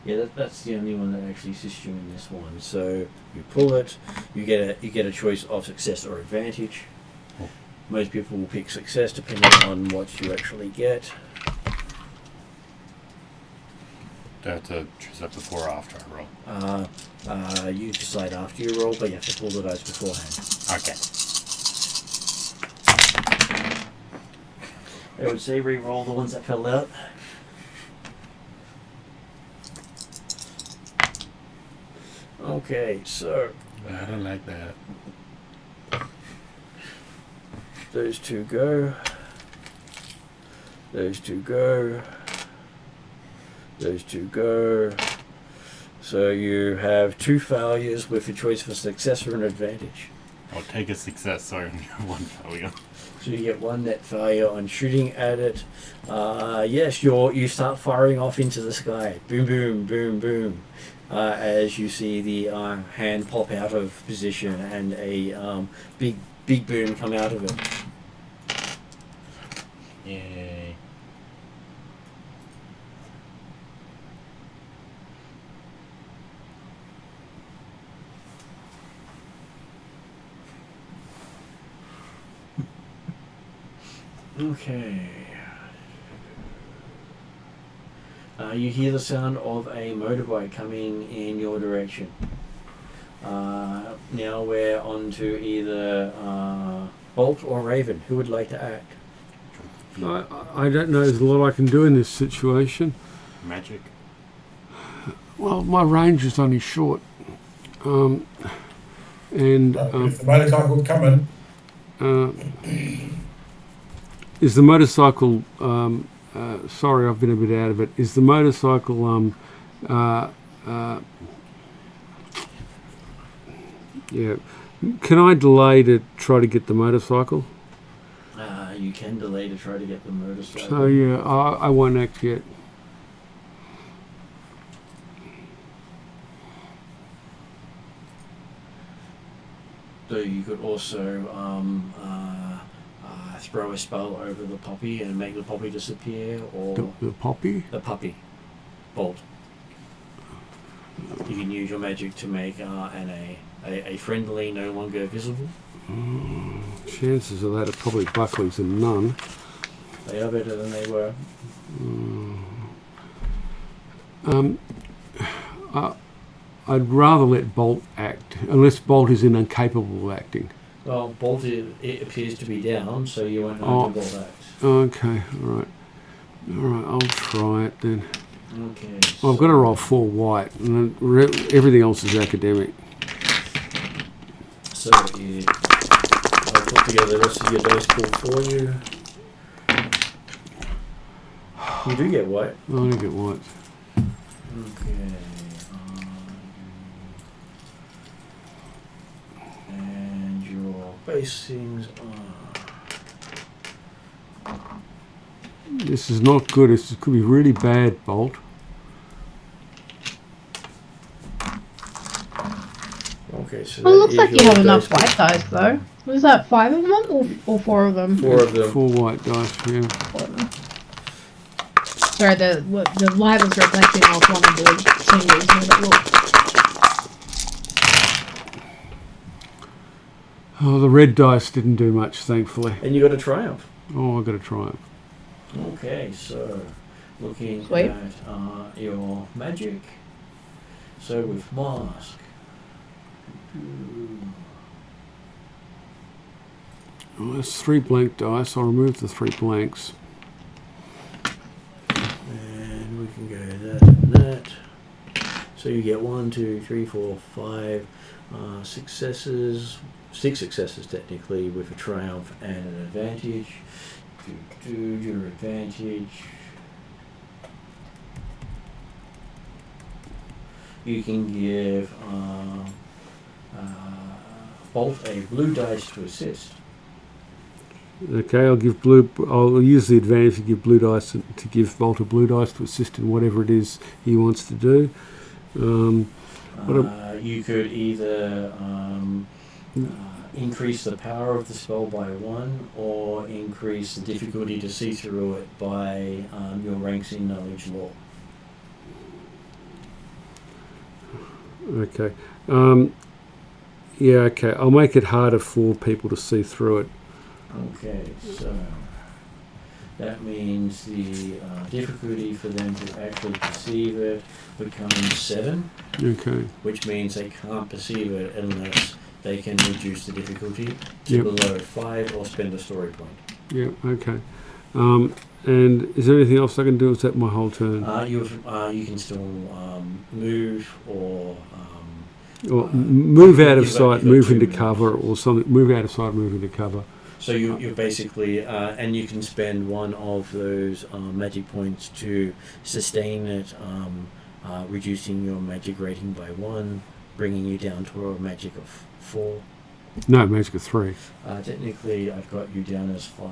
Yeah, that's the only one that actually assists you in this one. So you pull it, you get a choice of success or advantage. Oh. Most people will pick success depending on what you actually get. Do I have to choose that before or after I roll? You decide after you roll, but you have to pull the dice beforehand. Okay. I would say re-roll the ones that fell out. Okay, so I don't like that. those two go. Those two go. Those two go. So you have 2 failures with a choice for success or an advantage. I'll take a success, so I only have 1 failure. So you get 1 net failure on shooting at it. Yes, you start firing off into the sky. Boom, boom, boom, boom. As you see the hand pop out of position and a big boom come out of it. Yay. Okay. You hear the sound of a motorbike coming in your direction. Now we're on to either Bolt or Raven. Who would like to act? I don't know. There's a lot I can do in this situation. Magic. Well, my range is only short. And If the motorcycle coming, is the motorcycle... sorry, I've been a bit out of it. Is the motorcycle... yeah. Can I delay to try to get the motorcycle? You can delay to try to get the motorcycle. So, yeah, I won't act yet. So you could also throw a spell over the poppy and make the poppy disappear, or The poppy? the puppy Bolt. You can use your magic to make a friendly no longer visible. Chances of that are probably Buckley's and none. They are better than they were. I'd rather let Bolt act, unless Bolt is incapable of acting. Well, Bolt it appears to be down, so you won't know when Bolt acts. Okay, alright. Alright, I'll try it then. Okay. I've got to roll 4 white, and then everything else is academic. So I'll put together the rest of your dice pool for you. You do get white. I only get white. Okay. And your basings are... This is not good. This could be really bad, Bolt. Okay, so Well, it looks that like is you have your enough dice white dice, though. Was that 5 of them or 4 of them? 4 of them. 4 white dice, yeah. 4 of them. Sorry, the light was reflecting off one of the singles. Made it look. Oh, the red dice didn't do much, thankfully. And you got a triumph. Oh, I got a triumph. Okay, so looking Sweet. at your magic. So with mask. Oh, that's 3 blank dice. I'll remove the 3 blanks. And we can go that and that. So you get 1, 2, 3, 4, 5 successes. 6 successes technically, with a triumph and an advantage. Do your advantage. You can give Bolt a blue dice to assist. Okay, I'll use the advantage to give blue dice to give Bolt a blue dice to assist in whatever it is he wants to do. You could either increase the power of the spell by 1, or increase the difficulty to see through it by your ranks in knowledge lore. Okay. Yeah, okay. I'll make it harder for people to see through it. Okay, so that means the difficulty for them to actually perceive it becomes 7. Okay. Which means they can't perceive it unless they can reduce the difficulty to below 5 or spend a story point. Yeah, okay. And is there anything else I can do? Is that my whole turn? You can still move or move out of sight, move into cover, or something. Move out of sight, move into cover. So you're basically, and you can spend one of those magic points to sustain it, reducing your magic rating by 1, bringing you down to a magic of 4. No, magic of 3. Technically, I've got you down as 5.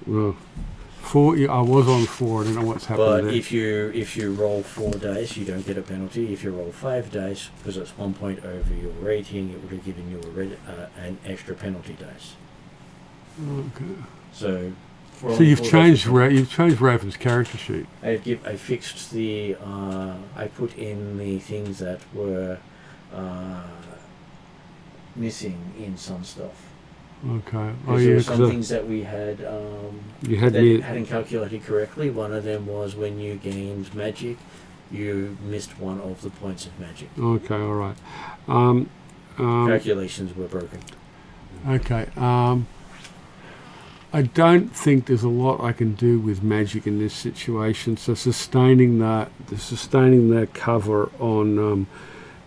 Well, 4. Yeah, I was on 4. I don't know what's happened But there. if you roll 4 dice, you don't get a penalty. If you roll 5 dice, because it's 1 point over your rating, it would have given you an extra penalty dice. Okay. So you've changed Raven's character sheet. I fixed the I put in the things that were missing in some stuff. Okay. There were some things that we had hadn't calculated correctly. One of them was when you gained magic, you missed one of the points of magic. Okay. All right. Calculations were broken. Okay. I don't think there's a lot I can do with magic in this situation. So sustaining that cover on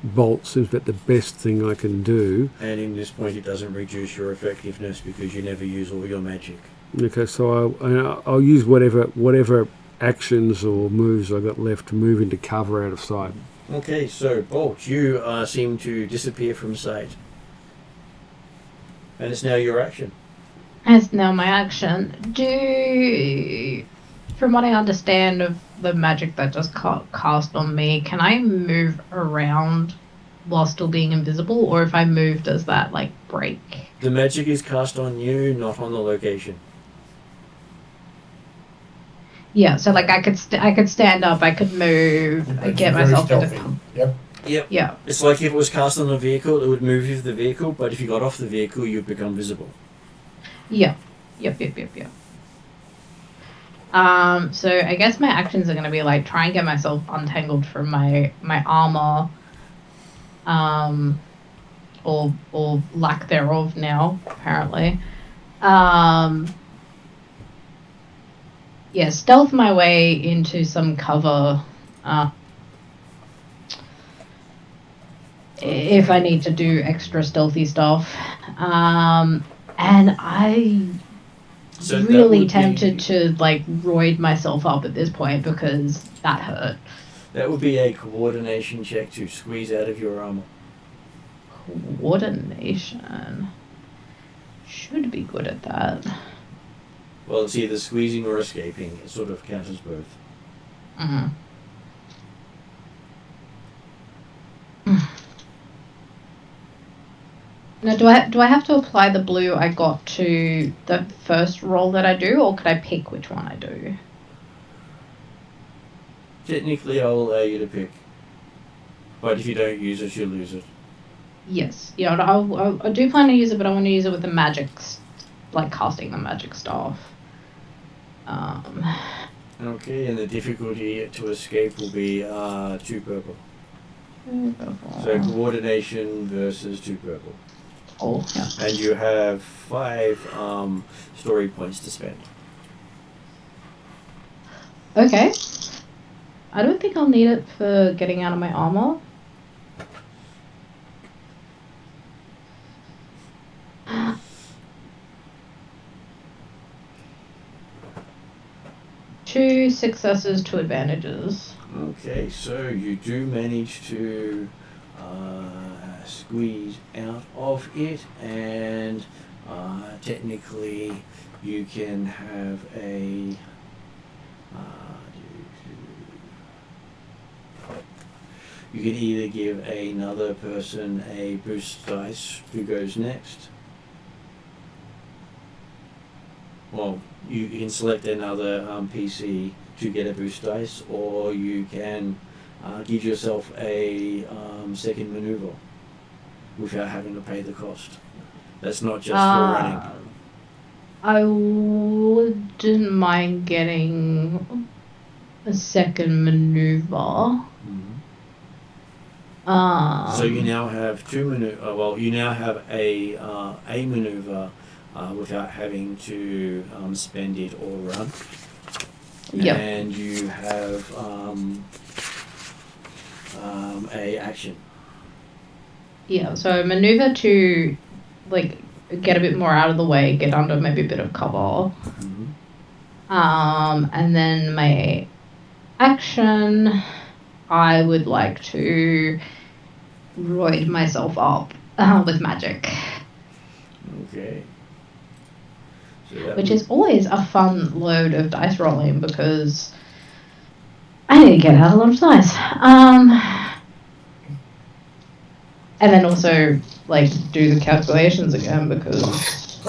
Bolt seems like the best thing I can do. And in this point, it doesn't reduce your effectiveness because you never use all your magic. Okay, so I'll use whatever actions or moves I got left to move into cover out of sight. Okay, so Bolt, you seem to disappear from sight, and it's now your action. It's now my action. From what I understand of the magic that just cast on me, can I move around while still being invisible? Or if I move, does that, break? The magic is cast on you, not on the location. Yeah, so, I could stand up, I could move, get myself into... Yep. Yeah. It's like if it was cast on a vehicle, it would move with the vehicle, but if you got off the vehicle, you'd become visible. Yeah. Yep. So I guess my actions are going to be try and get myself untangled from my armor, or lack thereof now, apparently. Stealth my way into some cover, if I need to do extra stealthy stuff. And I really tempted to roid myself up at this point because that hurt. That would be a coordination check to squeeze out of your armor. Coordination. Should be good at that. Well, it's either squeezing or escaping. It sort of counts as both. Mm-hmm. Now, do I have to apply the blue I got to the first roll that I do, or could I pick which one I do? Technically, I'll allow you to pick. But if you don't use it, you'll lose it. Yes. Yeah, I do plan to use it, but I want to use it with the magic, casting the magic staff. Okay, and the difficulty to escape will be 2 purple. 2 purple. So coordination versus 2 purple. Oh, yeah. And you have 5 story points to spend. Okay. I don't think I'll need it for getting out of my armor. Two successes, two advantages. Okay, so you do manage to squeeze out of it, and technically you can have a you can either give another person a boost dice who goes next. Well, you can select another PC to get a boost dice, or you can give yourself a second maneuver without having to pay the cost. That's not just for running. I wouldn't mind getting a second maneuver. So you now have two maneuver. Well, you now have a maneuver without having to spend it or run. Yep. And you have a action. Yeah, so maneuver to like get a bit more out of the way, get under maybe a bit of cover. And then my action, I would like to roid myself up with magic. Okay. So which is always a fun load of dice rolling because I need to get out a lot of dice. And then also like do the calculations again because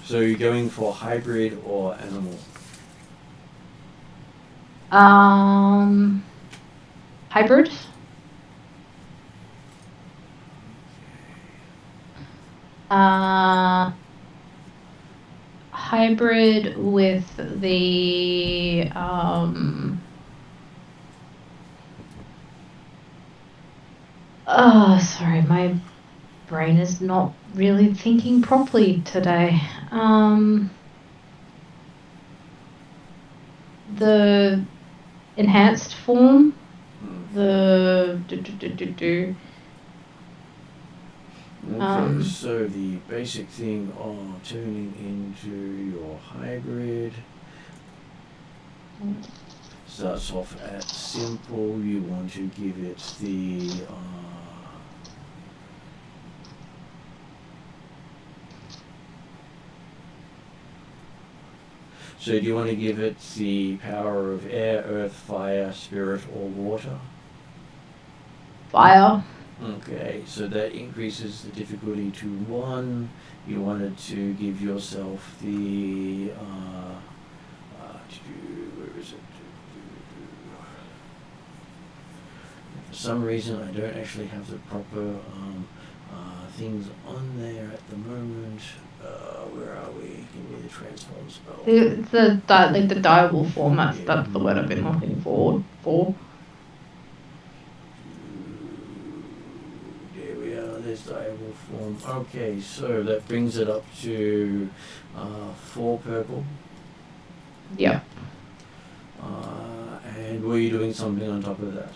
So you're going for hybrid or animal? hybrid. Hybrid with the sorry, my brain is not really thinking properly today. The enhanced form, the Okay, so the basic thing of turning into your hybrid starts off at simple. You want to give it the so do you want to give it the power of air, earth, fire, spirit, or water? fire. Okay, so that increases the difficulty to 1. You wanted to give yourself the where is it? For some reason, I don't actually have the proper things on there at the moment. Where are we? Give me the transform spell. It's the diable format. That's the word I've been looking for. There's diable form. Okay, so that brings it up to 4 purple. Yeah. And were you doing something on top of that?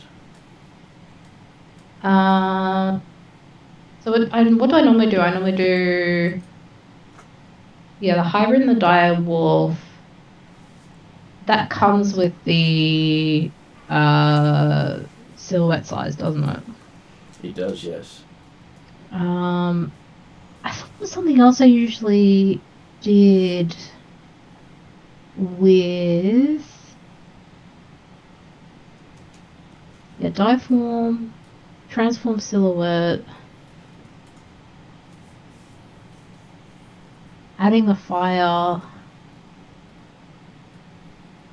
So what do I normally do? I normally do the hybrid and the dire wolf. That comes with the silhouette size, doesn't it? It does, yes. I thought it was something else I usually did with die form, transform silhouette, adding the fire.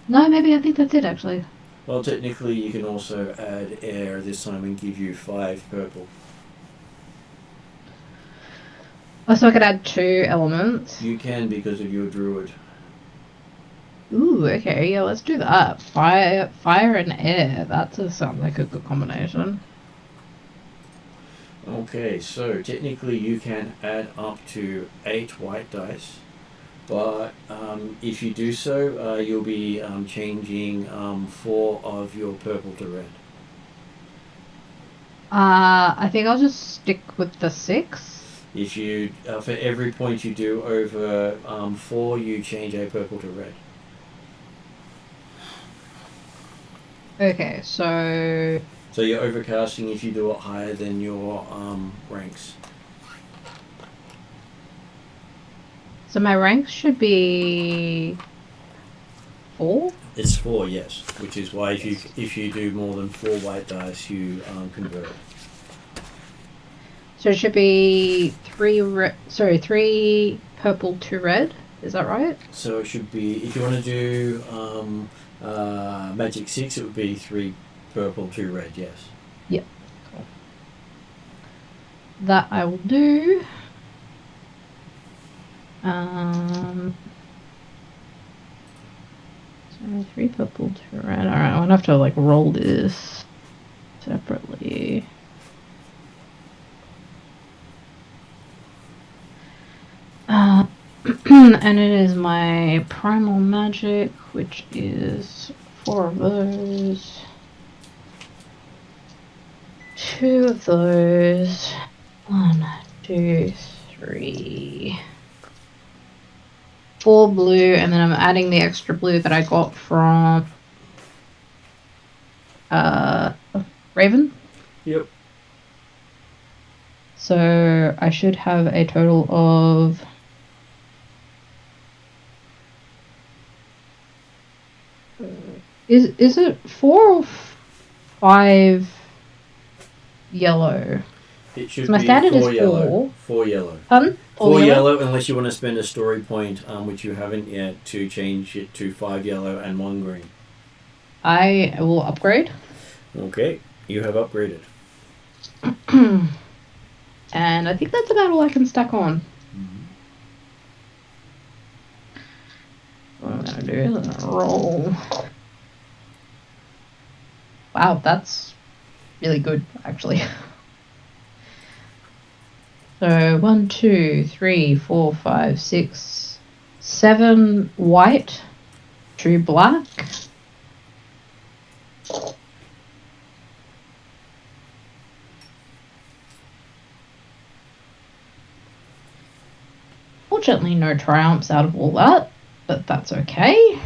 No, maybe I think that's it actually. Well, technically you can also add air this time and give you 5 purple. Oh, so I could add 2 elements? You can because of your druid. Ooh, okay, yeah, let's do that. Fire and air. That does sound like a good combination. Okay, so technically you can add up to 8 white dice But if you do so, you'll be changing 4 of your purple to red. I think I'll just stick with the 6. If you, for every point you do over 4, you change a purple to red. Okay, so So you're overcasting if you do it higher than your ranks. my ranks should be 4. It's 4, yes. Which is why if you do more than 4 white dice, you convert. So it should be 3 purple, 2 red. Is that right? So it should be, if you want to do magic 6, it would be 3 purple, 2 red, yes. Yep. Cool. That I will do. So 3 purple, 2 red. Alright, I'm gonna have to like roll this separately. And it is my primal magic, which is 4 of those. 2 of those. 1, 2, 3. 4 blue, and then I'm adding the extra blue that I got from Raven. Yep. So I should have a total of is it 4 or 5 yellow? It should So my be standard 4 is yellow. 4 yellow. Pardon? 4 yellow, unless you want to spend a story point, which you haven't yet, to change it to 5 yellow and 1 green. I will upgrade. Okay, you have upgraded. And I think that's about all I can stack on. What I'm gonna do is I'm gonna roll. Wow, that's really good, actually. So 1, 2, 3, 4, 5, 6, 7 white, 2 black. Fortunately, no triumphs out of all that, but that's okay.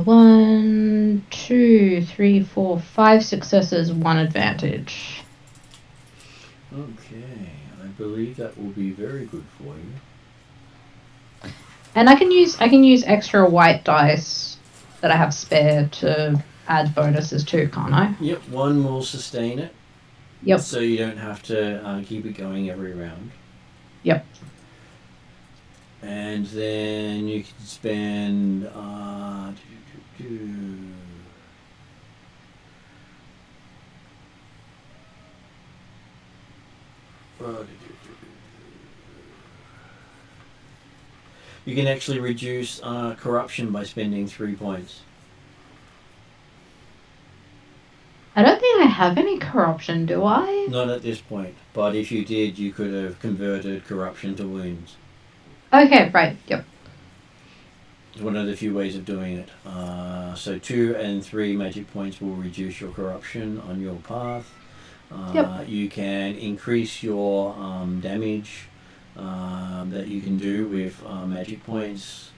One, 2, 3, 4, 5 successes, 1 advantage. Okay, I believe that will be very good for you. And I can use extra white dice that I have spare to add bonuses too, can't I? Yep, 1 will sustain it. Yep. So you don't have to keep it going every round. Yep. And then you can spend you can actually reduce corruption by spending 3 points. I don't think I have any corruption, do I? Not at this point, but if you did, you could have converted corruption to wounds. Okay, right, yep. It's one of the few ways of doing it. So 2 and 3 magic points will reduce your corruption on your path. Yep. You can increase your damage that you can do with magic points.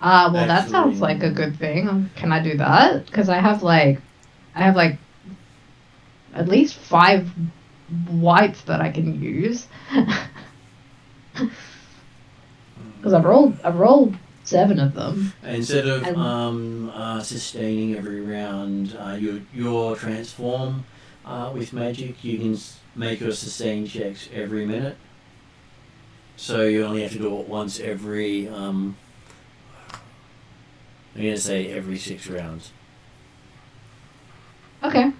Well, that sounds like a good thing. Can I do that? Because I have like at least 5 whites that I can use. Because I've rolled 7 of them. Instead of sustaining every round, your transform with magic, you can make your sustain checks every minute. So you only have to do it once every. I'm gonna say every 6 rounds. Okay.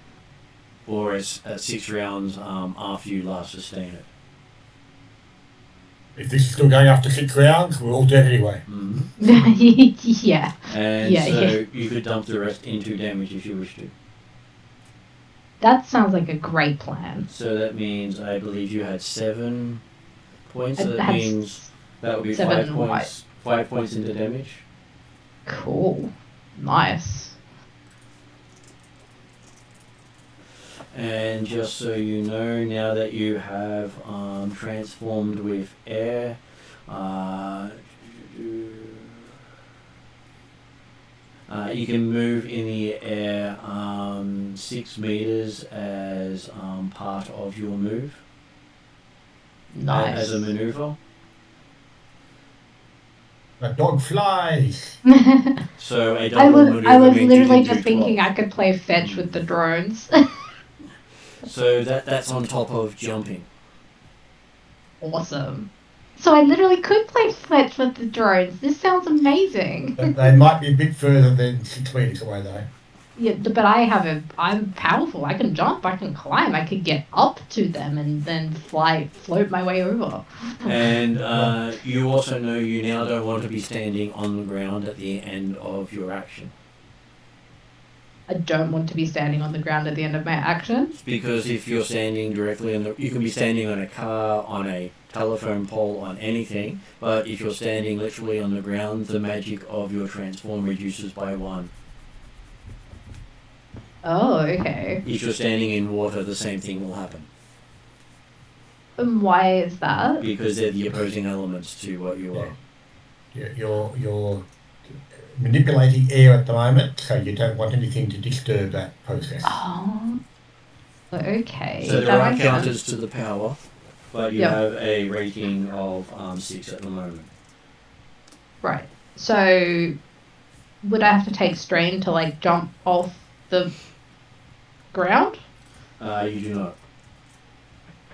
or it's at 6 rounds after you last sustain it. If this is still going after 6 rounds, we're all dead anyway. Yeah. And Yeah, so yeah. you could dump the rest into damage if you wish to. That sounds like a great plan. So that means I believe you had 7 points. So I that had means that would be 7 5 points. 5 points into damage. Cool. Nice. And just so you know, now that you have transformed with air, you can move in the air 6 meters as part of your move. Nice. As a maneuver. The dog flies. So a I double was maneuver I was means you literally can do just thinking 12. I could play fetch with the drones. So that's on top of jumping. Awesome. So I literally could play fetch with the drones. This sounds amazing. But they might be a bit further than 6 meters away, though. Yeah, but I'm powerful. I can jump, I can climb, I could get up to them and then float my way over. And you also know you now don't want to be standing on the ground at the end of your action. I don't want to be standing on the ground at the end of my action. Because if you're standing directly you can be standing on a car, on a telephone pole, on anything, but if you're standing literally on the ground, the magic of your transform reduces by 1. Oh, okay. If you're standing in water, the same thing will happen. And why is that? Because they're the opposing elements to what you are. You're manipulating air at the moment, so you don't want anything to disturb that process. Oh. Okay. So there that are makes counters sense. to the power, but you Yep. have a rating of 6 at the moment. Right. So would I have to take strain to like jump off the ground? You do not.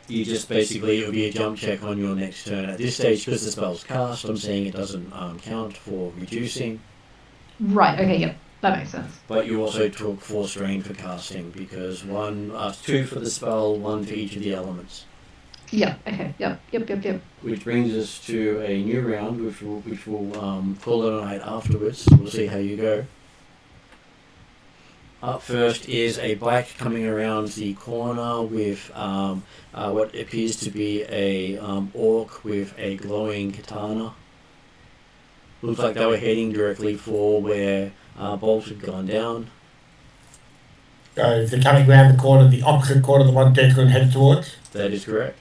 You just basically, it'll be a jump check on your next turn. At this stage, because the spell's cast, I'm saying it doesn't count for reducing. Right, okay, yep. That makes sense. But you also took 4 strain for casting, because 2 for the spell, 1 for each of the elements. Yep, okay, yep. Which brings us to a new round, which we'll call it a night afterwards. We'll see how you go. Up first is a black coming around the corner with what appears to be a orc with a glowing katana. Looks like they were heading directly for where Bolt had gone down. If they're coming round the corner, the opposite corner, the one Declan headed towards. That is correct.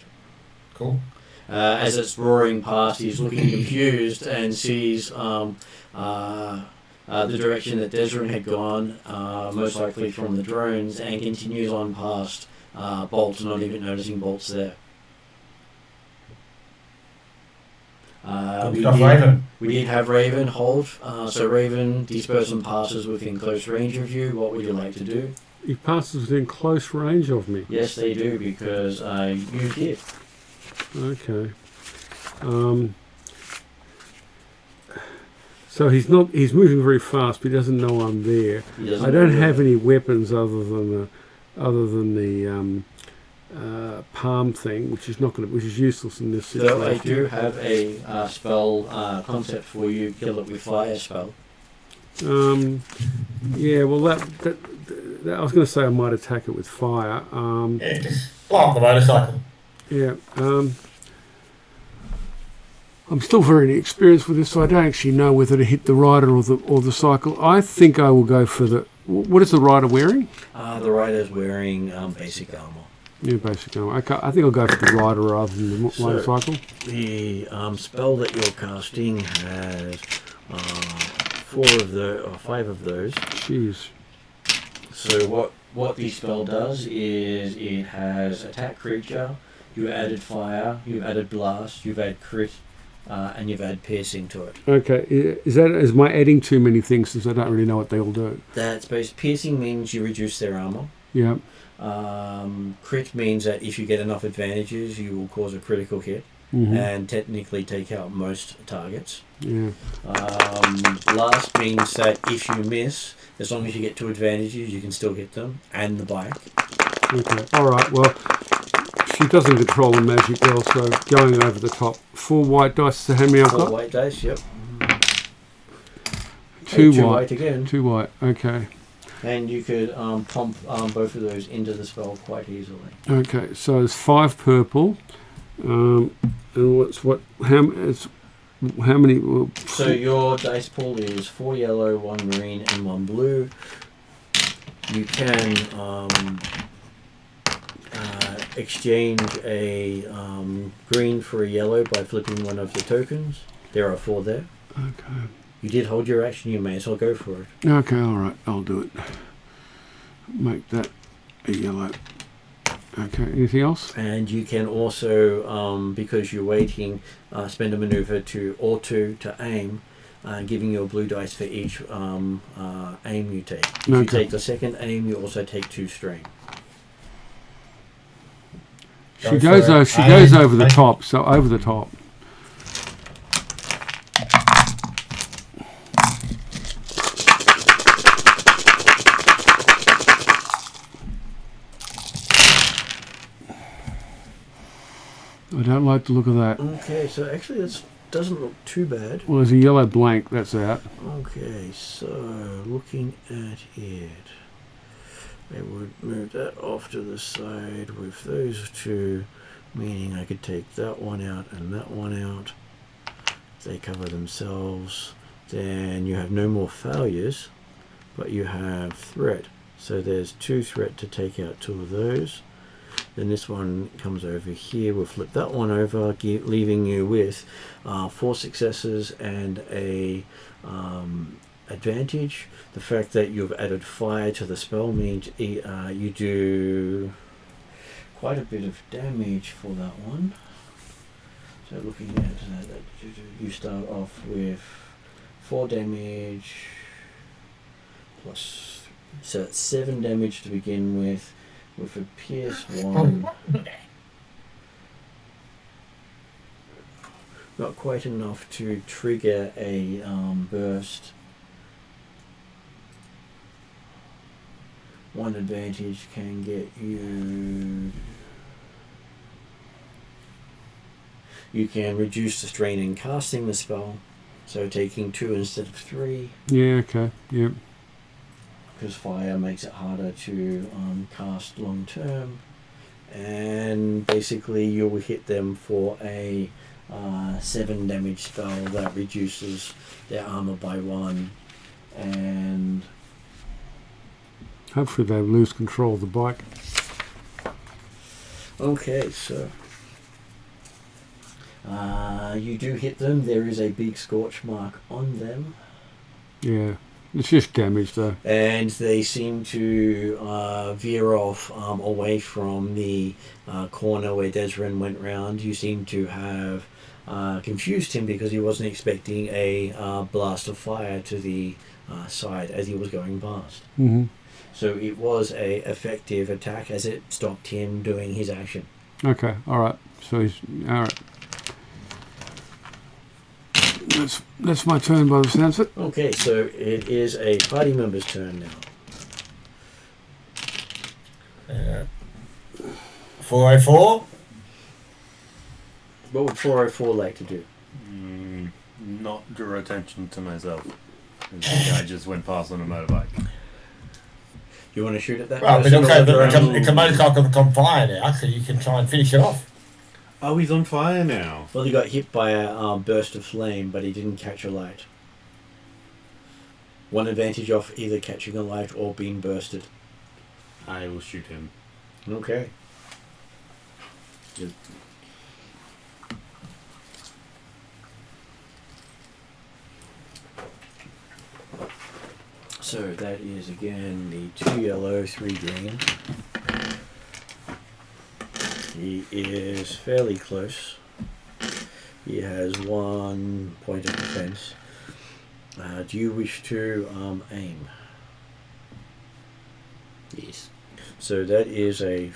Cool. As it's roaring past, he's looking confused and sees the direction that Desrin had gone, most likely from the drones, and continues on past Bolt, not even noticing Bolt's there. Raven. We did have Raven hold, so Raven, these person passes within close range of you. What would you like to do? He passes within close range of me. Yes, they do, because you did. Okay. So he's moving very fast, but he doesn't know I'm there. I don't have any weapons other than the palm thing, which is useless in this situation. So I do have a spell concept for you. Kill it with fire spell. Yeah. Well, that I was going to say I might attack it with fire. Yeah, just blow up the motorcycle. Yeah. I'm still very inexperienced with this, so I don't actually know whether to hit the rider or the cycle. I think I will go for the. What is the rider wearing? The rider's wearing basic armor. Yeah, basic armor. Okay, I think I'll go for the rider rather than the motorcycle. The spell that you're casting has 5 of those. Jeez. So what the spell does is it has attack creature. You added fire. You've added blast. You've added crit. And you've added piercing to it. Okay, is my adding too many things since I don't really know what they all do? That's based. Piercing means you reduce their armor. Yeah. Crit means that if you get enough advantages, you will cause a critical hit and technically take out most targets. Yeah. Blast means that if you miss, as long as you get 2 advantages, you can still hit them and the bike. Okay. All right. Well, she doesn't control the magic well, so going over the top. 4 white dice. So how many I've 4 got? white dice, yep. 2 2 white. white again. 2 white. Okay. And you could pump both of those into the spell quite easily. Okay. So there's 5 purple. And how many? Well, So your dice pool is 4 yellow, 1 green, and 1 blue. You can exchange a green for a yellow by flipping one of the tokens. There are 4 there. Okay. You did hold your action, you may as well go for it. Okay. All right. I'll do it. Make that a yellow. Okay. Anything else? And you can also, because you're waiting, spend a maneuver to aim, giving you a blue dice for each aim you take. If you take the second aim, you also take 2 strain. She goes over the top. So over the top. I don't like the look of that. Okay, so actually that doesn't look too bad. Well, there's a yellow blank. That's out. Okay, so looking at it, I would move that off to the side with those 2, meaning I could take that one out and that one out. They cover themselves. Then you have no more failures, but you have threat. So there's 2 threat to take out 2 of those. Then this one comes over here. We'll flip that one over, leaving you with 4 successes and a advantage. The fact that you've added fire to the spell means you do quite a bit of damage for that one. So looking at that, you start off with 4 damage plus, so it's 7 damage to begin with a pierce 1. Not quite enough to trigger a burst. 1 advantage can get you. You can reduce the strain in casting the spell, so taking 2 instead of 3. Yeah. Okay. Yep. Because fire makes it harder to cast long term, and basically you will hit them for a 7 damage spell that reduces their armor by 1, and Hopefully they lose control of the bike. okay, so you do hit them. There is a big scorch mark on them. Yeah. It's just damage though. And they seem to veer off away from the corner where Desrin went round. You seem to have confused him because he wasn't expecting a blast of fire to the side as he was going past. Mm-hmm. So it was a effective attack as it stopped him doing his action. Okay. All right. So he's all right. That's my turn by the sounds of it. Okay, so it is a party member's turn now. 404. What would 404 like to do? Not draw attention to myself. The guy just went past on a motorbike. You want to shoot at that Well, but person? okay, but it's a motorcycle on fire now, so you can try and finish it off. Oh, he's on fire now. Well, he got hit by a burst of flame, but he didn't catch a light. 1 advantage off either catching a light or being bursted. I will shoot him. Okay. So that is again the 2 yellow, 3 green. He is fairly close. He has 1 point of defense. Do you wish to aim? Yes. So that is a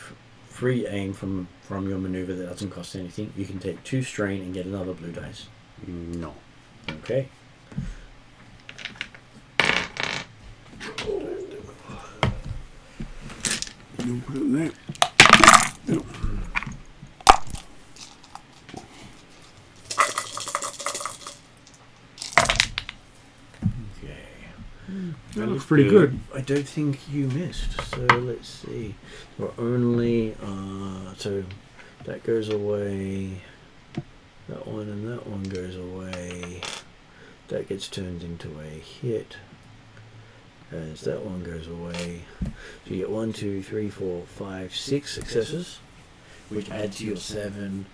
free aim from your maneuver that doesn't cost anything. You can take 2 strain and get another blue dice. No. Okay. You'll put it in there. That looks pretty good. I don't think you missed. So let's see. We're only so that goes away. That one and that one goes away. That gets turned into a hit. As that one goes away. So you get 1, 2, 3, 4, 5, 6 successes, which adds to your 7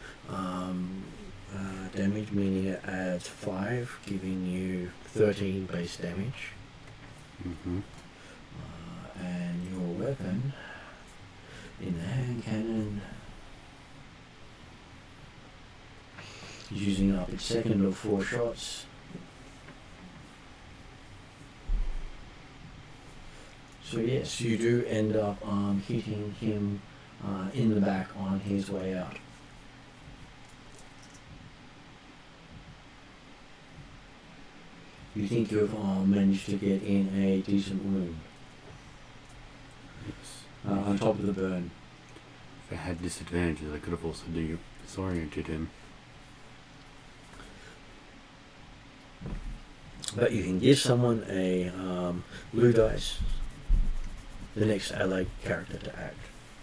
damage, meaning it adds 5, giving you 13 base damage. Mm-hmm. And your weapon in the hand cannon is using up its second of 4 shots. So yes, you do end up hitting him in the back on his way out. You think you've managed to get in a decent wound on top of the burn. If I had disadvantages, I could have also disoriented him. But you can give someone a blue dice, the next allied character to act.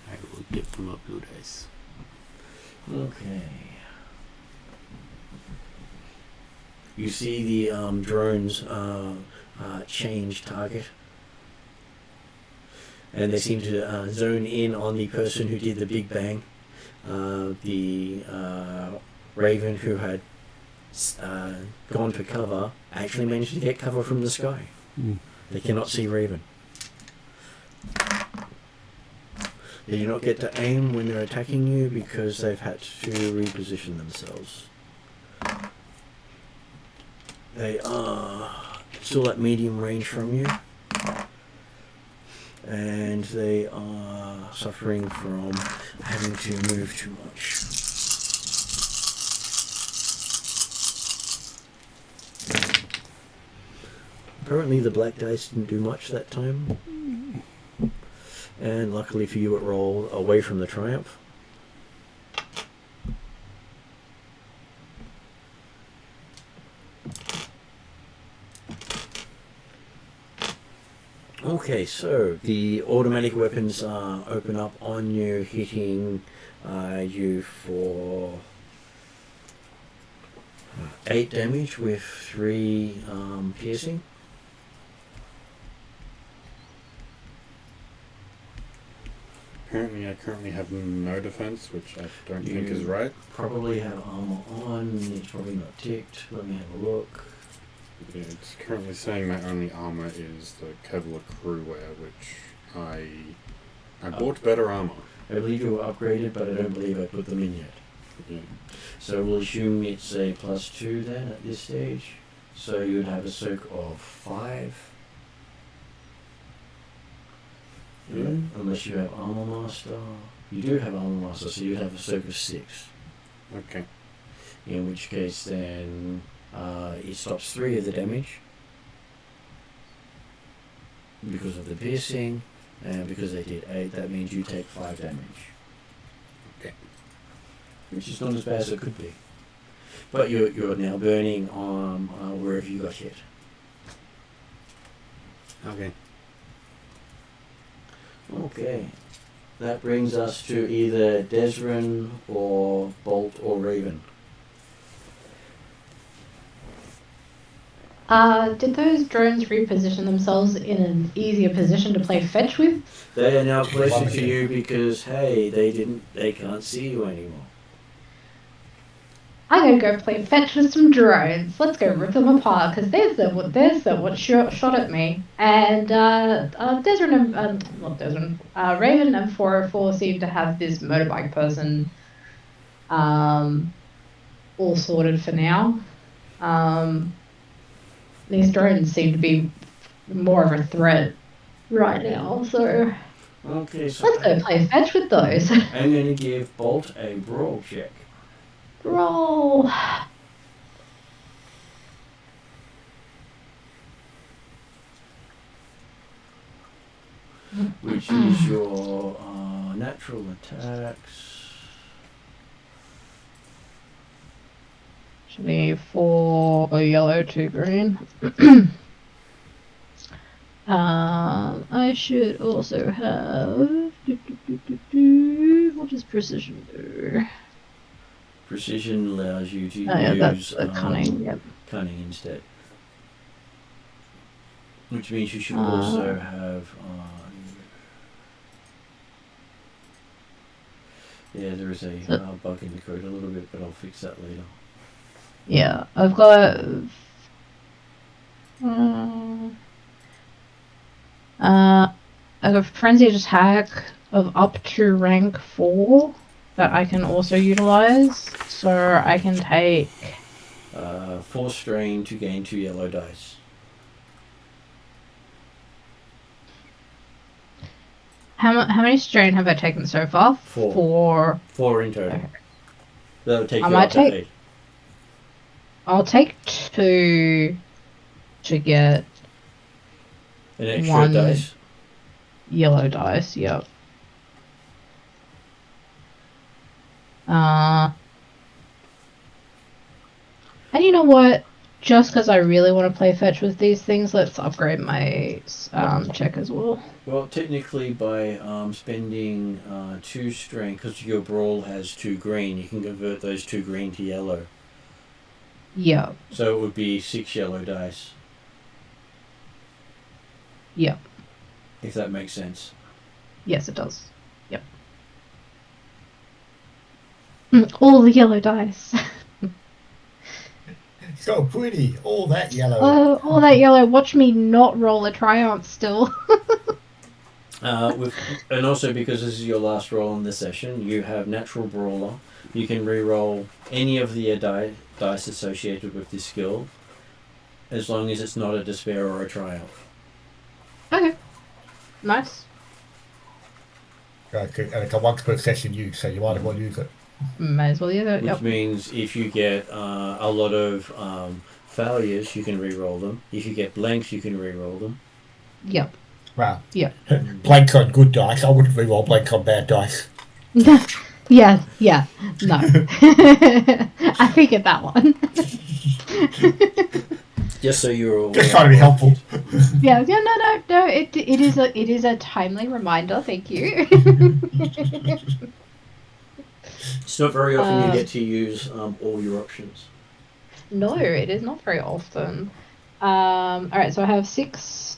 I will give them a blue dice. Okay. You see the drones change target. And they seem to zone in on the person who did the Big Bang. The Raven who had gone for cover actually managed to get cover from the sky. They cannot see Raven. They do not get to aim when they're attacking you because they've had to reposition themselves. They are still at medium range from you. And they are suffering from having to move too much. Apparently the black dice didn't do much that time. And luckily for you it rolled away from the triumph. Okay, so the automatic weapons open up on you, hitting you for 8 damage with 3 piercing. Apparently I currently have no defense, which I don't think is right. Probably have armor on, it's probably not ticked. Let me have a look. Yeah, it's currently saying my only armor is the Kevlar crew wear, which I bought better armor. I believe you were upgraded, but I don't believe I put them in yet. Yeah. So we'll assume it's a +2 then at this stage. So you'd have a soak of 5. Unless you have Armor Master. You do have Armor Master, so you'd have a soak of 6. Okay. In which case then it stops 3 of the damage because of the piercing, and because they did 8, that means you take 5 damage. Okay. Which is not as bad as it could be. But you're now burning on wherever you got hit. Okay. Okay. That brings us to either Desrin or Bolt or Raven. Did those drones reposition themselves in an easier position to play fetch with? They are now closer to you because, hey, they can't see you anymore. I'm gonna go play fetch with some drones. Let's go rip them apart, because there's what shot at me. And Desrin and not Desrin, Raven and 404 seem to have this motorbike person all sorted for now. These drones seem to be more of a threat right now, so Okay, so let's go play fetch with those. I'm going to give Bolt a brawl check. Roll. Which is your natural attacks. Should be 4 yellow, 2 green. I should also have. What does precision do? Precision allows you to Oh yeah, that's use the cunning. Yep. cunning instead. Which means you should also have. Yeah, there is a bug in the code a little bit, but I'll fix that later. Yeah, I've got. I've got frenzied attack of up to rank 4 that I can also utilize. So I can take 4 strain to gain 2 yellow dice. How many strain have I taken so far? 4 in total. Okay. That'll take I you might up to take- 8. I'll take 2 to get An extra 1 dice. yellow dice. Yep. And you know what? Just because I really want to play fetch with these things, let's upgrade my check as well. Well, technically, by spending 2 strain, because your brawl has 2 green, you can convert those 2 green to yellow. Yep. So it would be 6 yellow dice. Yep. If that makes sense. Yes, it does. Yep. All the yellow dice. So pretty, all that yellow. Oh, all that yellow. Watch me not roll a triumph still. And also because this is your last roll in the session, you have Natural Brawler. You can re-roll any of the dice associated with this skill, as long as it's not a Despair or a Triumph. Okay. Nice. Okay, and it's a once per session use, so you might as well use it. May as well use it. Which Yep. means if you get a lot of failures, you can re-roll them. If you get blanks, you can re-roll them. Yep. Wow. Yep. Blank on good dice. I wouldn't re-roll blank on bad dice. Yeah. No. I figured that one. Just so you're aware. Just trying to be helpful. Yeah. No. It is a timely reminder. Thank you. It's not very often you get to use all your options. No, it is not very often. All right, so I have six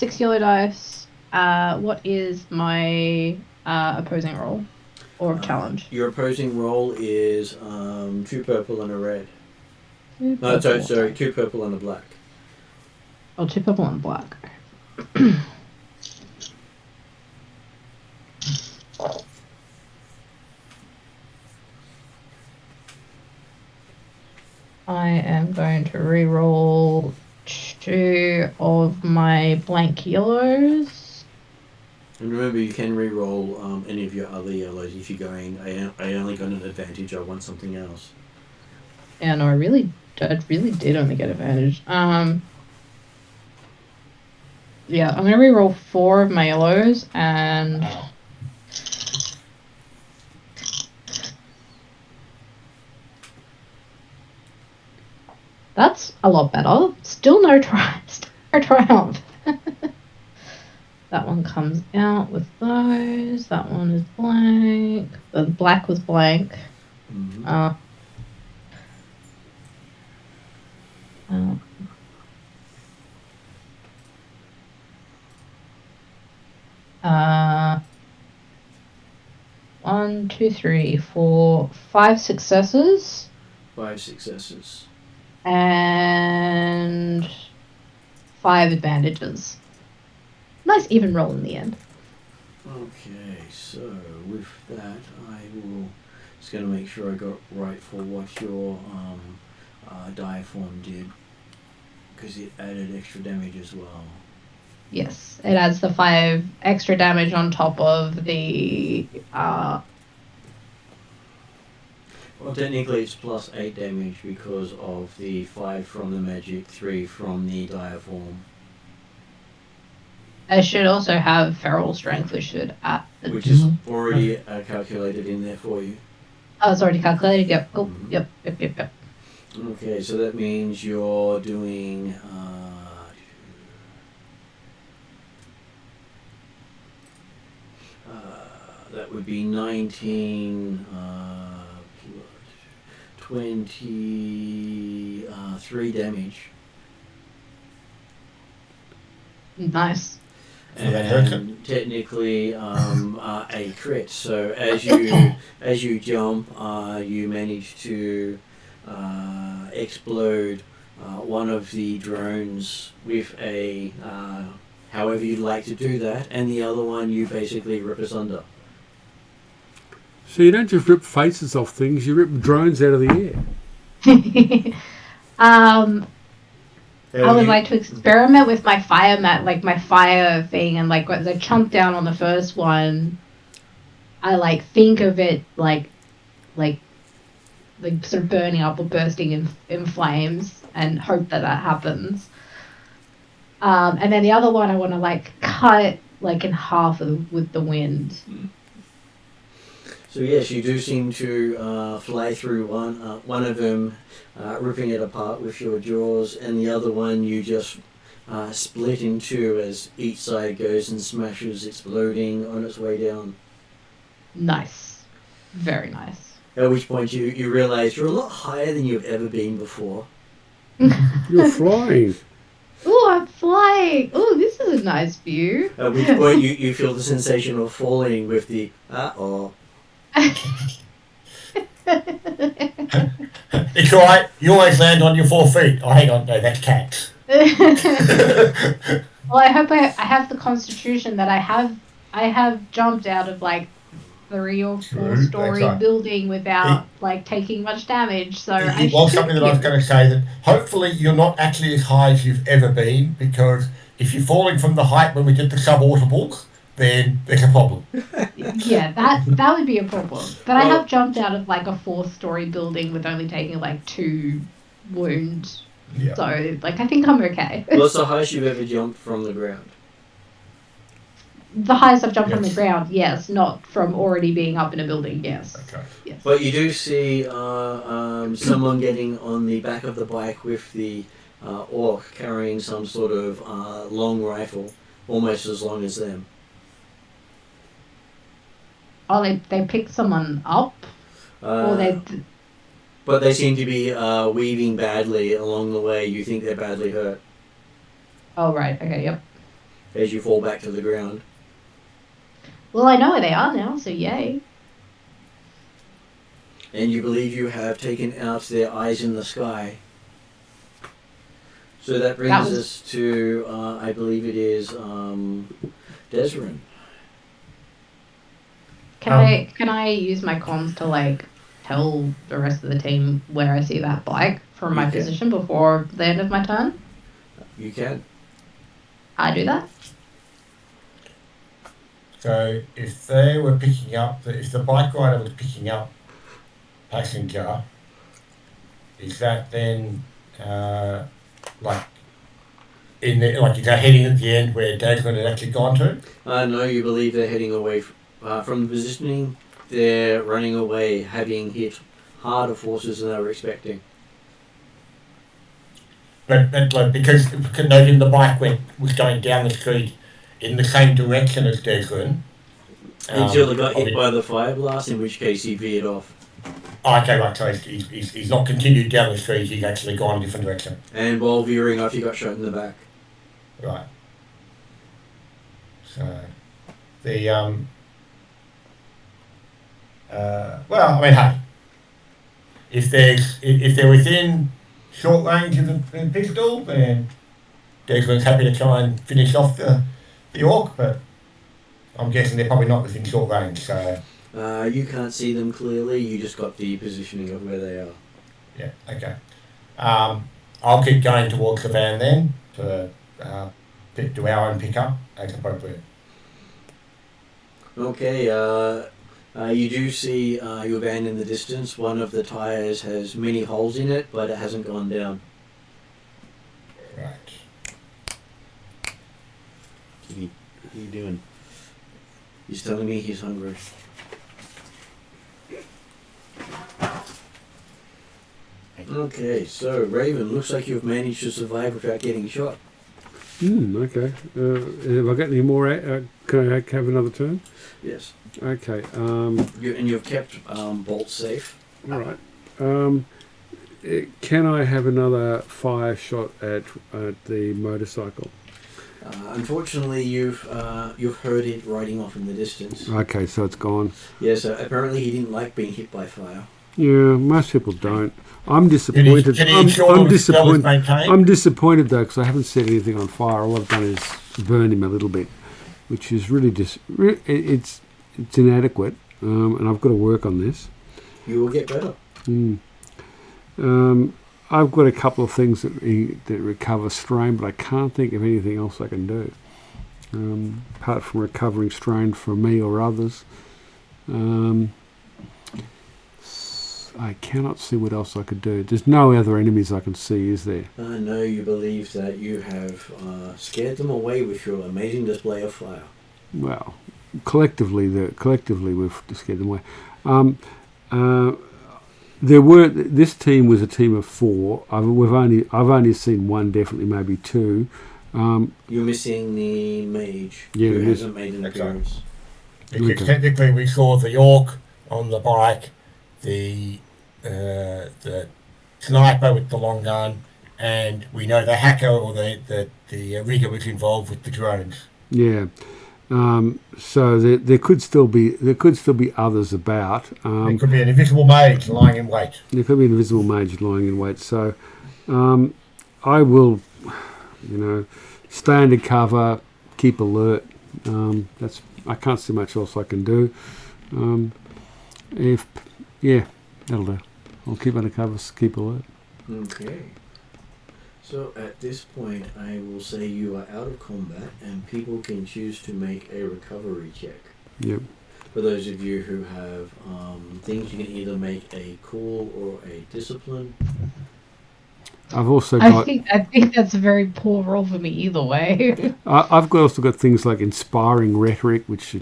yellow dice. What is my opposing roll or challenge? Your opposing roll is 2 purple and a red. No, Purple. sorry, 2 purple and a black. Oh, 2 purple and black. I am going to re-roll 2 of my blank yellows. And remember, you can re-roll any of your other yellows if you're going, I only got an advantage, I want something else. Yeah, no, I really did only get advantage. Yeah, I'm gonna re-roll 4 of my yellows and that's a lot better. Still no triumph. That one comes out with those. That one is blank. The black was blank. Mm-hmm. 1, 2, 3, 4, 5 successes. 5 successes. And 5 advantages. Nice even roll in the end. Okay, so with that, I will just going to make sure I got right for what your diaform did, because it added extra damage as well. Yes, it adds the 5 extra damage on top of the. Well, technically it's plus 8 damage because of the 5 from the magic, 3 from the diaform. I should also have feral strength, which should add. Which is already calculated in there for you. Oh, it's already calculated. Yep. Cool. Mhm. Yep. Okay, so that means you're doing be 19, 23 damage. Nice. And technically a crit. So as you jump, you manage to explode one of the drones with a however you'd like to do that, and the other one you basically rip asunder. So you don't just rip faces off things; you rip drones out of the air. I would like to experiment with my fire mat, like my fire thing, and like as I chomp down on the first one, I like think of it like sort of burning up or bursting in flames, and hope that happens. And then the other one I want to like cut like in half with the wind. So yes, you do seem to fly through one of them, ripping it apart with your jaws, and the other one you just split in two as each side goes and smashes, exploding on its way down. Nice. Very nice. At which point you realise you're a lot higher than you've ever been before. You're flying. Ooh, I'm flying. Ooh, this is a nice view. At which point you feel the sensation of falling with the uh-oh. It's alright, you always land on your 4 feet. Oh, hang on, no, that's cats. Well, I hope I have the constitution that I have jumped out of like 3 or 4 story right. building without like taking much damage. So It was something that I was going to say, that hopefully you're not actually as high as you've ever been, because if you're falling from the height when we did the subautables, then there's a problem. Yeah, that would be a problem. But I have jumped out of like a 4th story building with only taking like 2 wounds. Yeah. So like I think I'm okay. What's the highest you've ever jumped from the ground? The highest I've jumped from the ground, yes, not from already being up in a building, yes. Okay. Yes. But you do see someone getting on the back of the bike with the orc carrying some sort of long rifle, almost as long as them. Oh, they picked someone up? Or they... But they seem to be weaving badly along the way. You think they're badly hurt Oh, right, okay, yep. as you fall back to the ground. Well, I know where they are now, so yay. And you believe you have taken out their eyes in the sky. So that brings us to, I believe it is, Desrin. Can I use my comms to like tell the rest of the team where I see that bike from my position before the end of my turn? You can. I do that. So if they were picking up, if the bike rider was picking up passenger, is that then like is that heading at the end where Desmond had actually gone to? No, you believe they're heading away from the positioning. They're running away, having hit harder forces than they were expecting. But like, because noting the bike was going down the street in the same direction as Desmond. Until they got hit by the fire blast, in which case he veered off. Okay, right, so he's not continued down the street, he's actually gone a different direction. And while veering off, he got shot in the back. Right. So, the, well, I mean, hey, if they're within short range of the pistol, then Desmond's happy to try and finish off the orc, but I'm guessing they're probably not within short range, so... You can't see them clearly, you just got the positioning of where they are. Yeah, okay. I'll keep going towards the van then, to do our own pickup as appropriate. Okay, you do see your van in the distance. One of the tyres has many holes in it, but it hasn't gone down. Right. What are you doing? He's telling me he's hungry. Okay, so Raven, looks like you've managed to survive without getting shot. Okay. Have I got any more? Can I have another turn? Yes. Okay. You've kept Bolt safe. All right. Can I have another fire shot at the motorcycle? Unfortunately, you've heard it riding off in the distance. Okay, so it's gone. Yes, apparently he didn't like being hit by fire. Yeah, most people don't. I'm disappointed. Can he I'm ensure the spell is disappointed. maintained? I'm disappointed though because I haven't set anything on fire. All I've done is burn him a little bit, which is really it's inadequate, and I've got to work on this. You will get better. I've got a couple of things that recover strain, but I can't think of anything else I can do apart from recovering strain for me or others. I cannot see what else I could do. There's no other enemies I can see, is there? I know you believe that you have scared them away with your amazing display of fire. Well, collectively we've scared them away. This team was a team of 4. I've only seen one, definitely maybe 2. You're missing the mage. Yeah, who hasn't made an Exactly. appearance. Because technically we saw the Ork on the bike, the sniper with the long gun, and we know the hacker or the rigger was involved with the drones. Yeah. So there could still be others about. There could be an invisible mage lying in wait. There could be an invisible mage lying in wait. So I will, stay under cover, keep alert. I can't see much else I can do. That'll do. I'll keep under cover, keep alert. Okay. So at this point, I will say you are out of combat, and people can choose to make a recovery check. Yep. For those of you who have things, you can either make a call or a discipline. I've also I got. think that's a very poor roll for me either way. I've also got things like inspiring rhetoric, which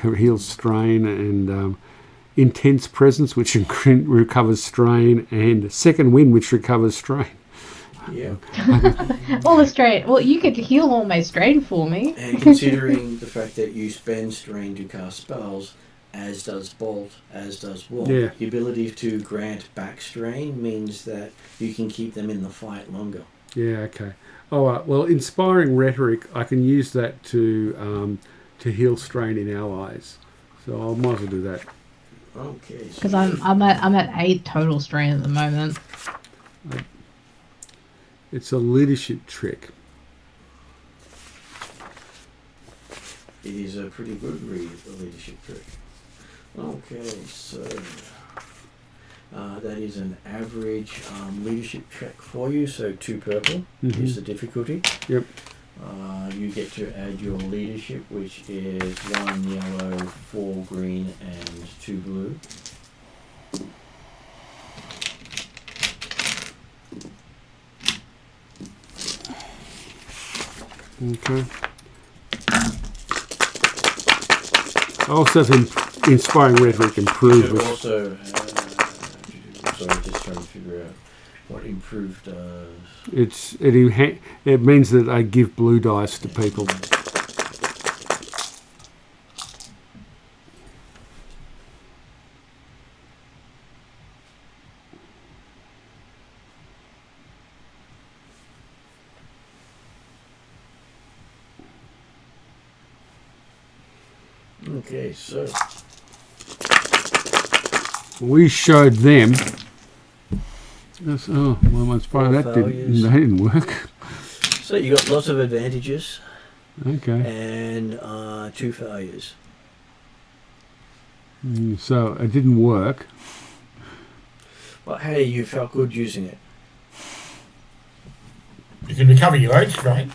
heals strain, and intense presence, which recovers strain, and second wind, which recovers strain. Yeah. All the strain. Well, you could heal all my strain for me. And considering the fact that you spend strain to cast spells, as does Bolt, as does Wolf, Yeah. the ability to grant back strain means that you can keep them in the fight longer. Yeah. Okay. All right. Well, inspiring rhetoric, I can use that to heal strain in allies. So I might as well do that. Okay. Because I'm at 8 total strain at the moment. It's a leadership trick. It is a pretty good leadership trick. Okay, so that is an average leadership check for you. So 2 purple is the difficulty. Yep. You get to add your leadership, which is 1 yellow, 4 green, and 2 blue. Okay. I also have inspiring rhetoric improved. You also, sorry, just trying to figure out what improved does. It means that I give blue dice to people. Okay, so We showed them. Inspiring that didn't work. So you got lots of advantages Okay. and 2 failures. So it didn't work. But hey, you felt good using it. You can recover your own strain.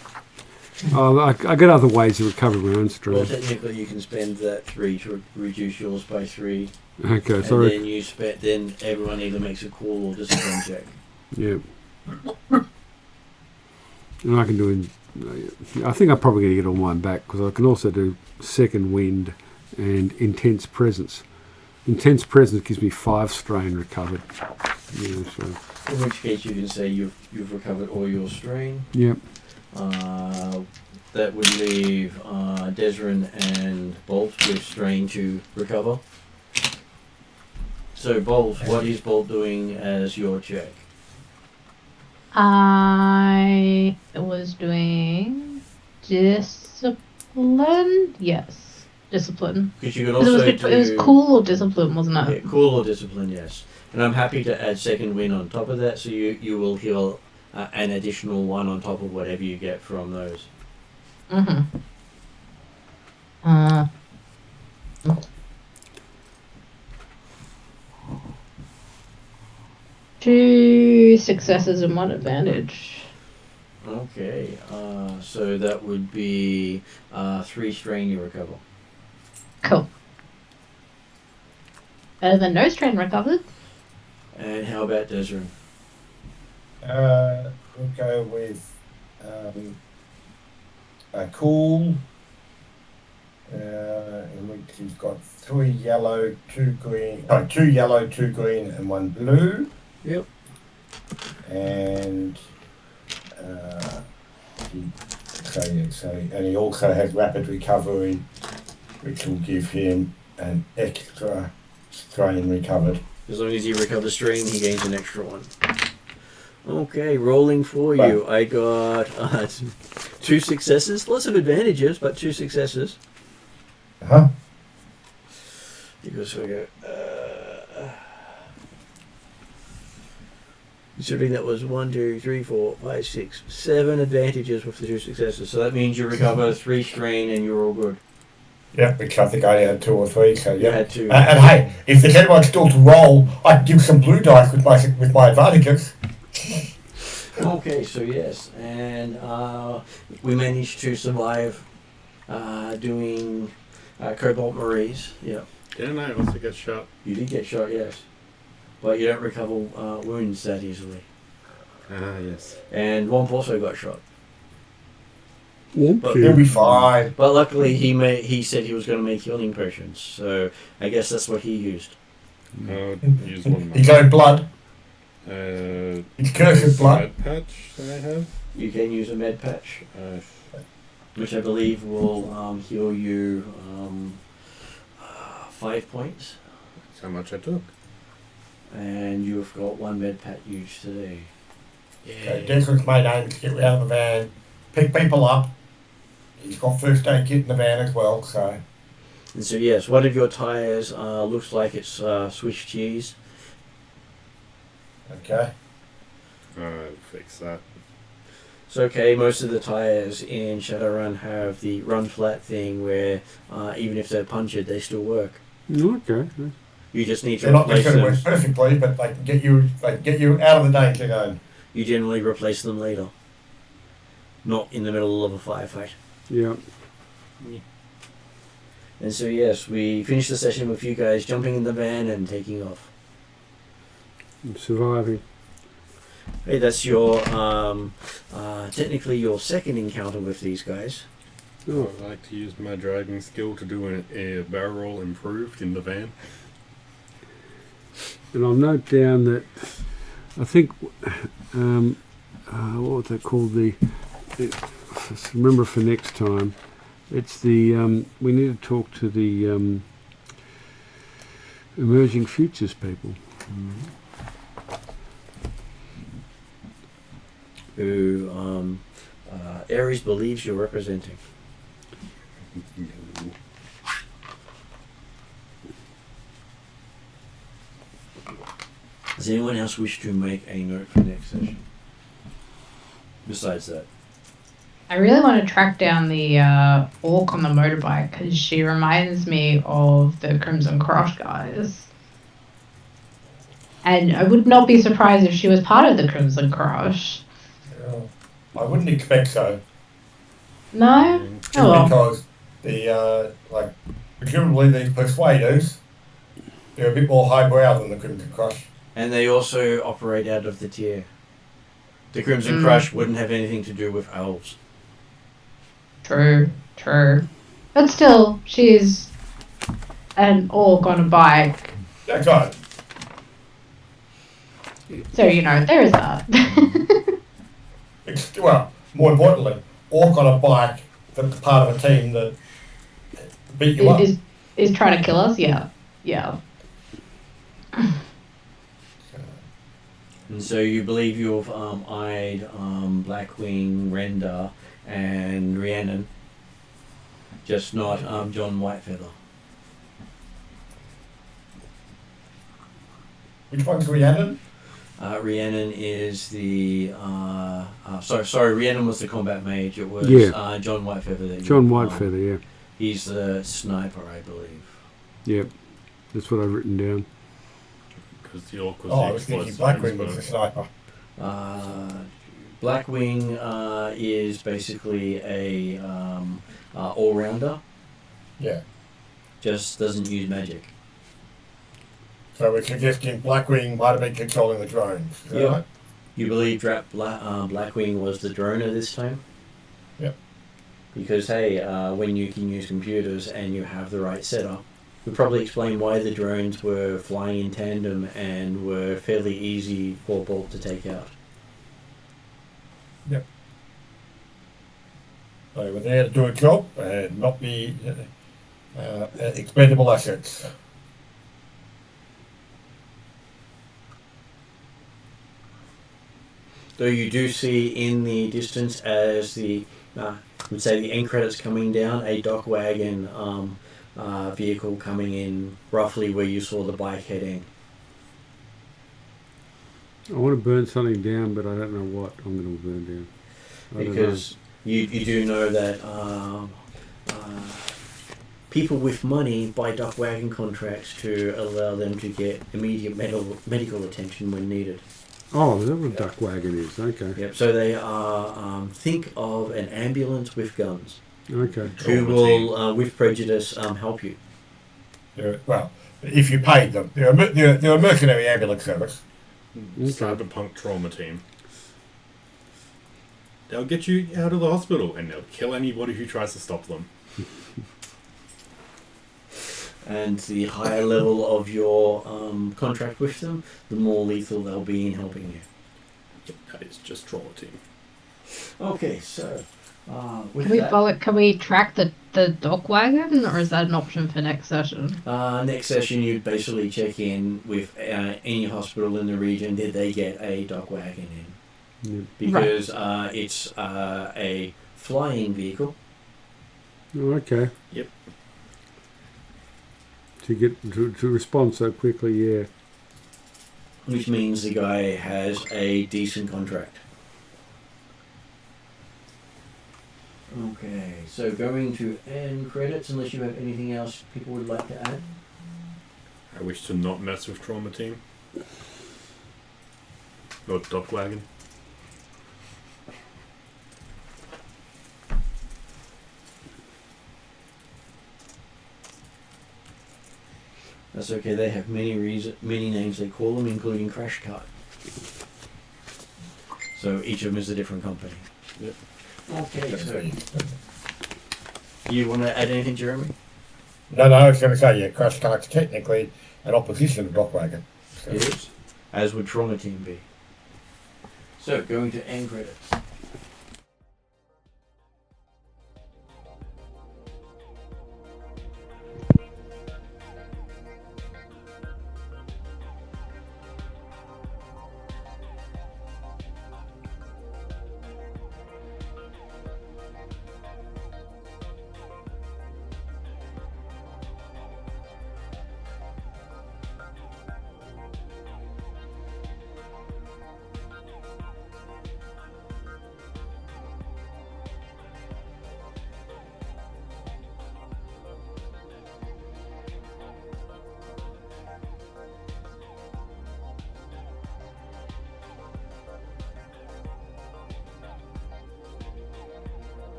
I get other ways of recovering my own Well, strain. technically, you can spend that 3 to reduce yours by 3, Okay, and sorry. then everyone either makes a call or discipline check. Yeah. And I can do. I think I'm probably going to get all mine back because I can also do second wind and intense presence. Intense presence gives me 5 strain recovered. Yeah, so. In which case, you can say you've recovered all your strain. Yep. That would leave Desrin and Bolt with strain to recover. So Bolt, what is Bolt doing as your check? I was doing discipline. Yes, discipline. Because you could 'Cause also it was cool or discipline, wasn't Yeah, it? cool or discipline, yes. And I'm happy to add second wind on top of that, so you will heal an additional one on top of whatever you get from those. Mm-hmm. 2 successes and 1 advantage. Okay, so that would be 3 strain you recover. Cool. Better than no strain recovered. And how about Desrin? We'll go with a cool, in which he's got 3 yellow, 2 green, 2 yellow, 2 green, and 1 blue. Yep. And and he also has rapid recovery, which will give him an extra strain recovered. As long as he recovers strain, he gains an extra one. Okay, rolling for you. I got 2 successes. Lots of advantages, but 2 successes. Uh-huh. Because we go... considering that was 1, 2, 3, 4, 5, 6, 7 advantages with the 2 successes. So that means you recover 3 strain and you're all good. Yeah, which I think I only had 2 or 3, so You yeah. had 2. And hey, if there's anyone still to roll, I can give some blue dice with my advantages. Okay, so yes, and we managed to survive doing Cobolt Maries. Yeah, Didn't I also get shot? you did get shot, yes, but you don't recover wounds that easily. Yes. And Womp also got shot, Womp He'll be fine. but luckily he said he was going to make healing potions, so I guess that's what he used. Use one of my His own blood. His cursed blood. med patch that I have. You can use a med patch, which I believe will heal you 5 points. That's how much I took. And you've got 1 med patch used today. So Desmond's made aim to get out of the van, pick people up. He's got first aid kit in the van as well, so. And so yes, one of your tyres looks like it's Swiss cheese. Okay. Fix that. It's okay, most of the tyres in Shadowrun have the run flat thing where even if they're punctured, they still work. Okay. You just need to They're not replace going to work them. perfectly, but they can get you out of the danger zone. You generally replace them later. Not in the middle of a firefight. Yeah. And so yes, we finished the session with you guys jumping in the van and taking off. I'm surviving. Hey, that's your technically your second encounter with these guys. Oh, I'd like to use my driving skill to do a barrel roll improved in the van. and I'll note down that I think what was that called? Remember for next time. It's the we need to talk to the emerging futures people. Who Ares believes you're representing. Does anyone else wish to make a note for next session? Besides that. I really want to track down the orc on the motorbike because she reminds me of the Crimson Cross guys. And I would not be surprised if she was part of the Crimson Cross. Yeah. I wouldn't expect so. No? Just Oh well. because the presumably these persuaders, they're a bit more highbrow than the Crimson Crush. And they also operate out of the tier. The Crimson Crush wouldn't have anything to do with elves. True. But still, she's an orc on a bike. That's right. So, there is that. Well, more importantly, Ork on a bike that's part of a team that beat you up. Is trying to kill us? Yeah. Yeah. And so you believe you've eyed Blackwing, Render, and Rhiannon, just not John Whitefeather. Which one's Rhiannon? Rhiannon is the sorry, Rhiannon was the combat mage. It was John Whitefeather. That John Whitefeather, yeah. He's the sniper, I believe. Yep, that's what I've written down. Because the Orc was I was thinking Blackwing was the sniper. Blackwing is basically a all-rounder. Yeah. Just doesn't use magic. So we're suggesting Blackwing might have been controlling the drones. Is that right? You believe Blackwing was the droner this time? Yep. Because, hey, when you can use computers and you have the right setup, would probably explain why the drones were flying in tandem and were fairly easy for Bolt to take out. Yep. They were there to do a job and not be expendable assets. Though you do see in the distance as the, would say the end credits coming down, a dock wagon vehicle coming in roughly where you saw the bike heading. I want to burn something down, but I don't know what I'm going to burn down. Because you do know that people with money buy dock wagon contracts to allow them to get immediate medical attention when needed. Oh, is that what a duck wagon is? Okay. Yep. So they are think of an ambulance with guns. Okay. Who will, with prejudice, help you. Well, if you paid them, they're a mercenary ambulance service. Cyberpunk trauma team. They'll get you out of the hospital and they'll kill anybody who tries to stop them. And the higher level of your contract with them, the more lethal they'll be in helping you. That is just trauma team. Okay, so Can we track the dock wagon, or is that an option for next session? Next session, you basically check in with any hospital in the region. Did they get a dock wagon in? Yep. Because it's a flying vehicle. Oh, okay. Yep. To get to respond so quickly, yeah. Which means the guy has a decent contract. Okay, so going to end credits, unless you have anything else people would like to add. I wish to not mess with trauma team. Or dock wagon. That's okay. They have many names they call them, including Crash Cart. So each of them is a different company. Yep. Okay. So you want to add anything, Jeremy? No, I was going to say, Crash Cart's technically an opposition to dock wagon. So. It is. As would Trauma Team be. So going to end credits.